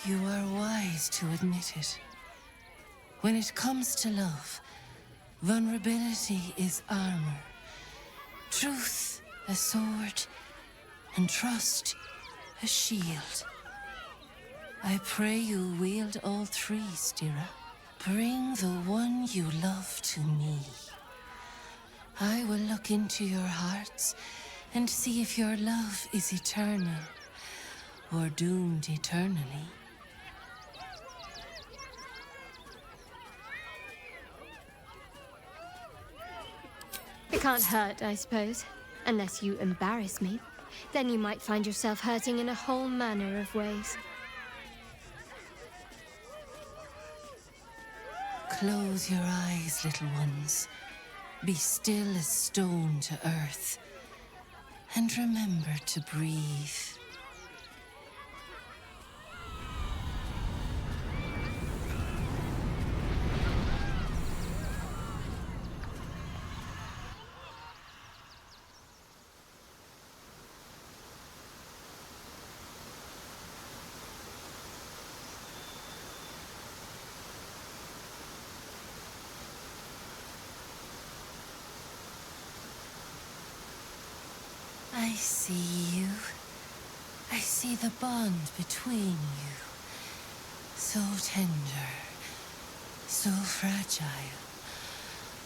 You are wise to admit it. When it comes to love, vulnerability is armor, truth a sword, and trust a shield. I pray you wield all three, Stira. Bring the one you love to me. I will look into your hearts and see if your love is eternal or doomed eternally. It can't hurt, I suppose. Unless you embarrass me. Then you might find yourself hurting in a whole manner of ways. Close your eyes, little ones. Be still as stone to earth. And remember to breathe. I see you. I see the bond between you. So tender, so fragile.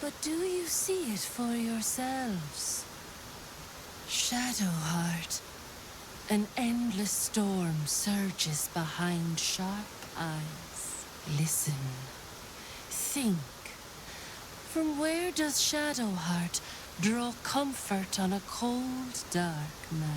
But do you see it for yourselves? Shadowheart, an endless storm surges behind sharp eyes. Listen. Think. From where does Shadowheart draw comfort on a cold, dark night?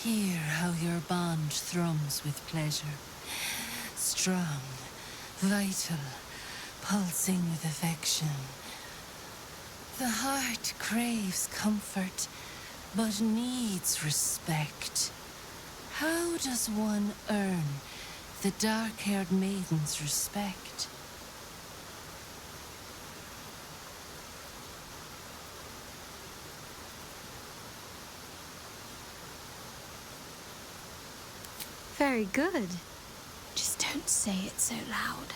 Hear how your bond thrums with pleasure. Strong, vital, pulsing with affection. The heart craves comfort, but needs respect. How does one earn the dark-haired maiden's respect? Very good. Just don't say it so loud.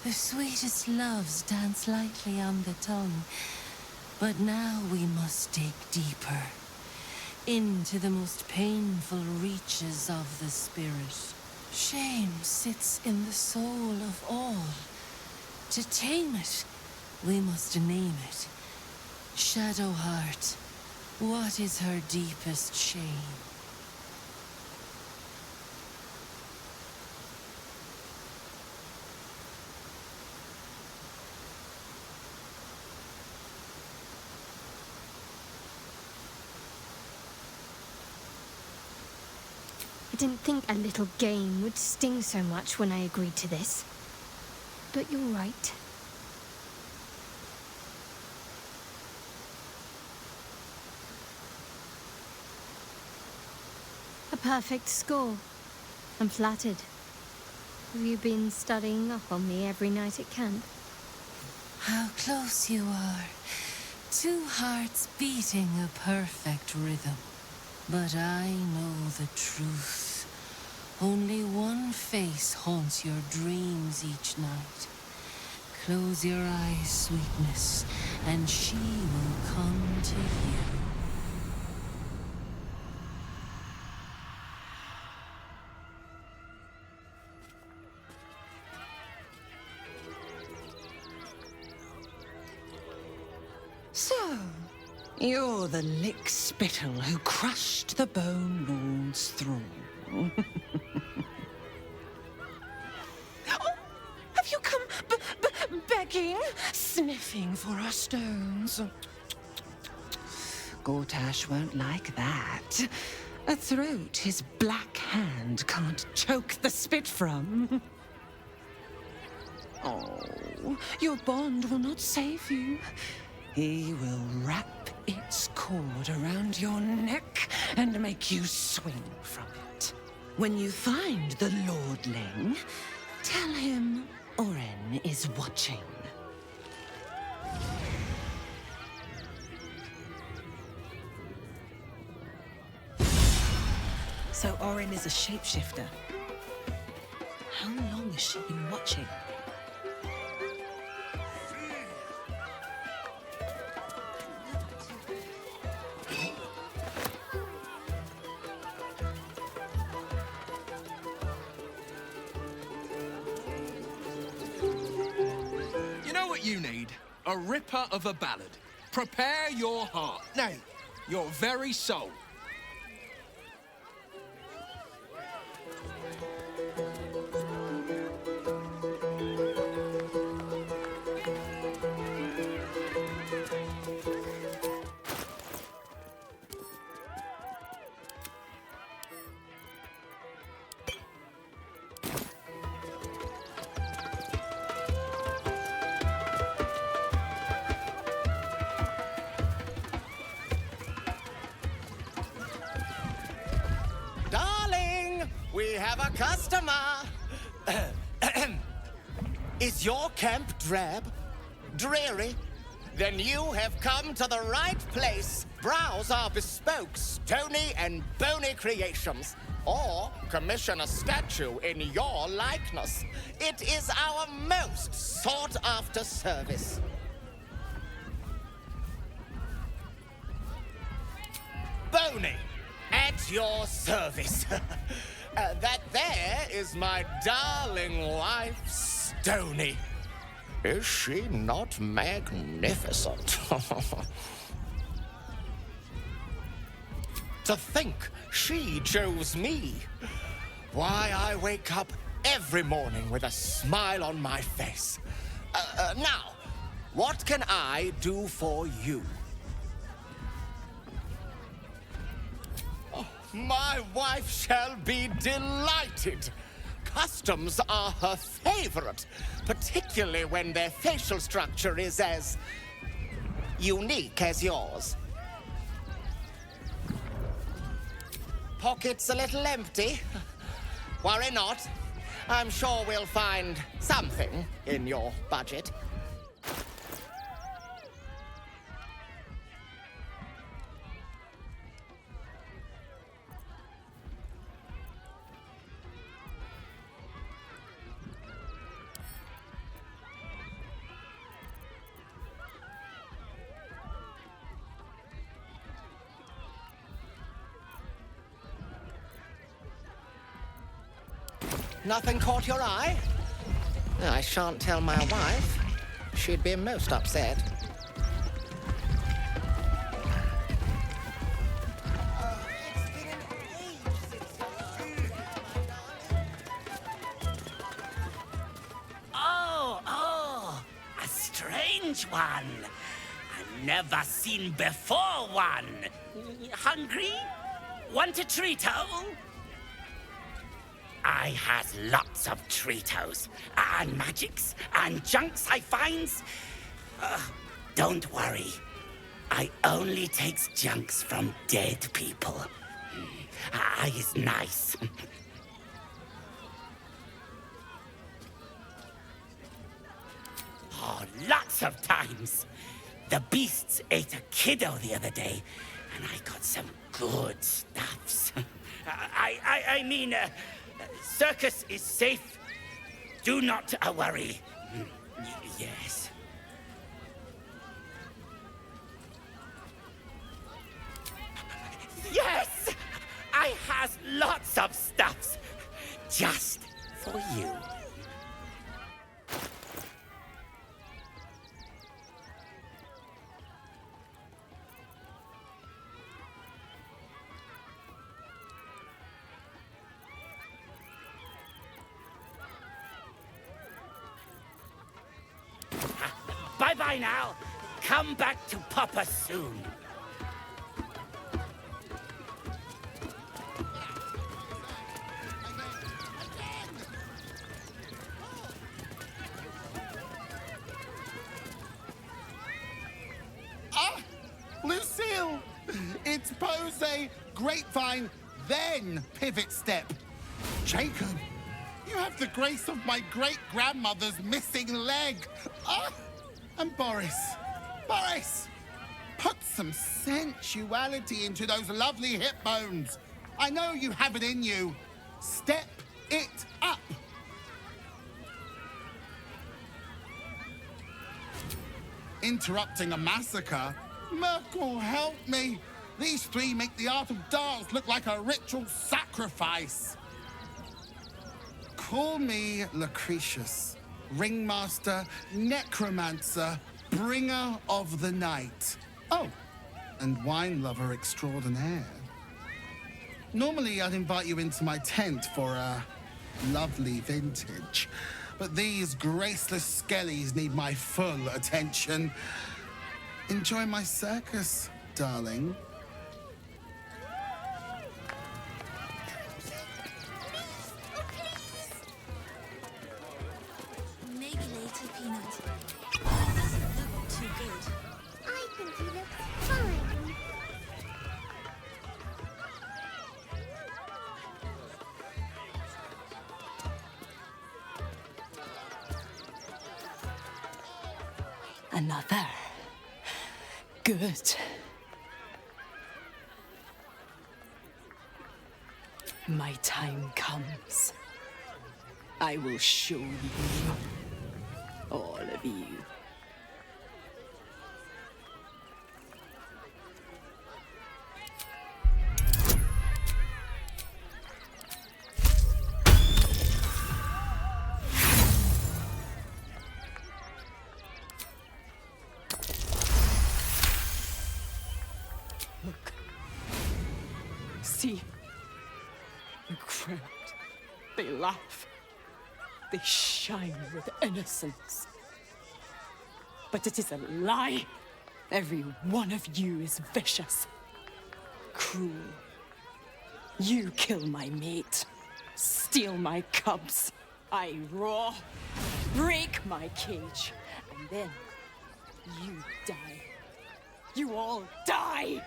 The sweetest loves dance lightly on the tongue, but now we must dig deeper, into the most painful reaches of the spirit. Shame sits in the soul of all. To tame it, we must name it. Shadowheart, what is her deepest shame? I didn't think a little game would sting so much when I agreed to this. But you're right. A perfect score. I'm flattered. Have you been studying up on me every night at camp? How close you are. Two hearts beating a perfect rhythm. But I know the truth. Only one face haunts your dreams each night. Close your eyes, sweetness, and she will come to you. So, you're the lick-spittle who crushed the Bone Lord's thrall. Oh, have you come begging, sniffing for our stones? Gortash won't like that. A throat his black hand can't choke the spit from. Oh, your bond will not save you. He will wrap its cord around your neck and make you swing from it. When you find the Lordling, tell him Oren is watching. So Oren is a shapeshifter. How long has she been watching? You know what you need? A ripper of a ballad. Prepare your heart. Nay, your very soul. We have a customer. Is your camp drab? Dreary? Then you have come to the right place. Browse our bespoke, stony and bony creations. Or commission a statue in your likeness. It is our most sought-after service. Bony, at your service. That there is my darling wife, Stony. Is she not magnificent? To think she chose me. Why, I wake up every morning with a smile on my face. Now, what can I do for you? My wife shall be delighted. Customs are her favorite, particularly when their facial structure is as unique as yours. Pockets a little empty? Worry not. I'm sure we'll find something in your budget. Nothing caught your eye? I shan't tell my wife. She'd be most upset. Oh, a strange one. I've never seen before one. Hungry? Want a Treato? I has lots of Treatos, and magics, and junks I finds. Don't worry. I only takes junks from dead people. I is nice. Oh, lots of times. The beasts ate a kiddo the other day, and I got some good stuffs. I mean, circus is safe. Do not worry. Yes. Yes! I has lots of stuffs. Just for you. Bye-bye now. Come back to Papa soon. Lucille! It's pose, grapevine, then pivot step. Jacob, you have the grace of my great-grandmother's missing leg. And Boris, put some sensuality into those lovely hip bones. I know you have it in you. Step it up. Interrupting a massacre? Merkel, help me. These three make the art of dance look like a ritual sacrifice. Call me Lucretius, ringmaster, necromancer, bringer of the night. Oh, and wine lover extraordinaire. Normally, I'd invite you into my tent for a lovely vintage, but these graceless skellies need my full attention. Enjoy my circus, darling. Maybe later, Peanut. That doesn't look too good. I think he looks fine. Another. Good. My time comes. I will show you, all of you. Look. See? The crowd. They laugh. They shine with innocence. But it is a lie. Every one of you is vicious. Cruel. You kill my mate. Steal my cubs. I roar. Break my cage. And then you die. You all die!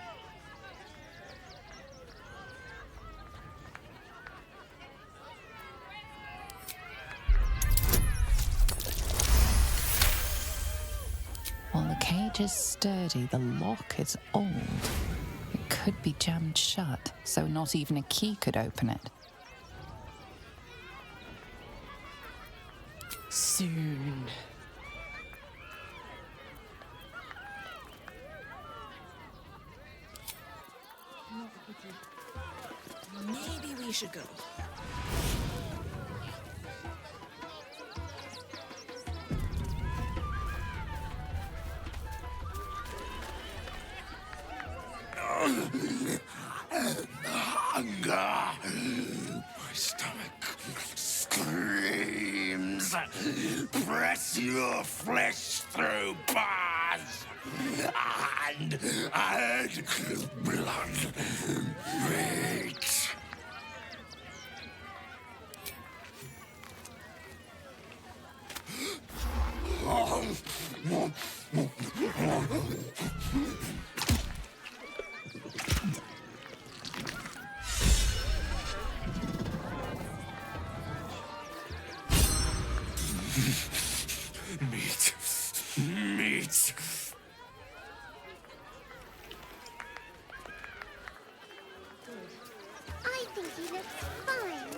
While the cage is sturdy, the lock is old. It could be jammed shut, so not even a key could open it. Soon. Maybe we should go. Hunger. My stomach screams. Press your flesh through bars and add blood beats. Meat. I think he looks fine.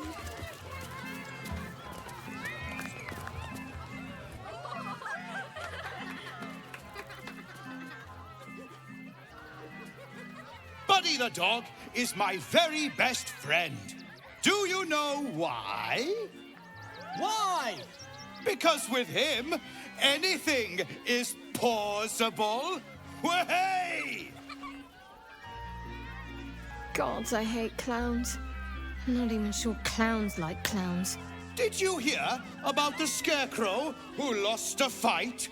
Buddy the dog is my very best friend. Do you know why? Why? Because with him, anything is possible. Way! Gods, I hate clowns. I'm not even sure clowns like clowns. Did you hear about the scarecrow who lost a fight?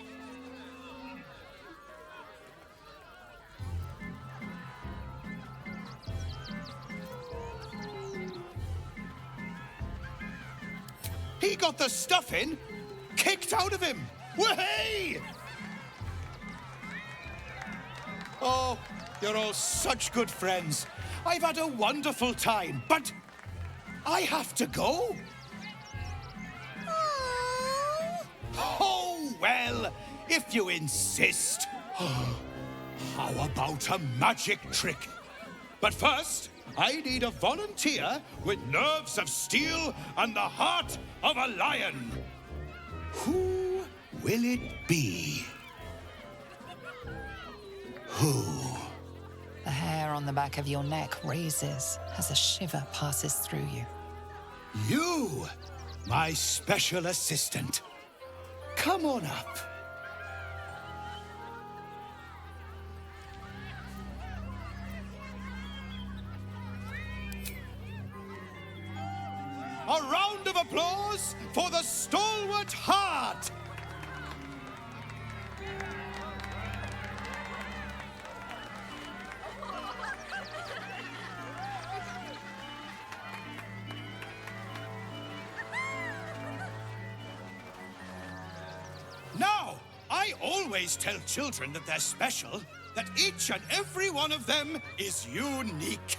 He got the stuffing kicked out of him. Way! Oh, you're all such good friends. I've had a wonderful time, but I have to go. Oh, well, if you insist. How about a magic trick? But first, I need a volunteer with nerves of steel and the heart of a lion. Who will it be? Who? The hair on the back of your neck raises as a shiver passes through you. You, my special assistant. Come on up. A round of applause for the stalwart heart! Now, I always tell children that they're special, that each and every one of them is unique.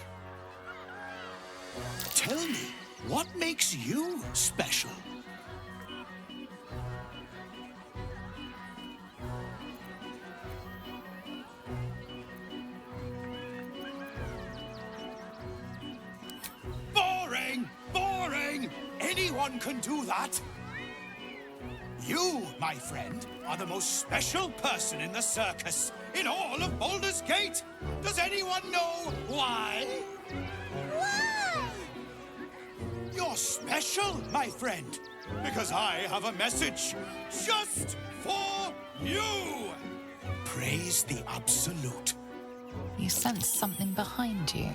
Tell me, what makes you special? Boring! Boring! Anyone can do that. You, my friend, are the most special person in the circus, in all of Baldur's Gate. Does anyone know why? Why? You're special, my friend, because I have a message just for you. Praise the Absolute. You sense something behind you.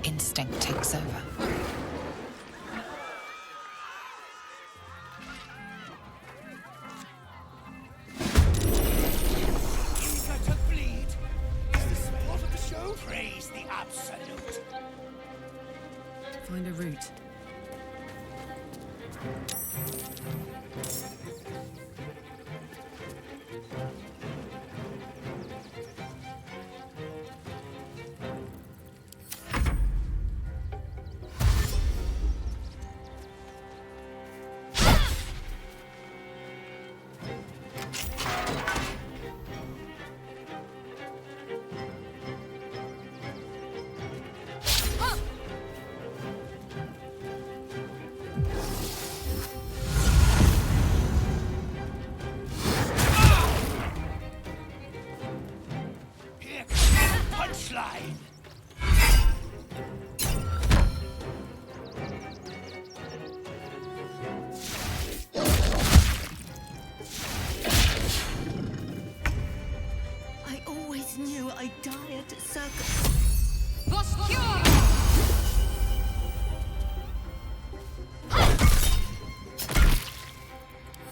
Instinct takes over. Eager to bleed? Is the sport of the show? Praise the Absolute. Find a route. Punchline! I always knew I'd die at a circus.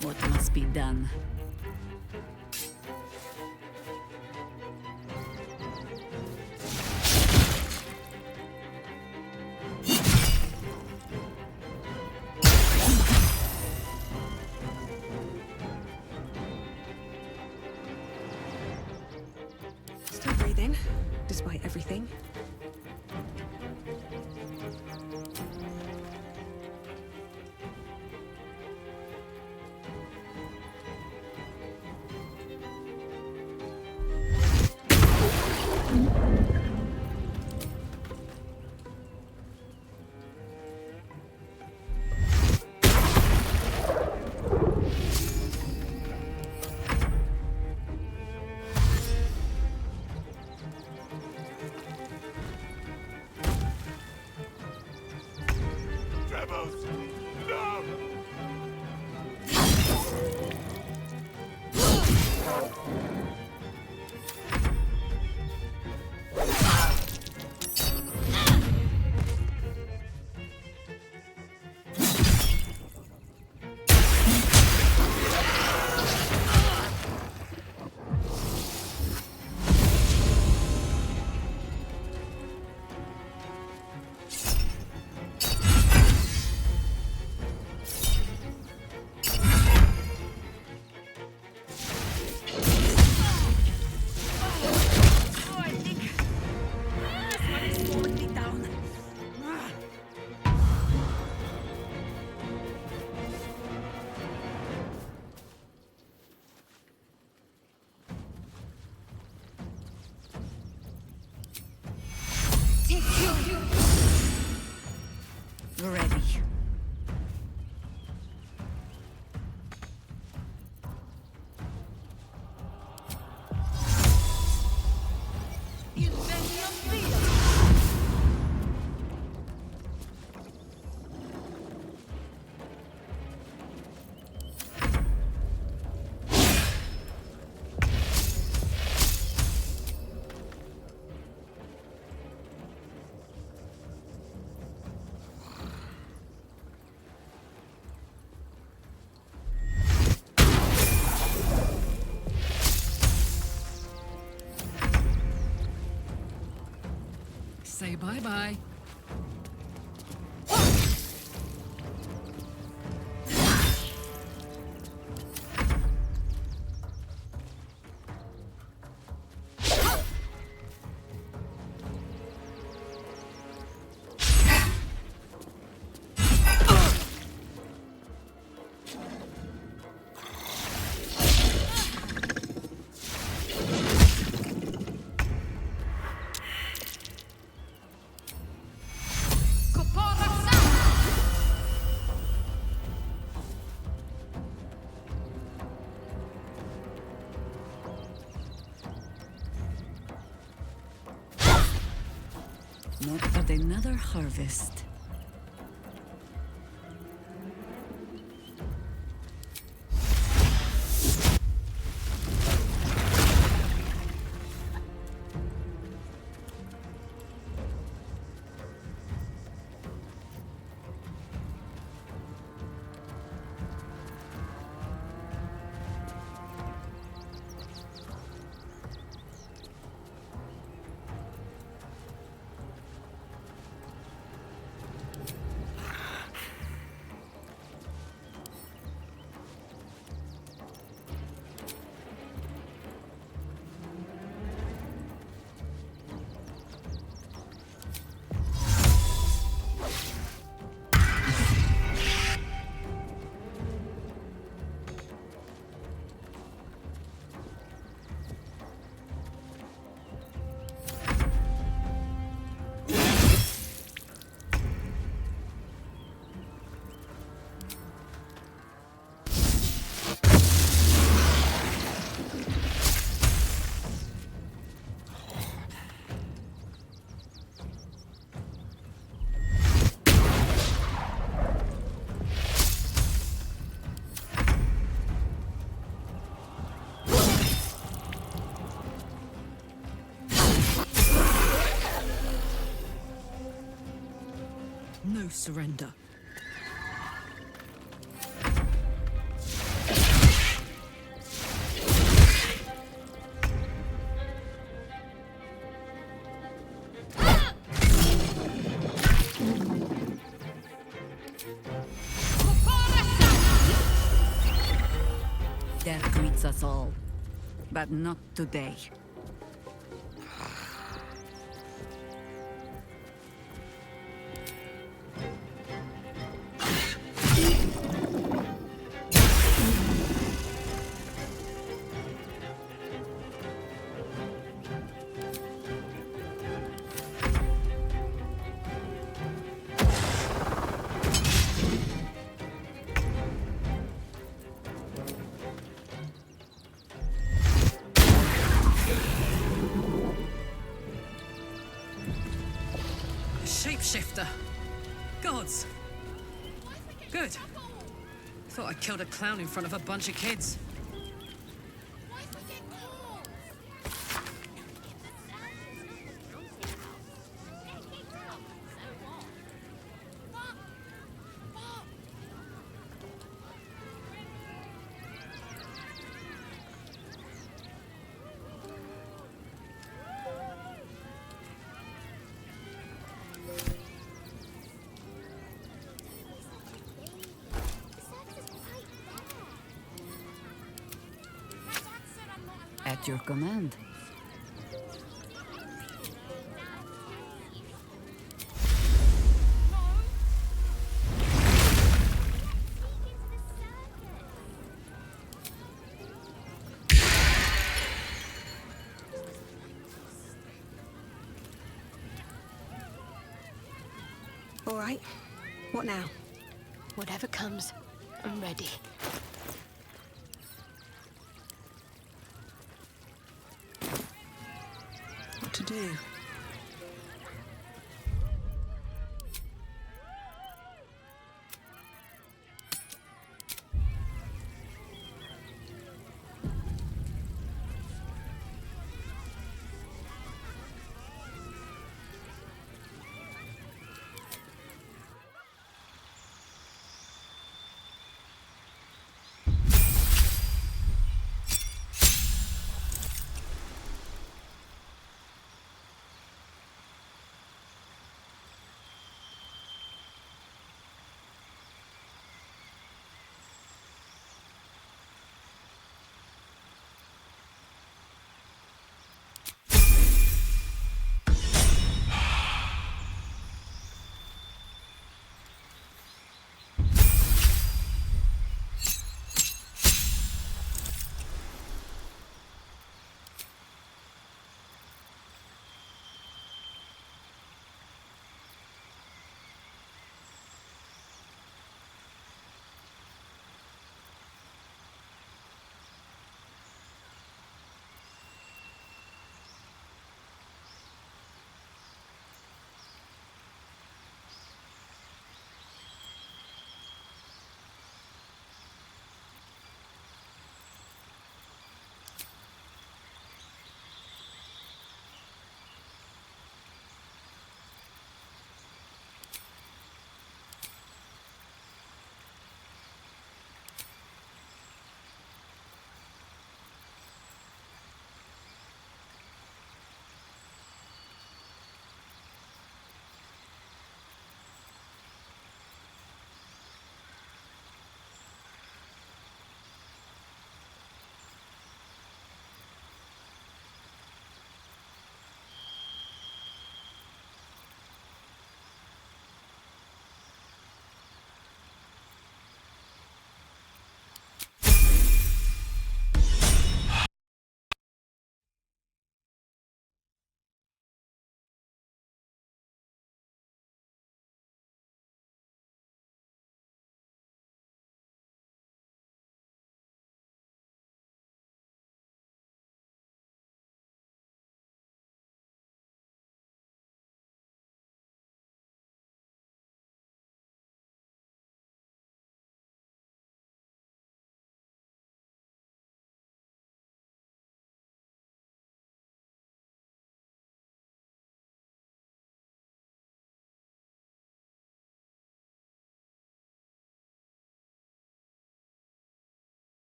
What must be done? Still breathing, despite everything. Ready. Say bye-bye. Not but another harvest. No surrender. Death greets us all, but not today. Shapeshifter. Gods. Good. Thought I killed a clown in front of a bunch of kids. At your command. All right. What now? Whatever comes, I'm ready. What to do?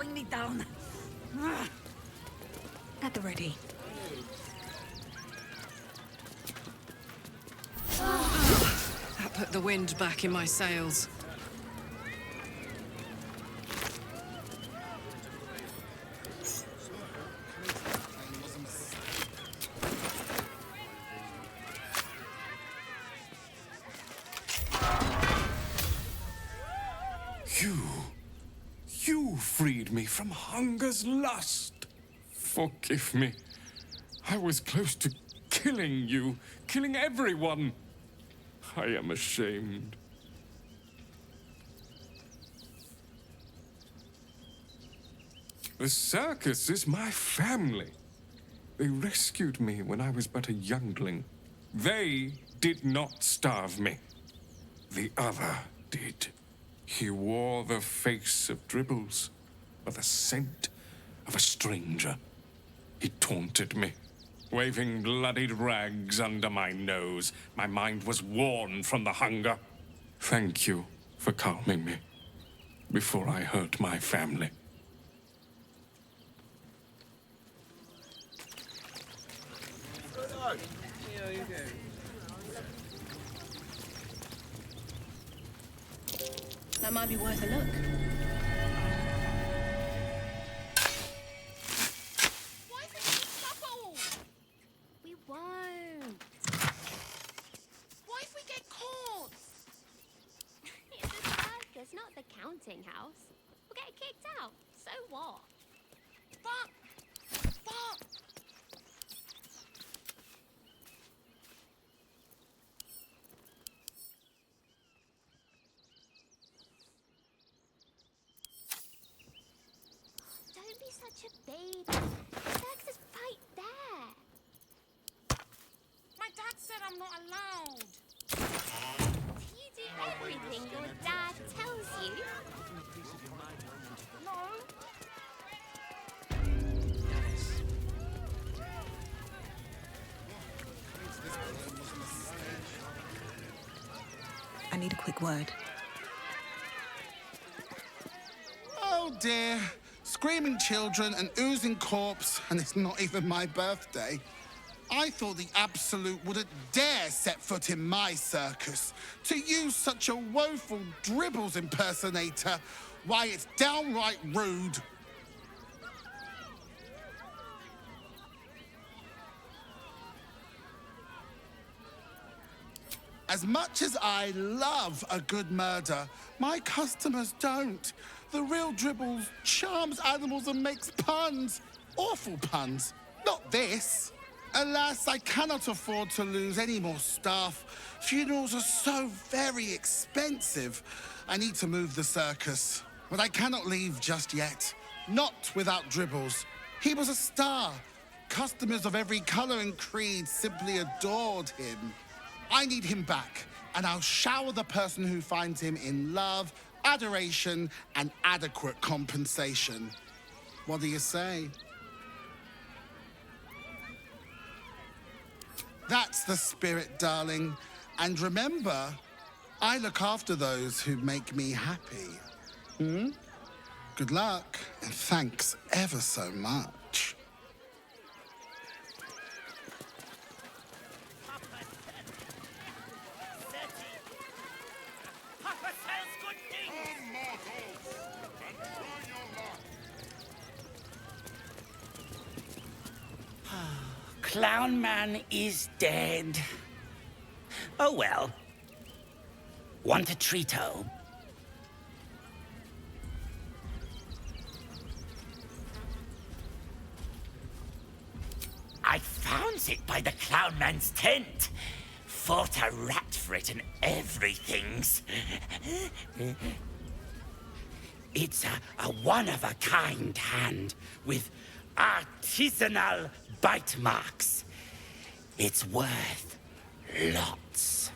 slowing me down. At the ready. That put the wind back in my sails. You freed me from hunger's lust. Forgive me. I was close to killing you, killing everyone. I am ashamed. The circus is my family. They rescued me when I was but a youngling. They did not starve me. The other did. He wore the face of Dribbles, or the scent of a stranger. He taunted me, waving bloodied rags under my nose. My mind was worn from the hunger. Thank you for calming me before I hurt my family. That might be worth a look. We won't. What if we get caught? It's a circus, not the counting house. We'll get kicked out. So what? But... Don't be such a baby. The circus is right there. My dad said I'm not allowed. You do everything your dad tells you. No. I need a quick word. Oh dear. Screaming children, an oozing corpse, and it's not even my birthday. I thought the Absolute wouldn't dare set foot in my circus. To use such a woeful Dribbles impersonator, why, it's downright rude. As much as I love a good murder, my customers don't. The real Dribbles charms animals and makes puns. Awful puns. Not this. Alas, I cannot afford to lose any more staff. Funerals are so very expensive. I need to move the circus. But I cannot leave just yet. Not without Dribbles. He was a star. Customers of every color and creed simply adored him. I need him back, and I'll shower the person who finds him in love, adoration, and adequate compensation. What do you say? That's the spirit, darling. And remember, I look after those who make me happy. Good luck, and thanks ever so much. Clown Man is dead. Oh well. Want a treato? I found it by the Clown Man's tent. Fought a rat for it and everything's. It's a one-of-a-kind hand with artisanal bite marks. It's worth lots.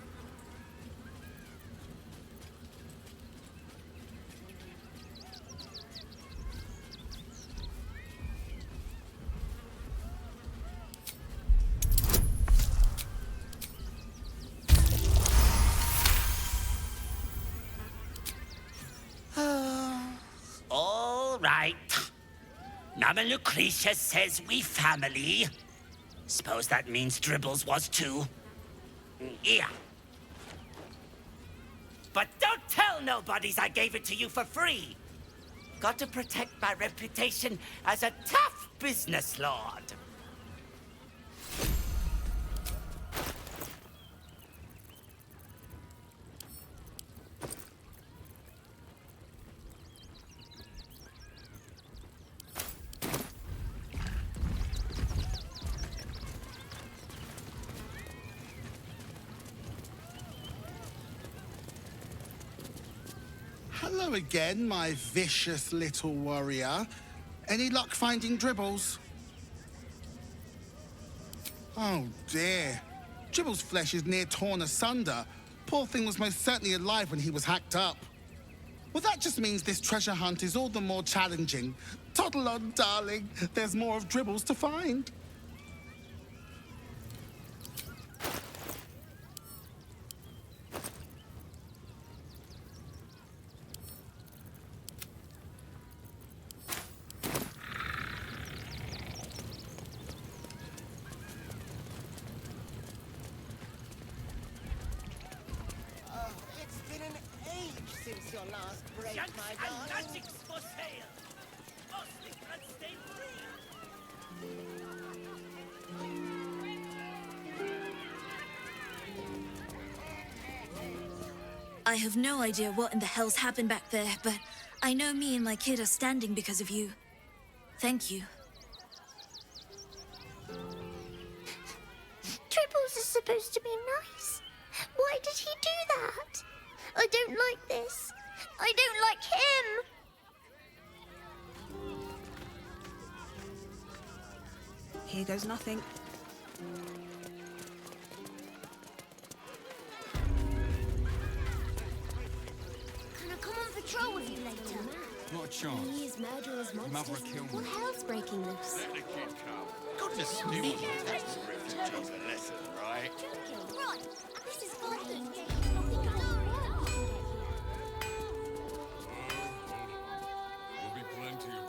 All right. Mama Lucretia says we family. Suppose that means Dribbles was too. Yeah. But don't tell nobodies I gave it to you for free. Got to protect my reputation as a tough business lord. Hello again, my vicious little warrior. Any luck finding Dribbles? Oh dear. Dribbles' flesh is near torn asunder. Poor thing was most certainly alive when he was hacked up. Well, that just means this treasure hunt is all the more challenging. Toddle on, darling. There's more of Dribbles to find. I have no idea what in the hell's happened back there, but I know me and my kid are standing because of you. Thank you. Dribbles is supposed to be nice. Why did he do that? I don't like this. I don't like him. Here goes nothing. Can I come on patrol with you later? Not a chance. These murderous monsters. Mother will kill me. What hell's breaking loose? Let the kid come. Goodness me. me. Refugees a lesson, right? Right. This is fine. There'll be plenty of...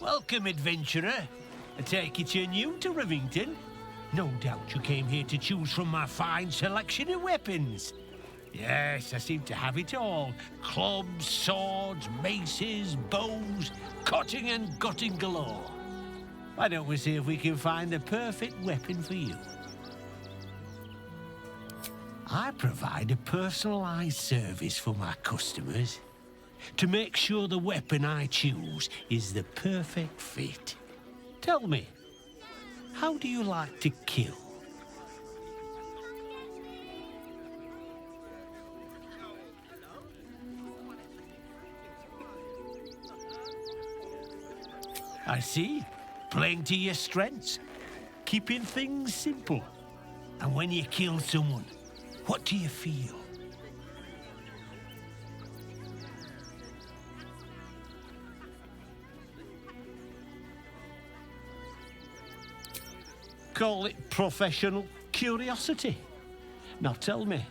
Welcome, adventurer. I take it you're new to Rivington. No doubt you came here to choose from my fine selection of weapons. Yes, I seem to have it all. Clubs, swords, maces, bows, cutting and gutting galore. Why don't we see if we can find the perfect weapon for you? I provide a personalized service for my customers to make sure the weapon I choose is the perfect fit. Tell me, how do you like to kill? I see. Playing to your strengths. Keeping things simple. And when you kill someone, what do you feel? Call it professional curiosity. Now tell me,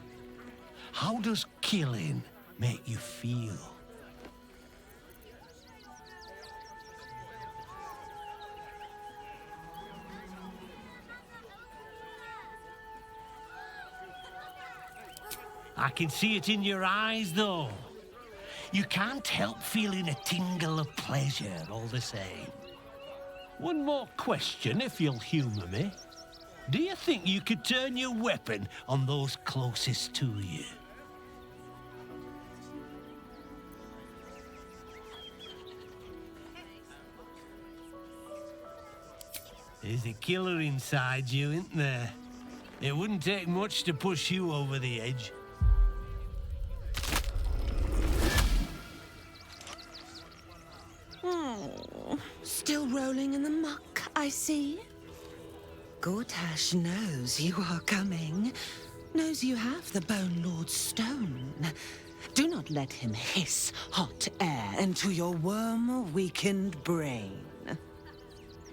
how does killing make you feel? I can see it in your eyes, though. You can't help feeling a tingle of pleasure all the same. One more question, if you'll humour me. Do you think you could turn your weapon on those closest to you? There's a killer inside you, isn't there? It wouldn't take much to push you over the edge. Oh, still rolling in the muck, I see. Gortash knows you are coming. Knows you have the Bone Lord's stone. Do not let him hiss hot air into your worm-weakened brain.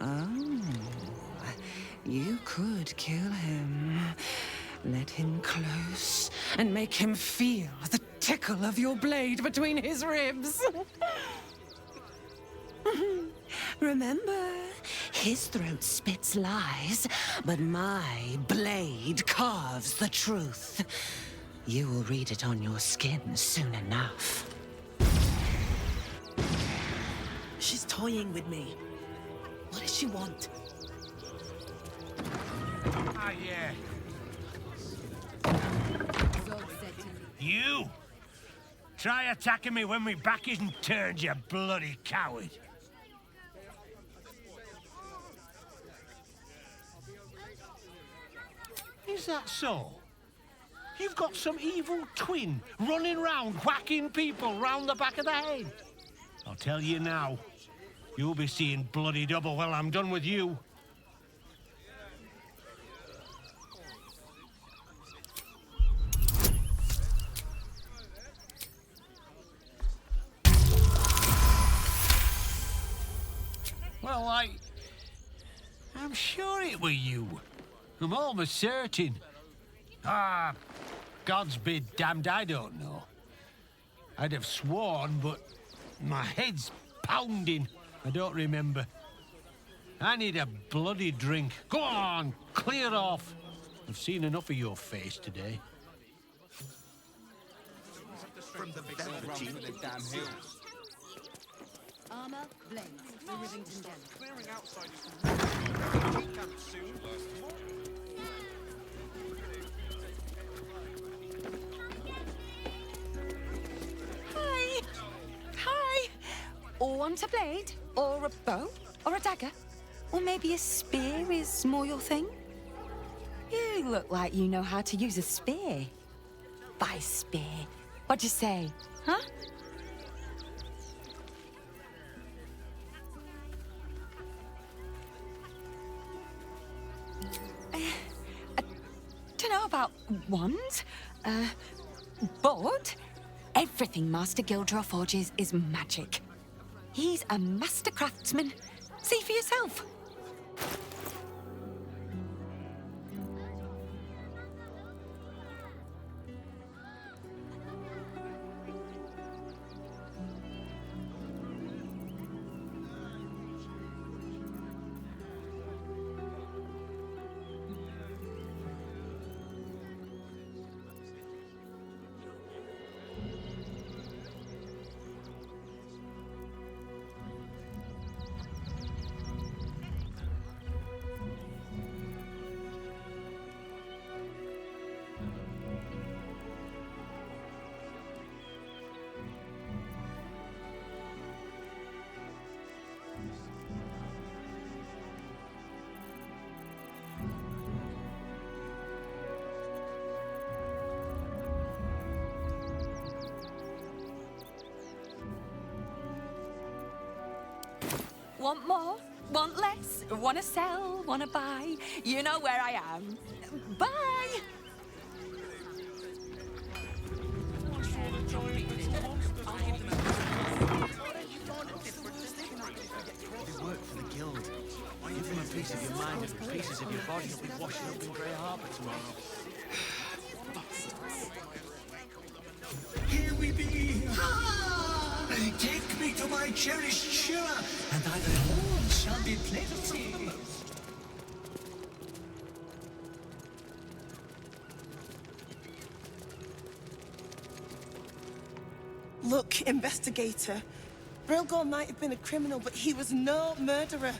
Oh, you could kill him. Let him close and make him feel the tickle of your blade between his ribs. Remember, his throat spits lies, but my blade carves the truth. You will read it on your skin soon enough. She's toying with me. What does she want? Ah, yeah. You! Try attacking me when my back isn't turned, you bloody coward. Is that so? You've got some evil twin running round whacking people round the back of the head. I'll tell you now, you'll be seeing bloody double when I'm done with you. Well, I'm sure it were you. I'm almost certain. Ah, God's be damned, I don't know. I'd have sworn, but my head's pounding. I don't remember. I need a bloody drink. Go on, clear off. I've seen enough of your face today. From the damn hill. Armor, blades, the Rivington Den. Clearing outside is camp soon. Hi. Hi. Want a blade? Or a bow? Or a dagger? Or maybe a spear is more your thing? You look like you know how to use a spear. By spear. What'd you say? Huh? I don't know about wands, but everything Master Gildra forges is magic. He's a master craftsman. See for yourself. Want more? Want less? Wanna sell? Wanna buy? You know where I am. Bye! They work for the guild. Give them a piece of your mind and pieces of your body will be washing up in Grey Harbour tomorrow. Here we be! Take me to my cherished chiller, and thy reward shall be plenty. Look, investigator. Brilgor might have been a criminal, but he was no murderer.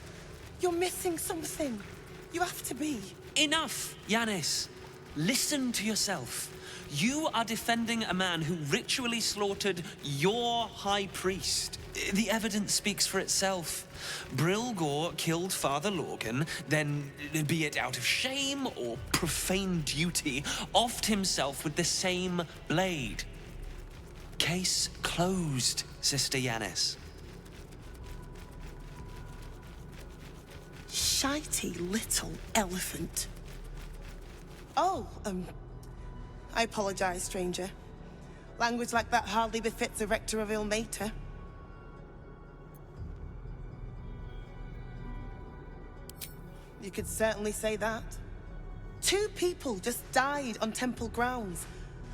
You're missing something. You have to be. Enough, Yanis. Listen to yourself. You are defending a man who ritually slaughtered your high priest. The evidence speaks for itself. Brilgor killed Father Lorgan, then, be it out of shame or profane duty, offed himself with the same blade. Case closed, Sister Yanis. Shitey little elephant. Oh, I apologize, stranger. Language like that hardly befits a rector of Ilmater. You could certainly say that. 2 people just died on temple grounds.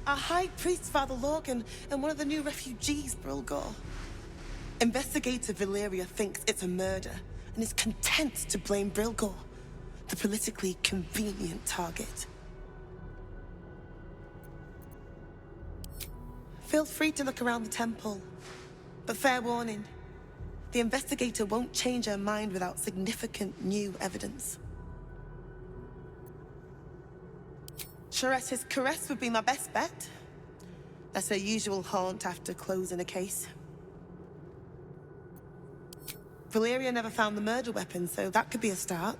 Our High Priest, Father Lorgan, and one of the new refugees, Brilgor. Investigator Valeria thinks it's a murder and is content to blame Brilgor, the politically convenient target. Feel free to look around the temple, but fair warning, the investigator won't change her mind without significant new evidence. Sharessa's caress would be my best bet. That's her usual haunt after closing a case. Valeria never found the murder weapon, so that could be a start.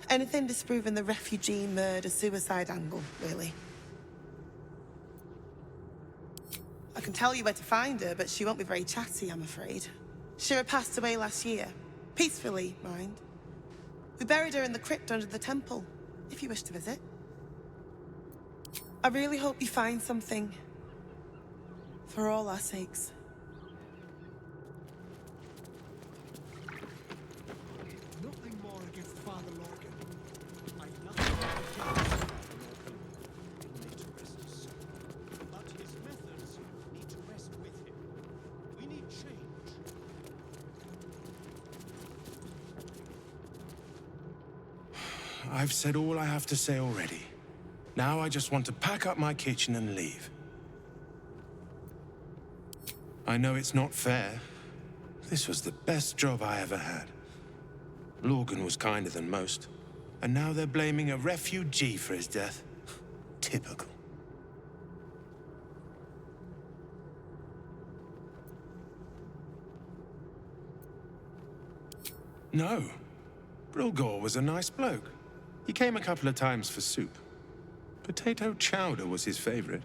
Anything disproving the refugee murder-suicide angle, really. I can tell you where to find her, but she won't be very chatty, I'm afraid. Shira passed away last year. Peacefully, mind. We buried her in the crypt under the temple, if you wish to visit. I really hope you find something. For all our sakes. Nothing more against Father Lorgan. I nothing against Father Lorgan. He need to rest his soul. But his methods need to rest with him. We need change. I've said all I have to say already. Now I just want to pack up my kitchen and leave. I know it's not fair. This was the best job I ever had. Lorgan was kinder than most, and now they're blaming a refugee for his death. Typical. No. Brilgor was a nice bloke. He came a couple of times for soup. Potato chowder was his favorite.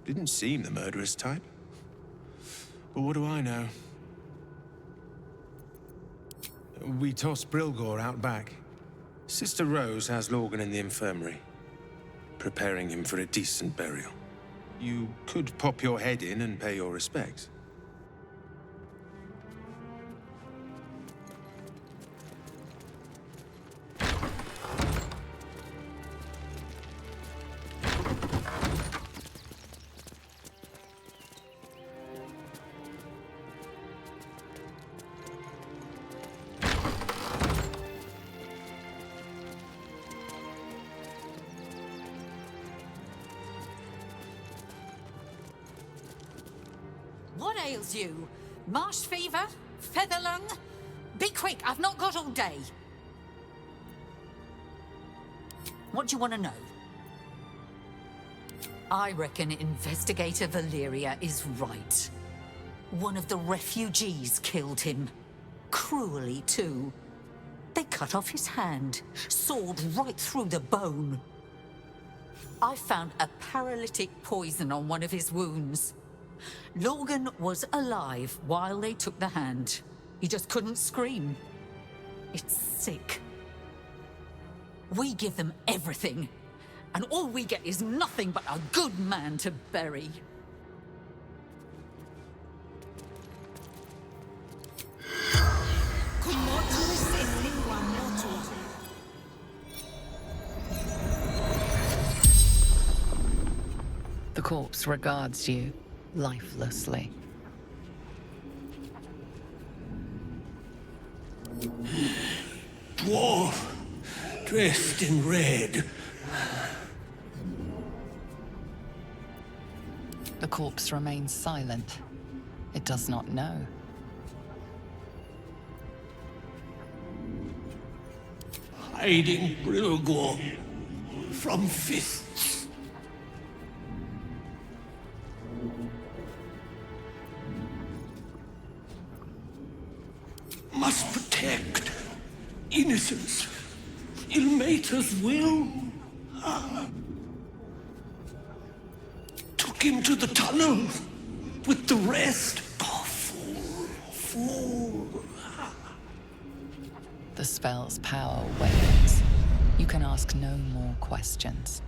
Didn't seem the murderous type. But what do I know? We tossed Brilgor out back. Sister Rose has Lorgan in the infirmary, preparing him for a decent burial. You could pop your head in and pay your respects. What ails you? Marsh fever? Feather lung? Be quick, I've not got all day. What do you want to know? I reckon Investigator Valeria is right. One of the refugees killed him. Cruelly, too. They cut off his hand, sawed right through the bone. I found a paralytic poison on one of his wounds. Lorgan was alive while they took the hand. He just couldn't scream. It's sick. We give them everything, and all we get is nothing but a good man to bury. The corpse regards you lifelessly. Dwarf, dressed in red. The corpse remains silent. It does not know. Hiding Brilgor from fists. Must protect innocence. Ilmater's will. Took him to the tunnel with the rest. Oh, fool. The spell's power wanes. You can ask no more questions.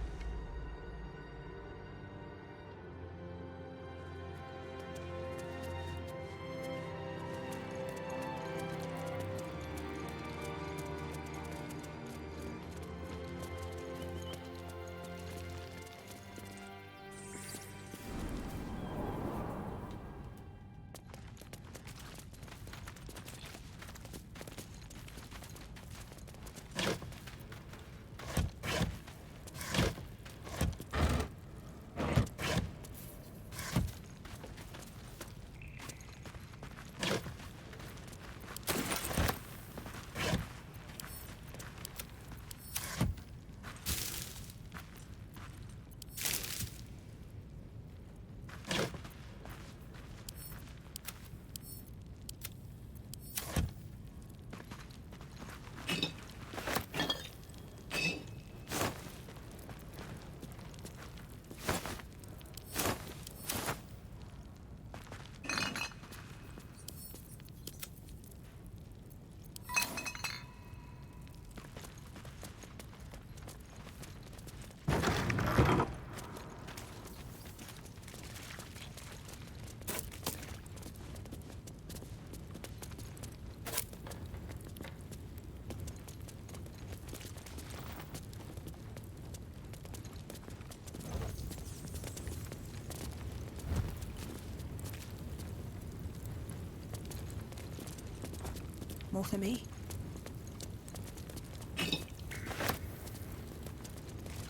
more for me.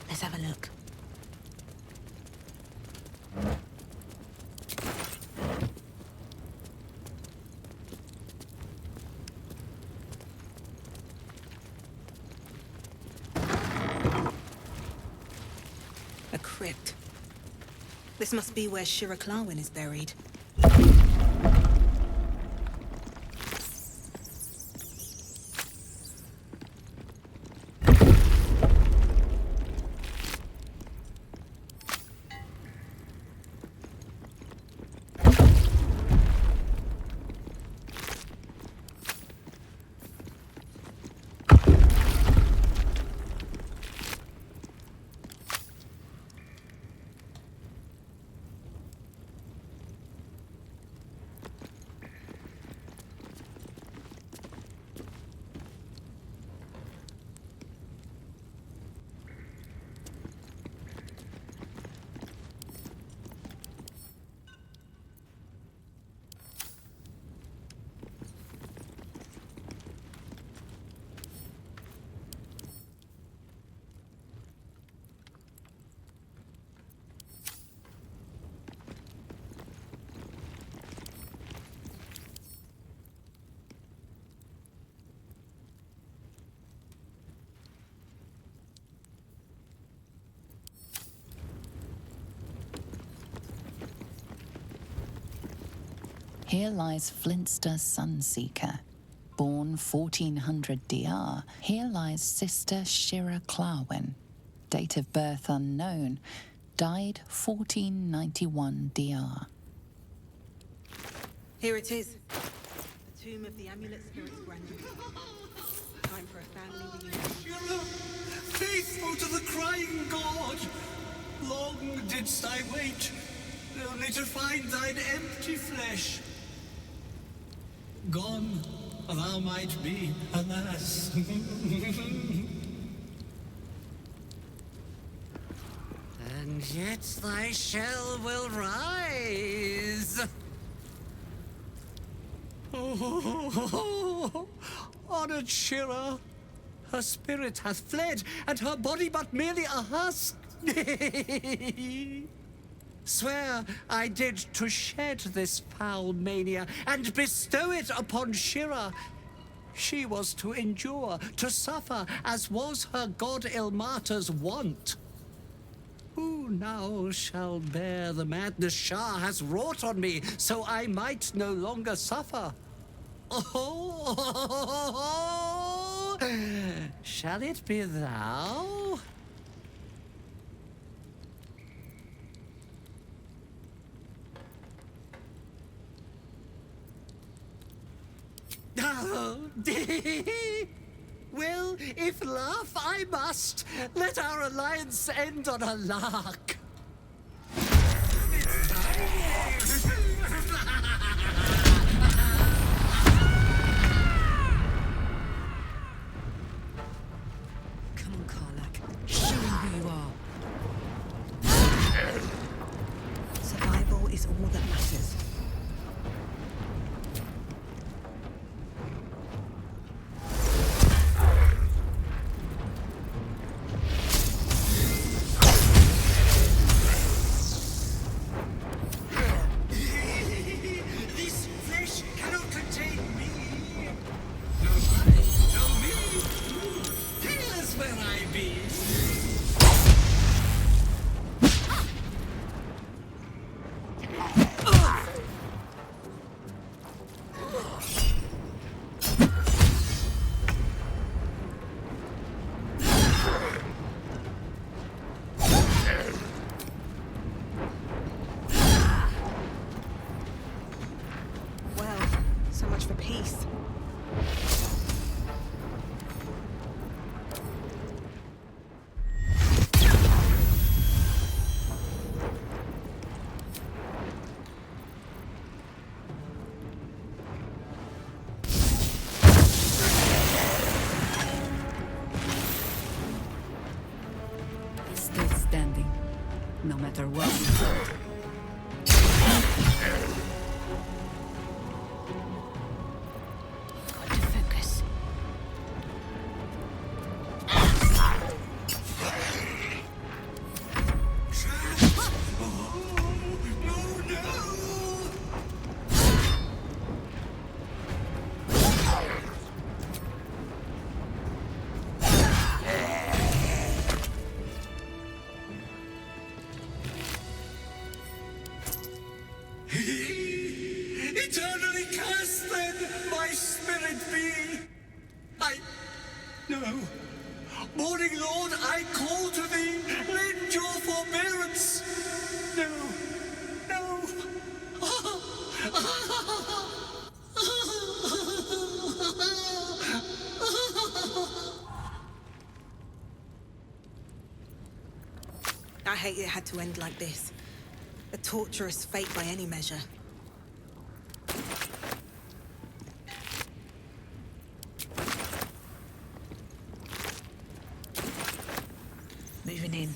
Let's have a look. A crypt. This must be where Shira Clawin is buried. Here lies Flintster Sunseeker. Born 1400 DR, here lies Sister Shira Clawin. Date of birth unknown. Died 1491 DR. Here it is. The tomb of the amulet spirit's grandeur. Time for a family reunion. Shira, faithful to the crying god, long didst I wait, only to find thine empty flesh. Gone thou might be, alas. And yet thy shell will rise. Oh, honored Shira, her spirit hath fled, and her body but merely a husk. Swear I did to shed this foul mania and bestow it upon Shira. She was to endure, to suffer, as was her god Ilmata's wont. Who now shall bear the madness Shah has wrought on me, so I might no longer suffer? Oh, shall it be thou? Oh, well, if laugh I must, let our alliance end on a lark. Come on, Karlach. Show him who you are. Survival is all that matters. No matter what. Got to focus. Warning, Lord, I call to thee. Lend your forbearance. No. No. I hate it had to end like this. A torturous fate by any measure. Moving in.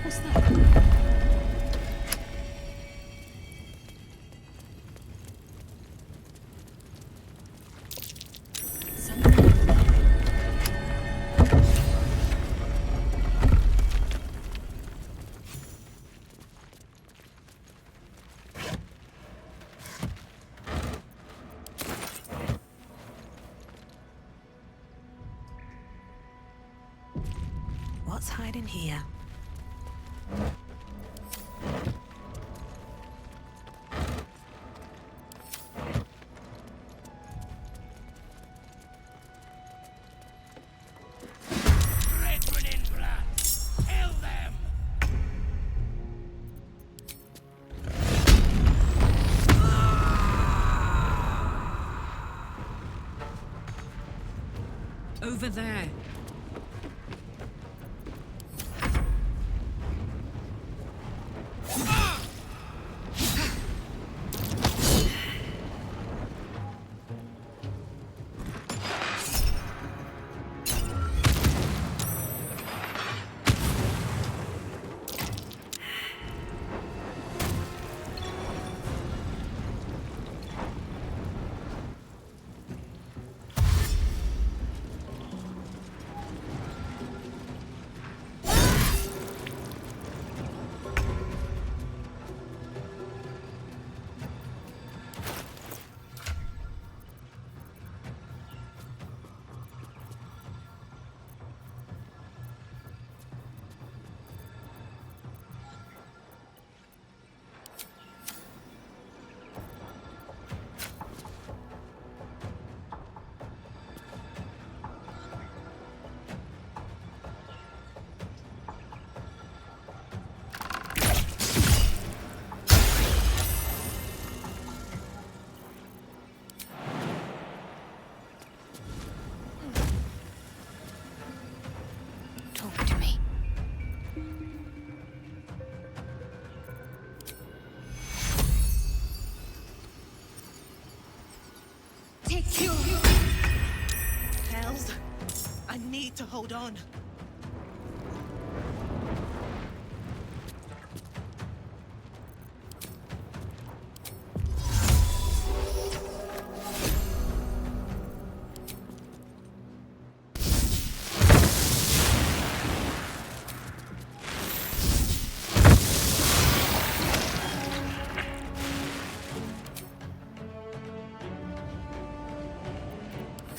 What's that? What's hiding here? Over there. to hold on.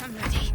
I'm ready.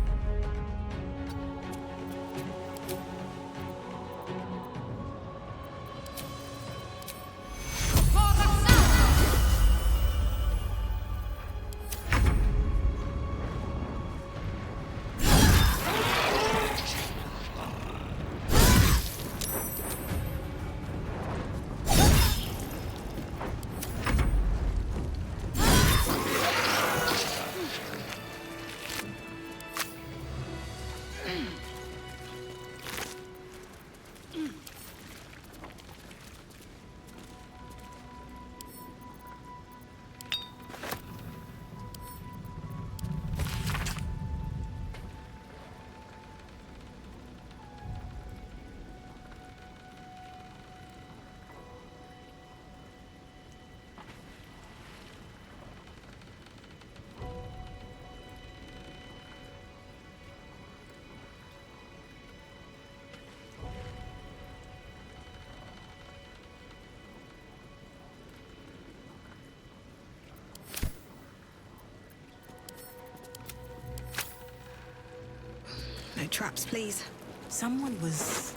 No traps, please. Someone was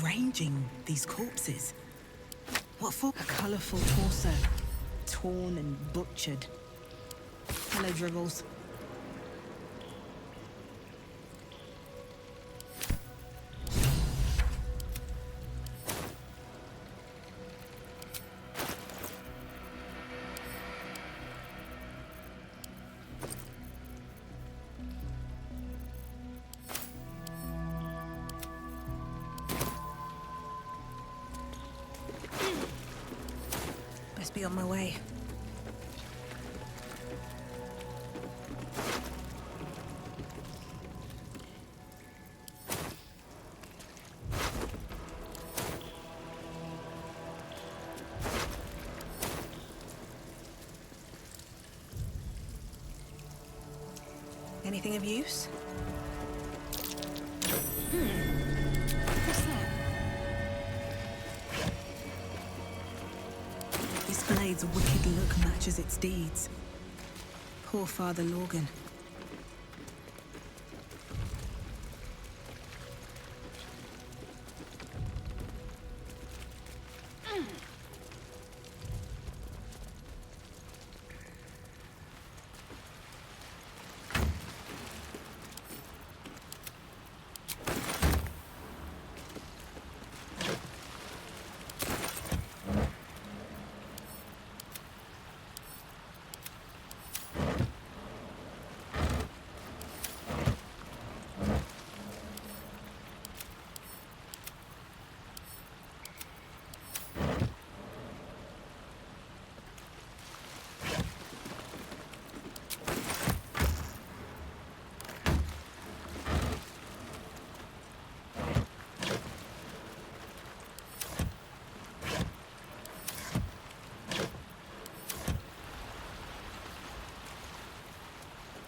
arranging these corpses. What for? A colourful torso, torn and butchered. Hello, dribbles. Best be on my way. Anything of use? What's that? This blade's wicked look matches its deeds. Poor Father Lorgan.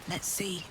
Let's see.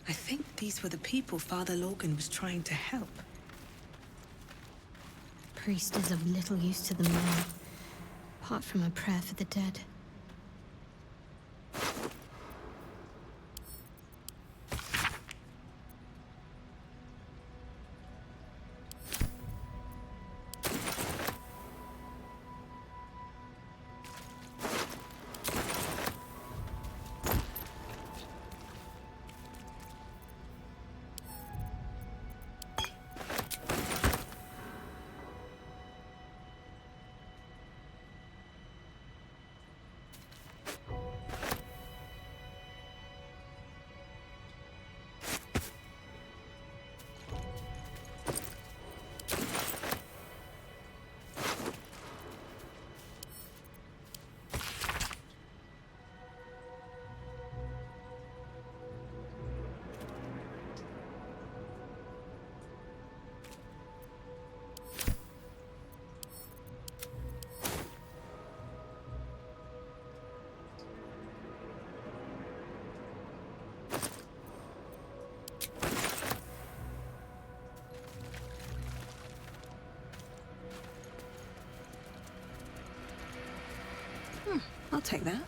I think these were the people Father Lorgan was trying to help. Priest is of little use to them now, apart from a prayer for the dead. I'll take that.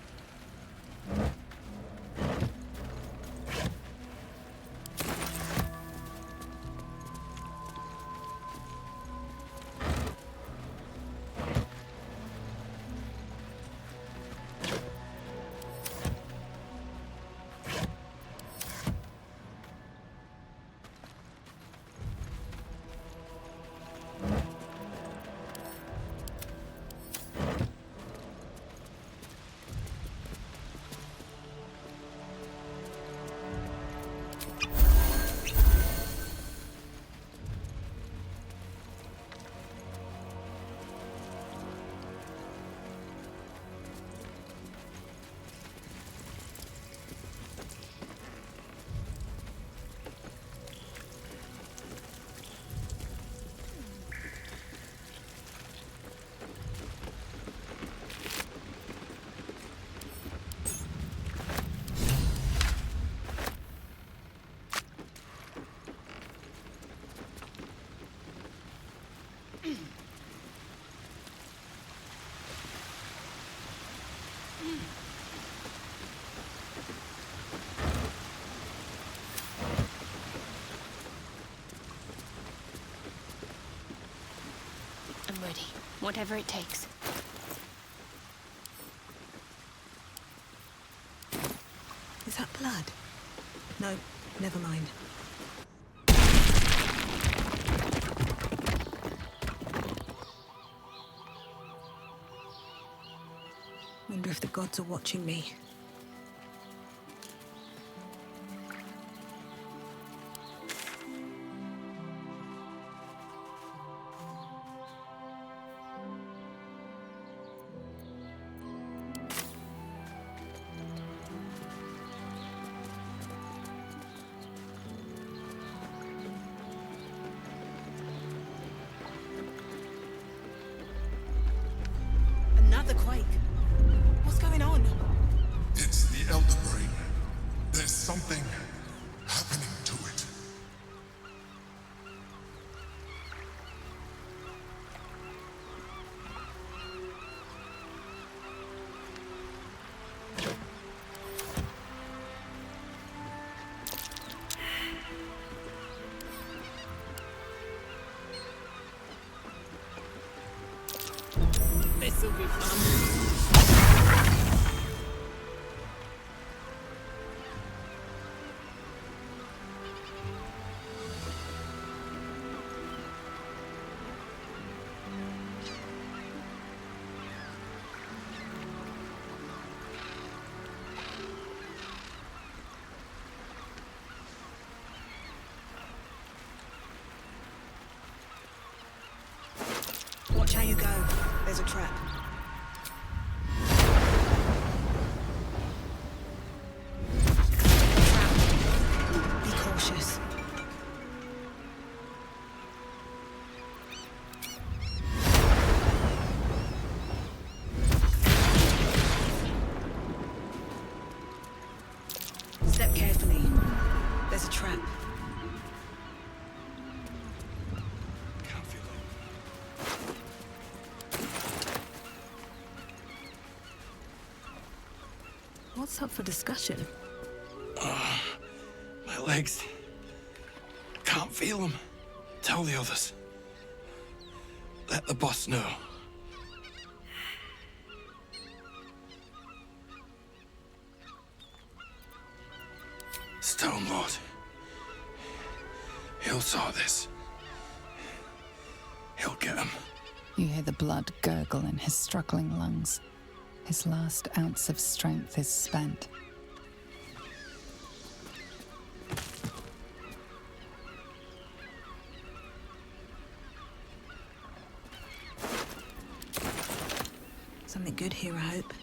I'm ready. Whatever it takes. Is that blood? No, never mind. Wonder if the gods are watching me. Another quake. What's going on? It's the Elder Brain. There's something happening to it. This'll be fun. Watch how you go. There's a trap. Be cautious. Step carefully. There's a It's up for discussion. My legs. Can't feel them. Tell the others. Let the boss know. Stone Lord. He'll sort this. He'll get him. You hear the blood gurgle in his struggling lungs. His last ounce of strength is spent. Something good here, I hope.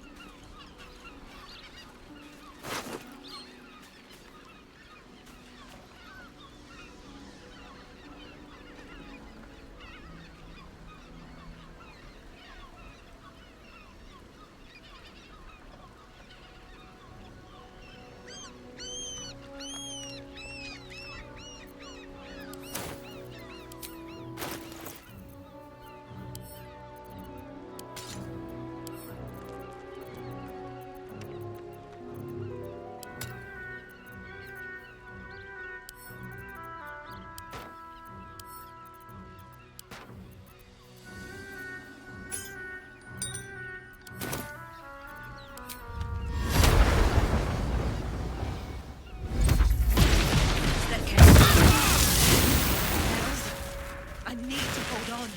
I need to hold on.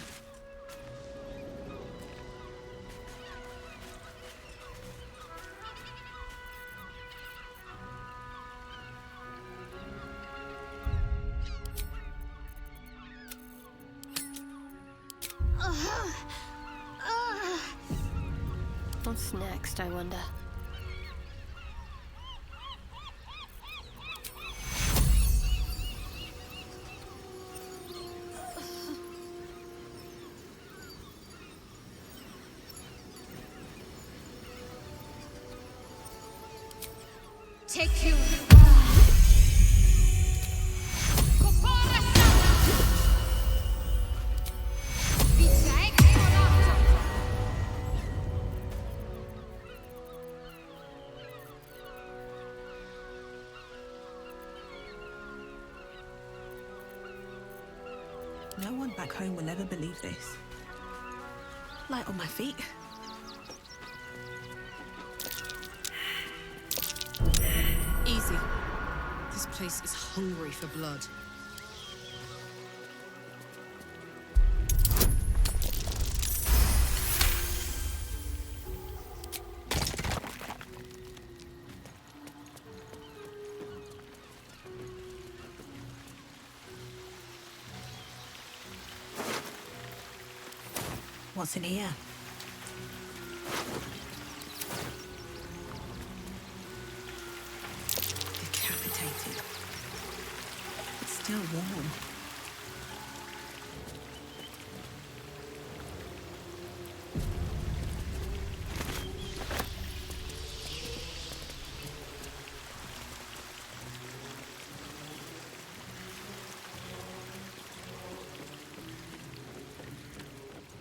What's next, I wonder? Take you. No one back home will ever believe this. Light on my feet. Easy. This place is hungry for blood. What's in here? Decapitated. It's still warm.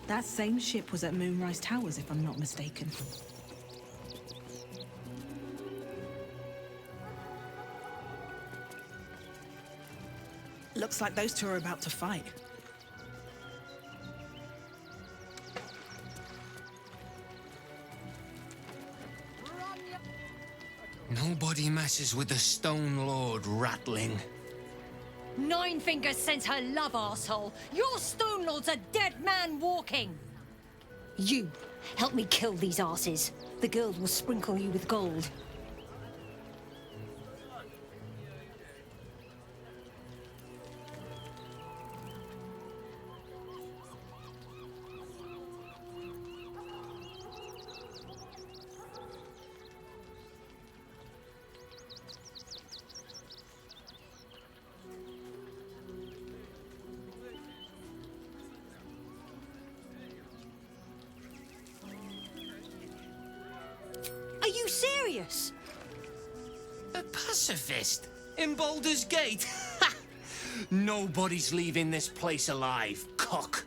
That same ship was at Moonrise Towers, if I'm not mistaken. Looks like those two are about to fight. Nobody messes with the Stone Lord, ratling. Nine Fingers sends her love, arsehole. Your Stone Lord's a dead man walking. You, help me kill these asses. The girls will sprinkle you with gold. Are you serious? A pacifist? In Baldur's Gate? Ha! Nobody's leaving this place alive, cock.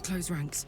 close ranks.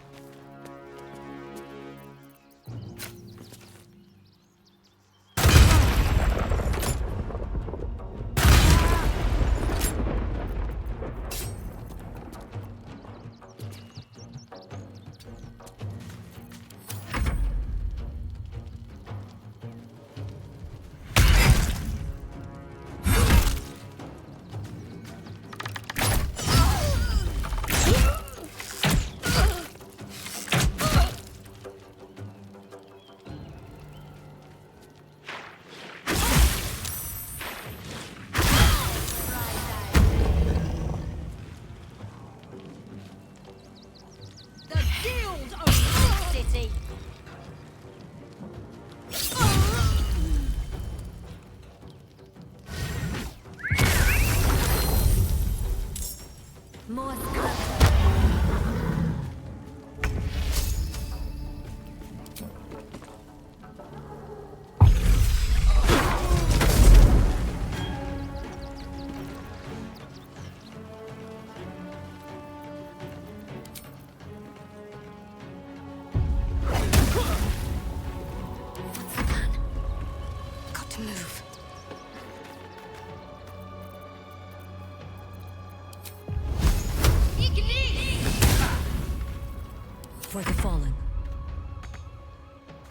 For the fallen.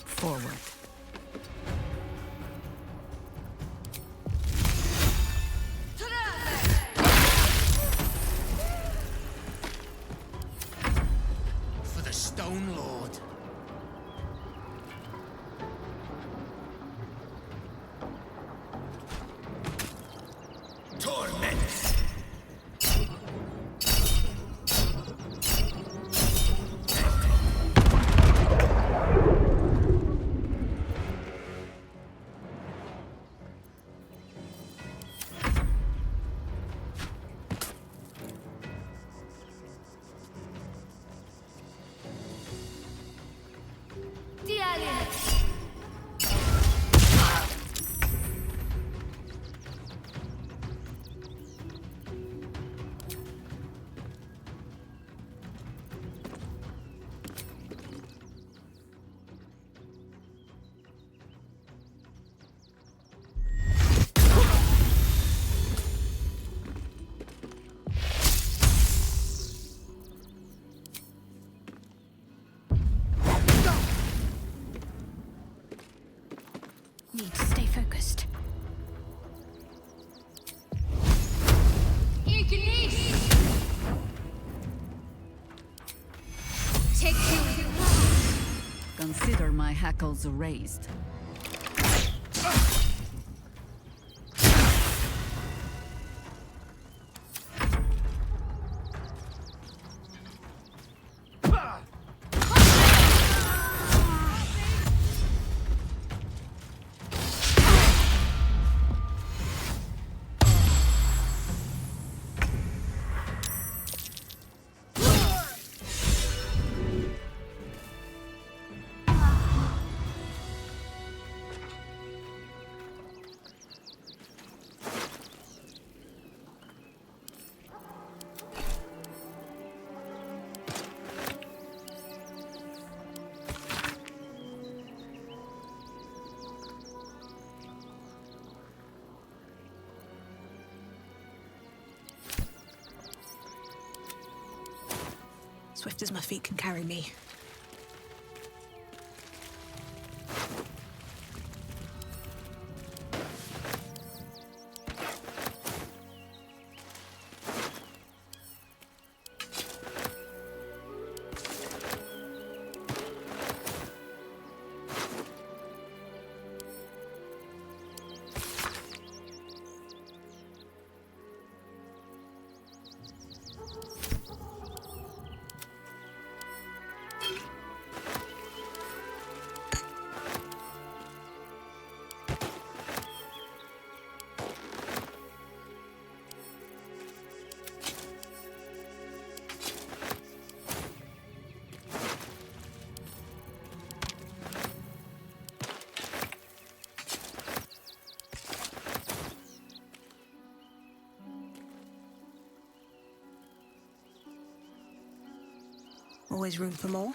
Forward. For the Stone Lord. Torment! Need to stay focused. Consider my hackles raised. Swift as my feet can carry me. Always room for more.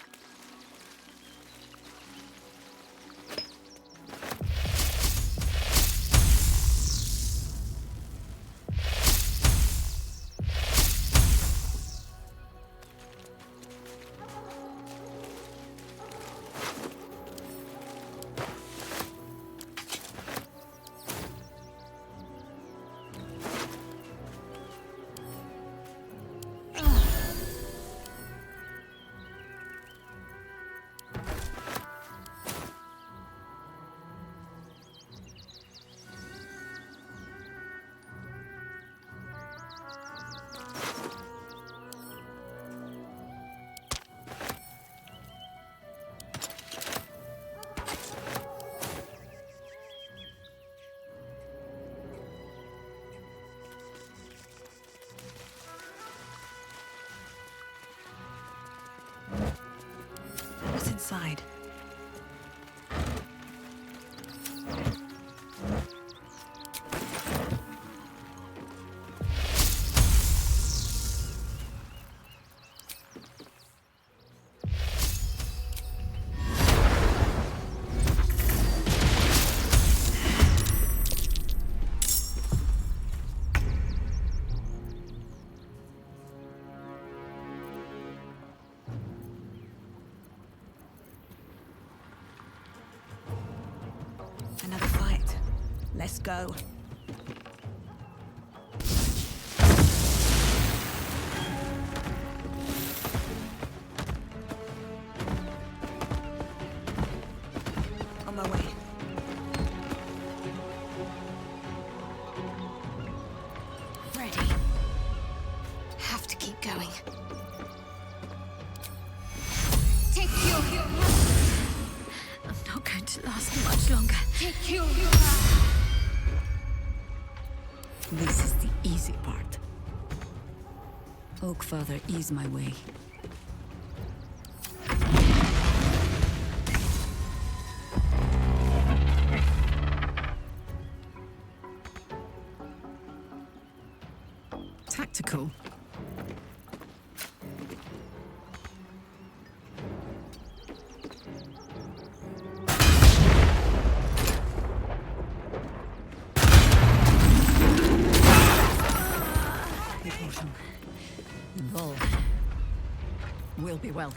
What's inside? Another fight. Let's go. On my way. Ready. Have to keep going. Take your... I'm not going to last much longer. Take your... This is the easy part. Oak Father, ease my way. Tactical. Involved. We'll be well.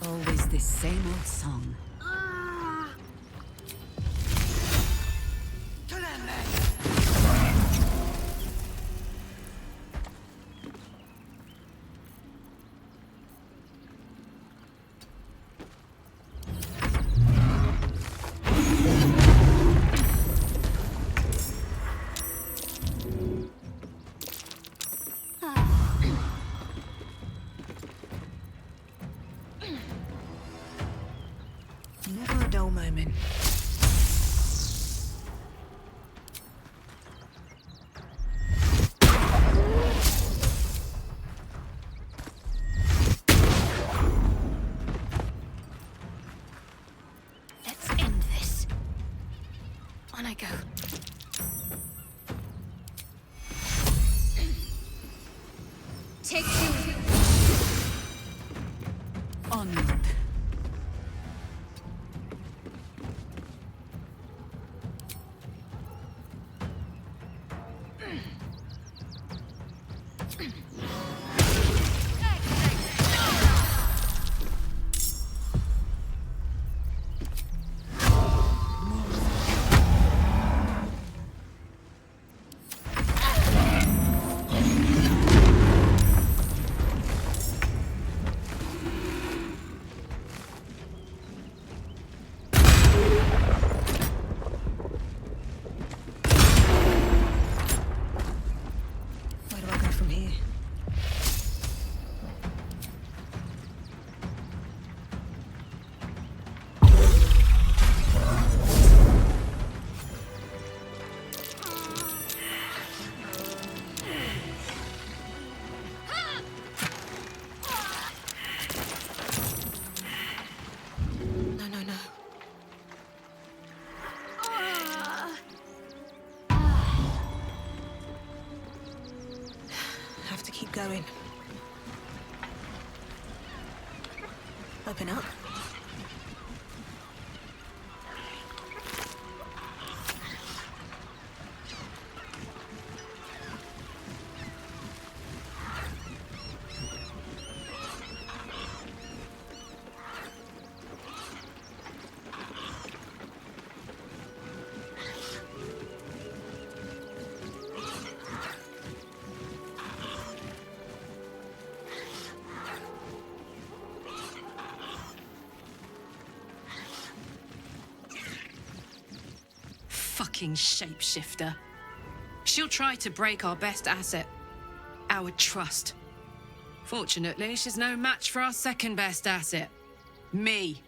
Always the same old song. Never a dull moment. Let's end this. On I go. Take two. Onward. Open up. Fucking shapeshifter. She'll try to break our best asset, our trust. Fortunately, she's no match for our second best asset, me.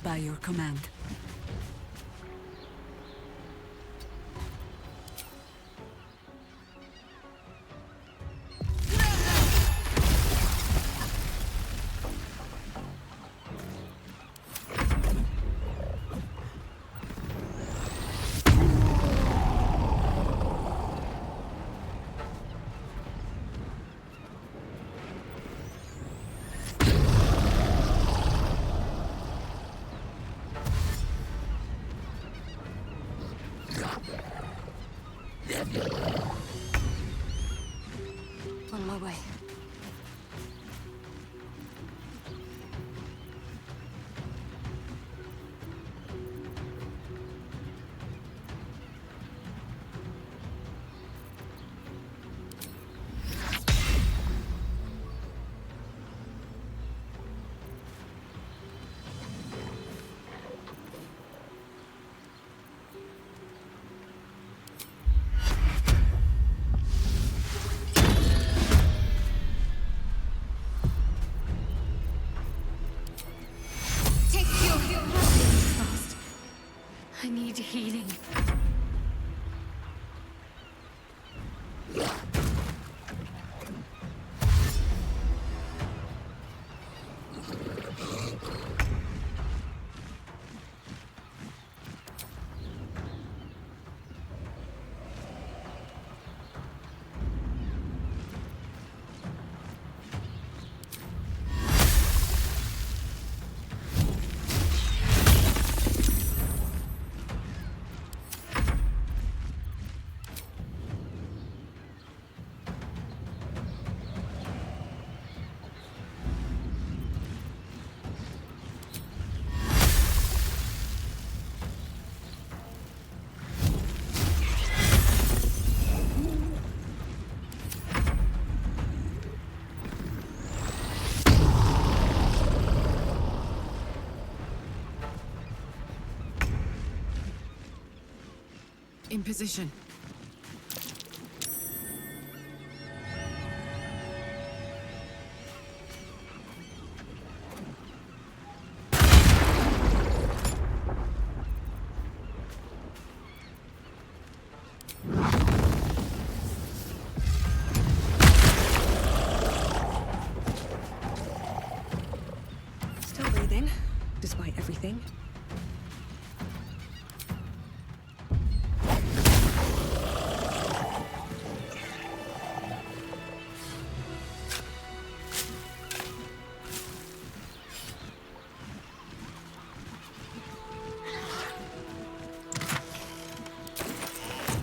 By your command. On my way. In position. Still breathing, despite everything.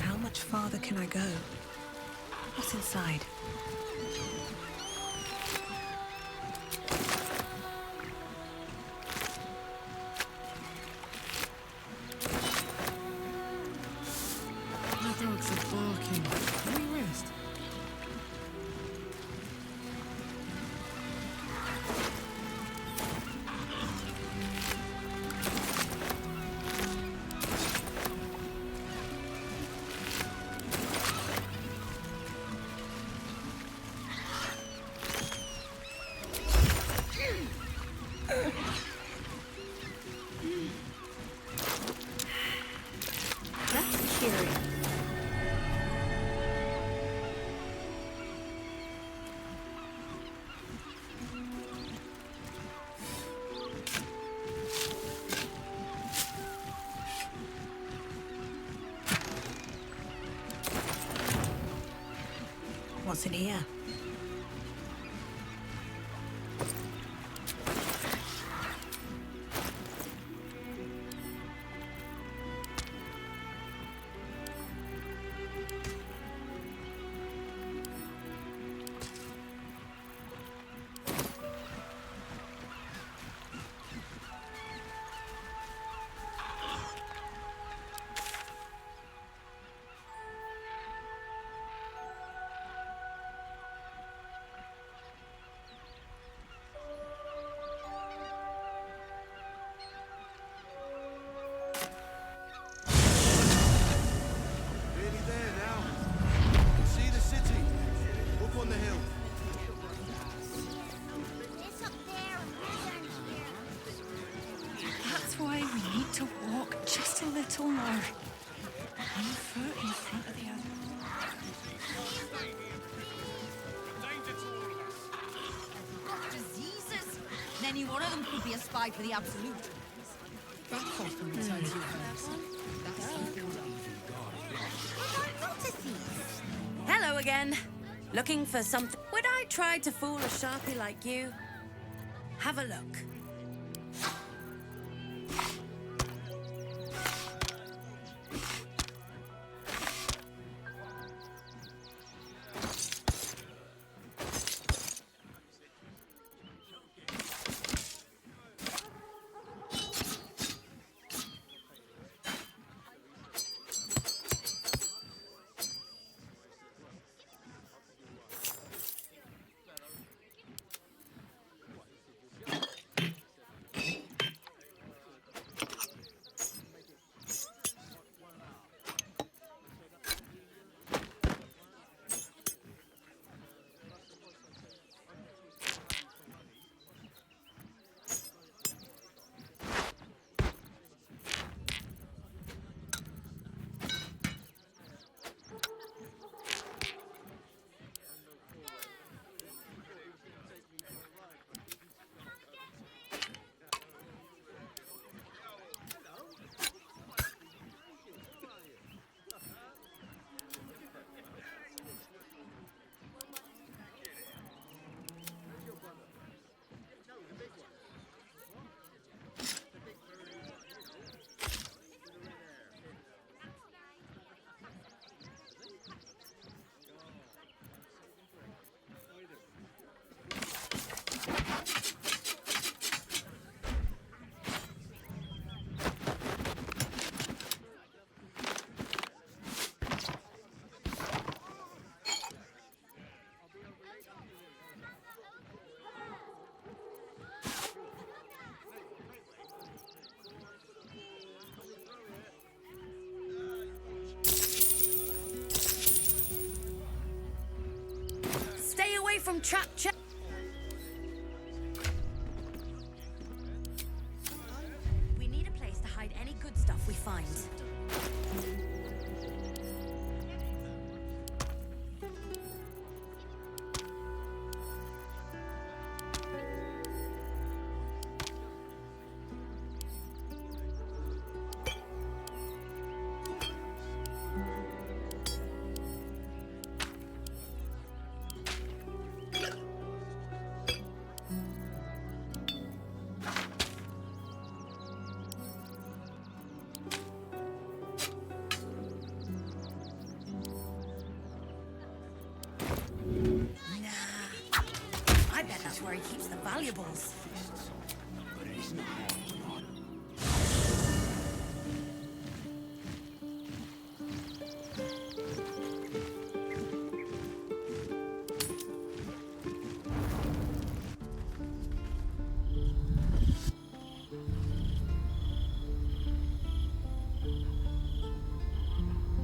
How much farther can I go? What's inside? My dogs are barking. Can we rest? That's curious. What's in here? Nearly there now. You can see the city. Up on the hill. It's up there and we're down here. That's why we need to walk just a little more. One foot in front of the other. Got diseases. Any one of them could be a spy for the Absolute. Back off and return to your house. Hello again. Looking for something? Would I try to fool a sharpie like you? Have a look. from trap check. We need a place to hide any good stuff we find. I bet that's where he keeps the valuables.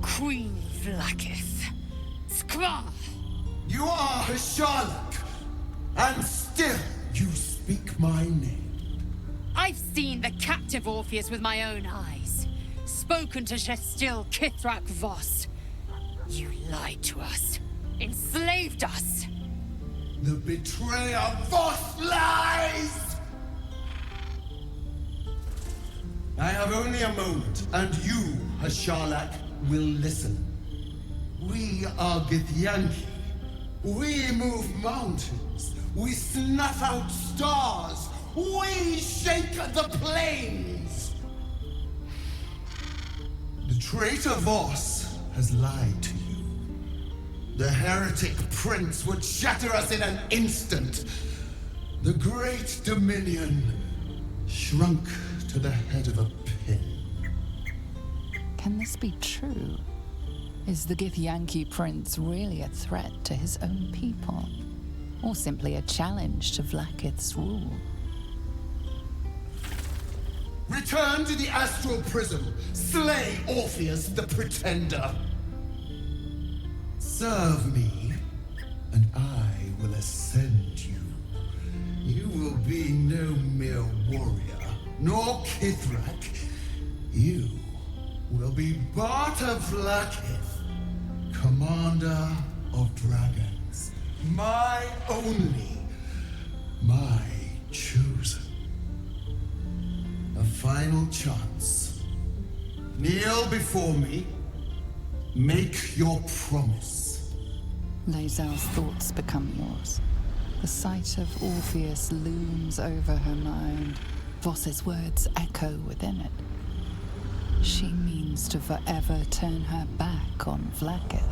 Queen Vlaakith. Skvar! You are Hasharlak, and still you speak my name. I've seen the captive Orpheus with my own eyes. Spoken to Shestil Kithrak Voss. You lied to us. Enslaved us. The betrayer Voss lies! I have only a moment, and you, Hasharlak, will listen. We are Githyanki. We move mountains. We snuff out stars. We shake the plains. The traitor Voss has lied to you. The heretic prince would shatter us in an instant. The great dominion shrunk to the head of a pin. Can this be true? Is the Githyanki prince really a threat to his own people? Or simply a challenge to Vlaakith's rule? Return to the astral prism. Slay Orpheus the Pretender. Serve me, and I will ascend you. You will be no mere warrior, nor Kithrak. You will be Barta Vlaakith, commander of dragons. My only, my chosen. A final chance. Kneel before me. Make your promise. Lae'zel's thoughts become yours. The sight of Orpheus looms over her mind. Voss's words echo within it. She means to forever turn her back on Vlaakith.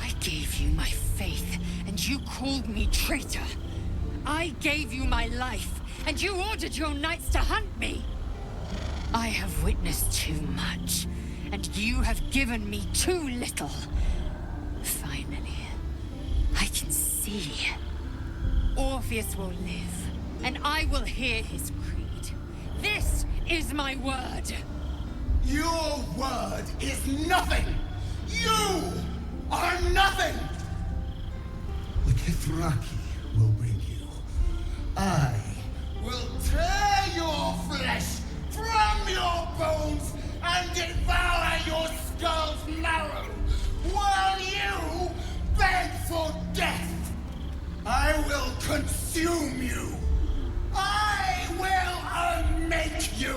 I gave you my faith, and you called me traitor. I gave you my life, and you ordered your knights to hunt me. I have witnessed too much, and you have given me too little. Finally, I can see. Orpheus will live, and I will hear his creed. This is my word. Your word is nothing! You are nothing! The Kithraki will bring you. I will tear your flesh from your bones and devour your skull's marrow, while you beg for death. I will consume you. I will unmake you.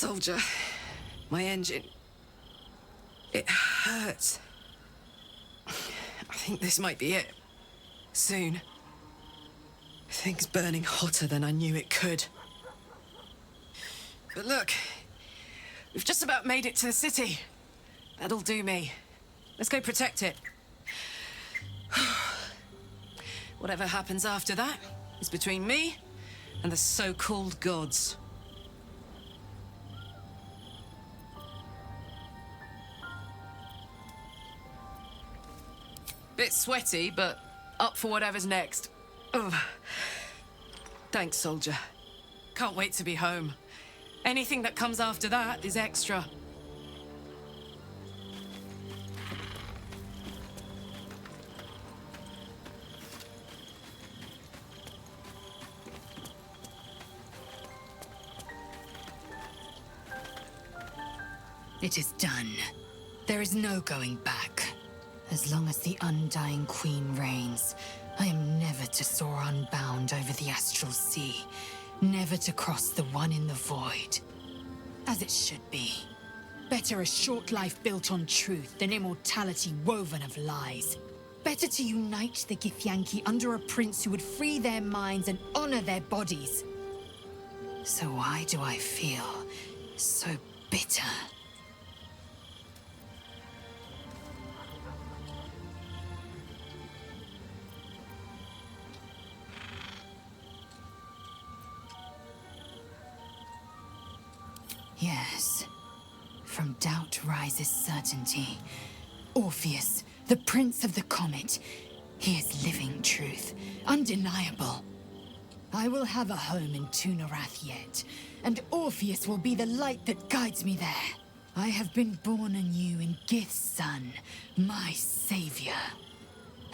Soldier, my engine... it hurts. I think this might be it. Soon. Things burning hotter than I knew it could. But look, we've just about made it to the city. That'll do me. Let's go protect it. Whatever happens after that is between me and the so-called gods. Bit sweaty, but up for whatever's next. Ugh. Thanks, soldier. Can't wait to be home. Anything that comes after that is extra. It is done. There is no going back. As long as the Undying Queen reigns, I am never to soar unbound over the astral sea, never to cross the one in the void. As it should be. Better a short life built on truth than immortality woven of lies. Better to unite the Githyanki under a prince who would free their minds and honor their bodies. So why do I feel so bitter? Yes. From doubt rises certainty. Orpheus, the Prince of the Comet. He is living truth, undeniable. I will have a home in Tunarath yet, and Orpheus will be the light that guides me there. I have been born anew in Gith's son, my savior.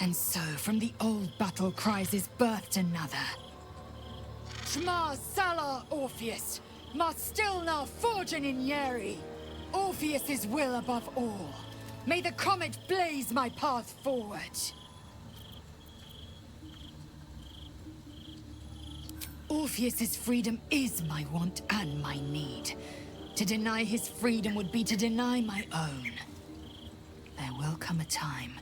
And so from the old battle cries is birthed another. Shma Salah, Orpheus! Ma Stilna forging in Yeri! Orpheus's will above all. May the comet blaze my path forward. Orpheus's freedom is my want and my need. To deny his freedom would be to deny my own. There will come a time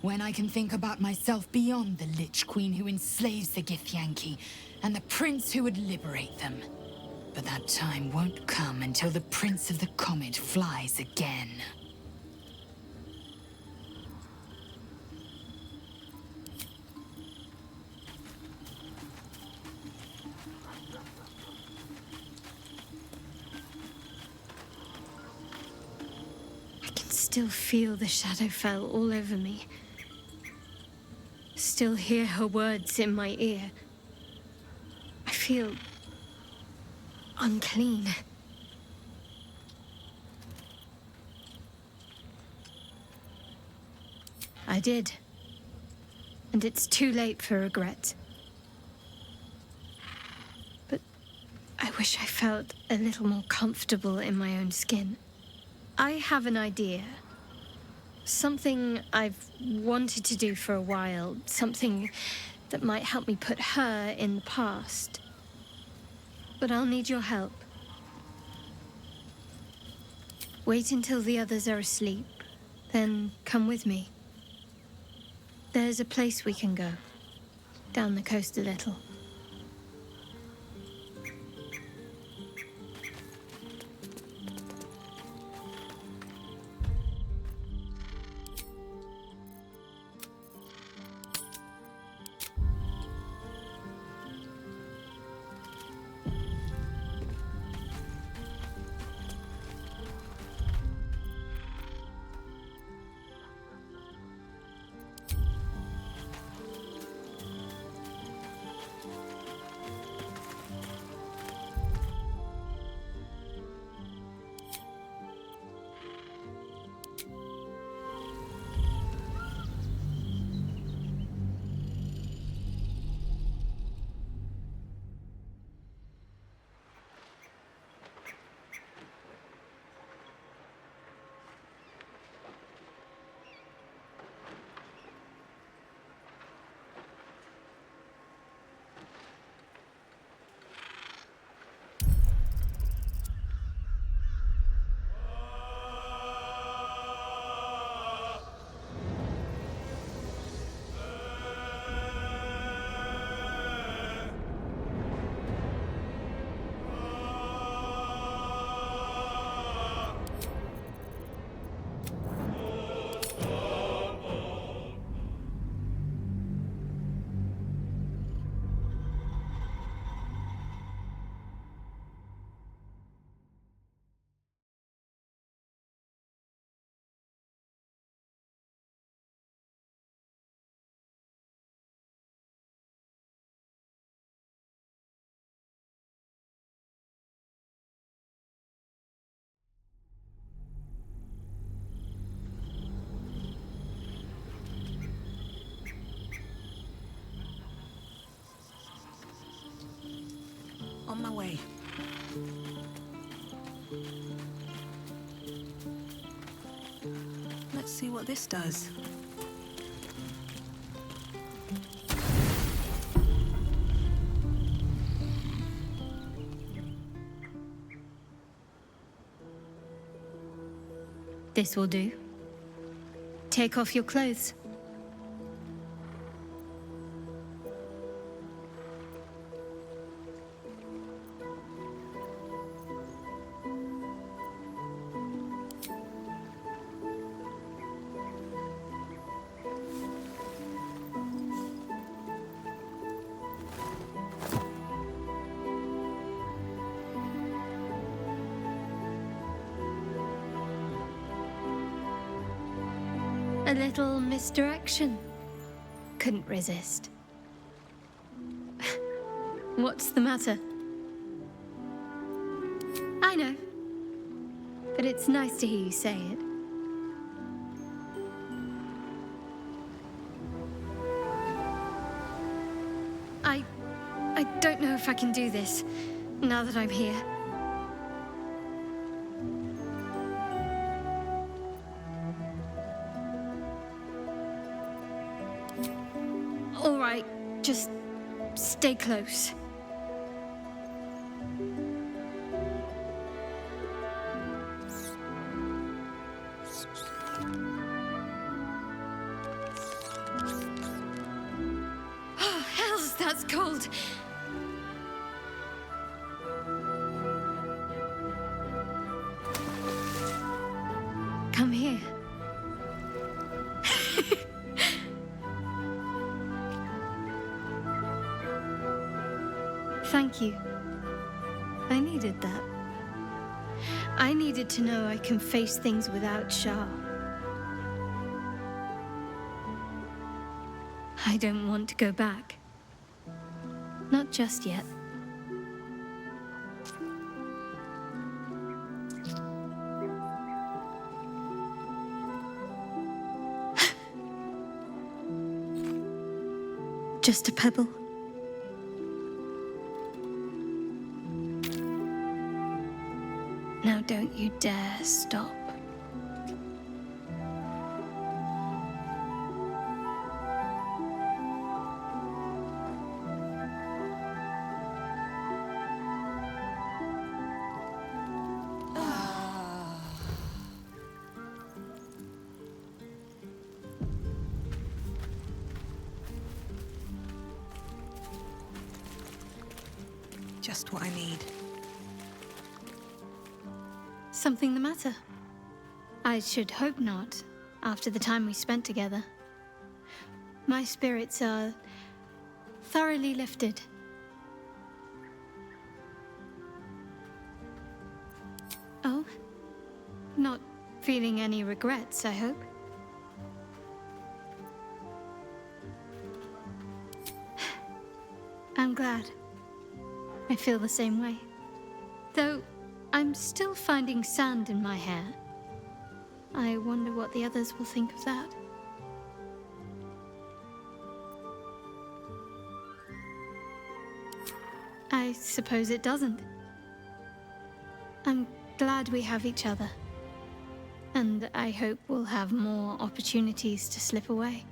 when I can think about myself beyond the Lich Queen who enslaves the Githyanki and the prince who would liberate them. But that time won't come until the Prince of the Comet flies again. I can still feel the Shadowfell all over me. Still hear her words in my ear. I feel unclean. I did. And it's too late for regret. But I wish I felt a little more comfortable in my own skin. I have an idea. Something I've wanted to do for a while. Something that might help me put her in the past. But I'll need your help. Wait until the others are asleep, then come with me. There's a place we can go, down the coast a little. On my way. Let's see what this does. This will do. Take off your clothes. A little misdirection. Couldn't resist. What's the matter? I know. But it's nice to hear you say it. I don't know if I can do this, now that I'm here. All right, just stay close. Oh, hells, that's cold. Come here. Thank you. I needed that. I needed to know I can face things without Charl. I don't want to go back. Not just yet. Just a pebble. Now don't you dare stop. Just what I need. Something the matter? I should hope not, after the time we spent together. My spirits are thoroughly lifted. Oh? Not feeling any regrets, I hope? I'm glad. I feel the same way. Though I'm still finding sand in my hair. I wonder what the others will think of that. I suppose it doesn't. I'm glad we have each other. And I hope we'll have more opportunities to slip away.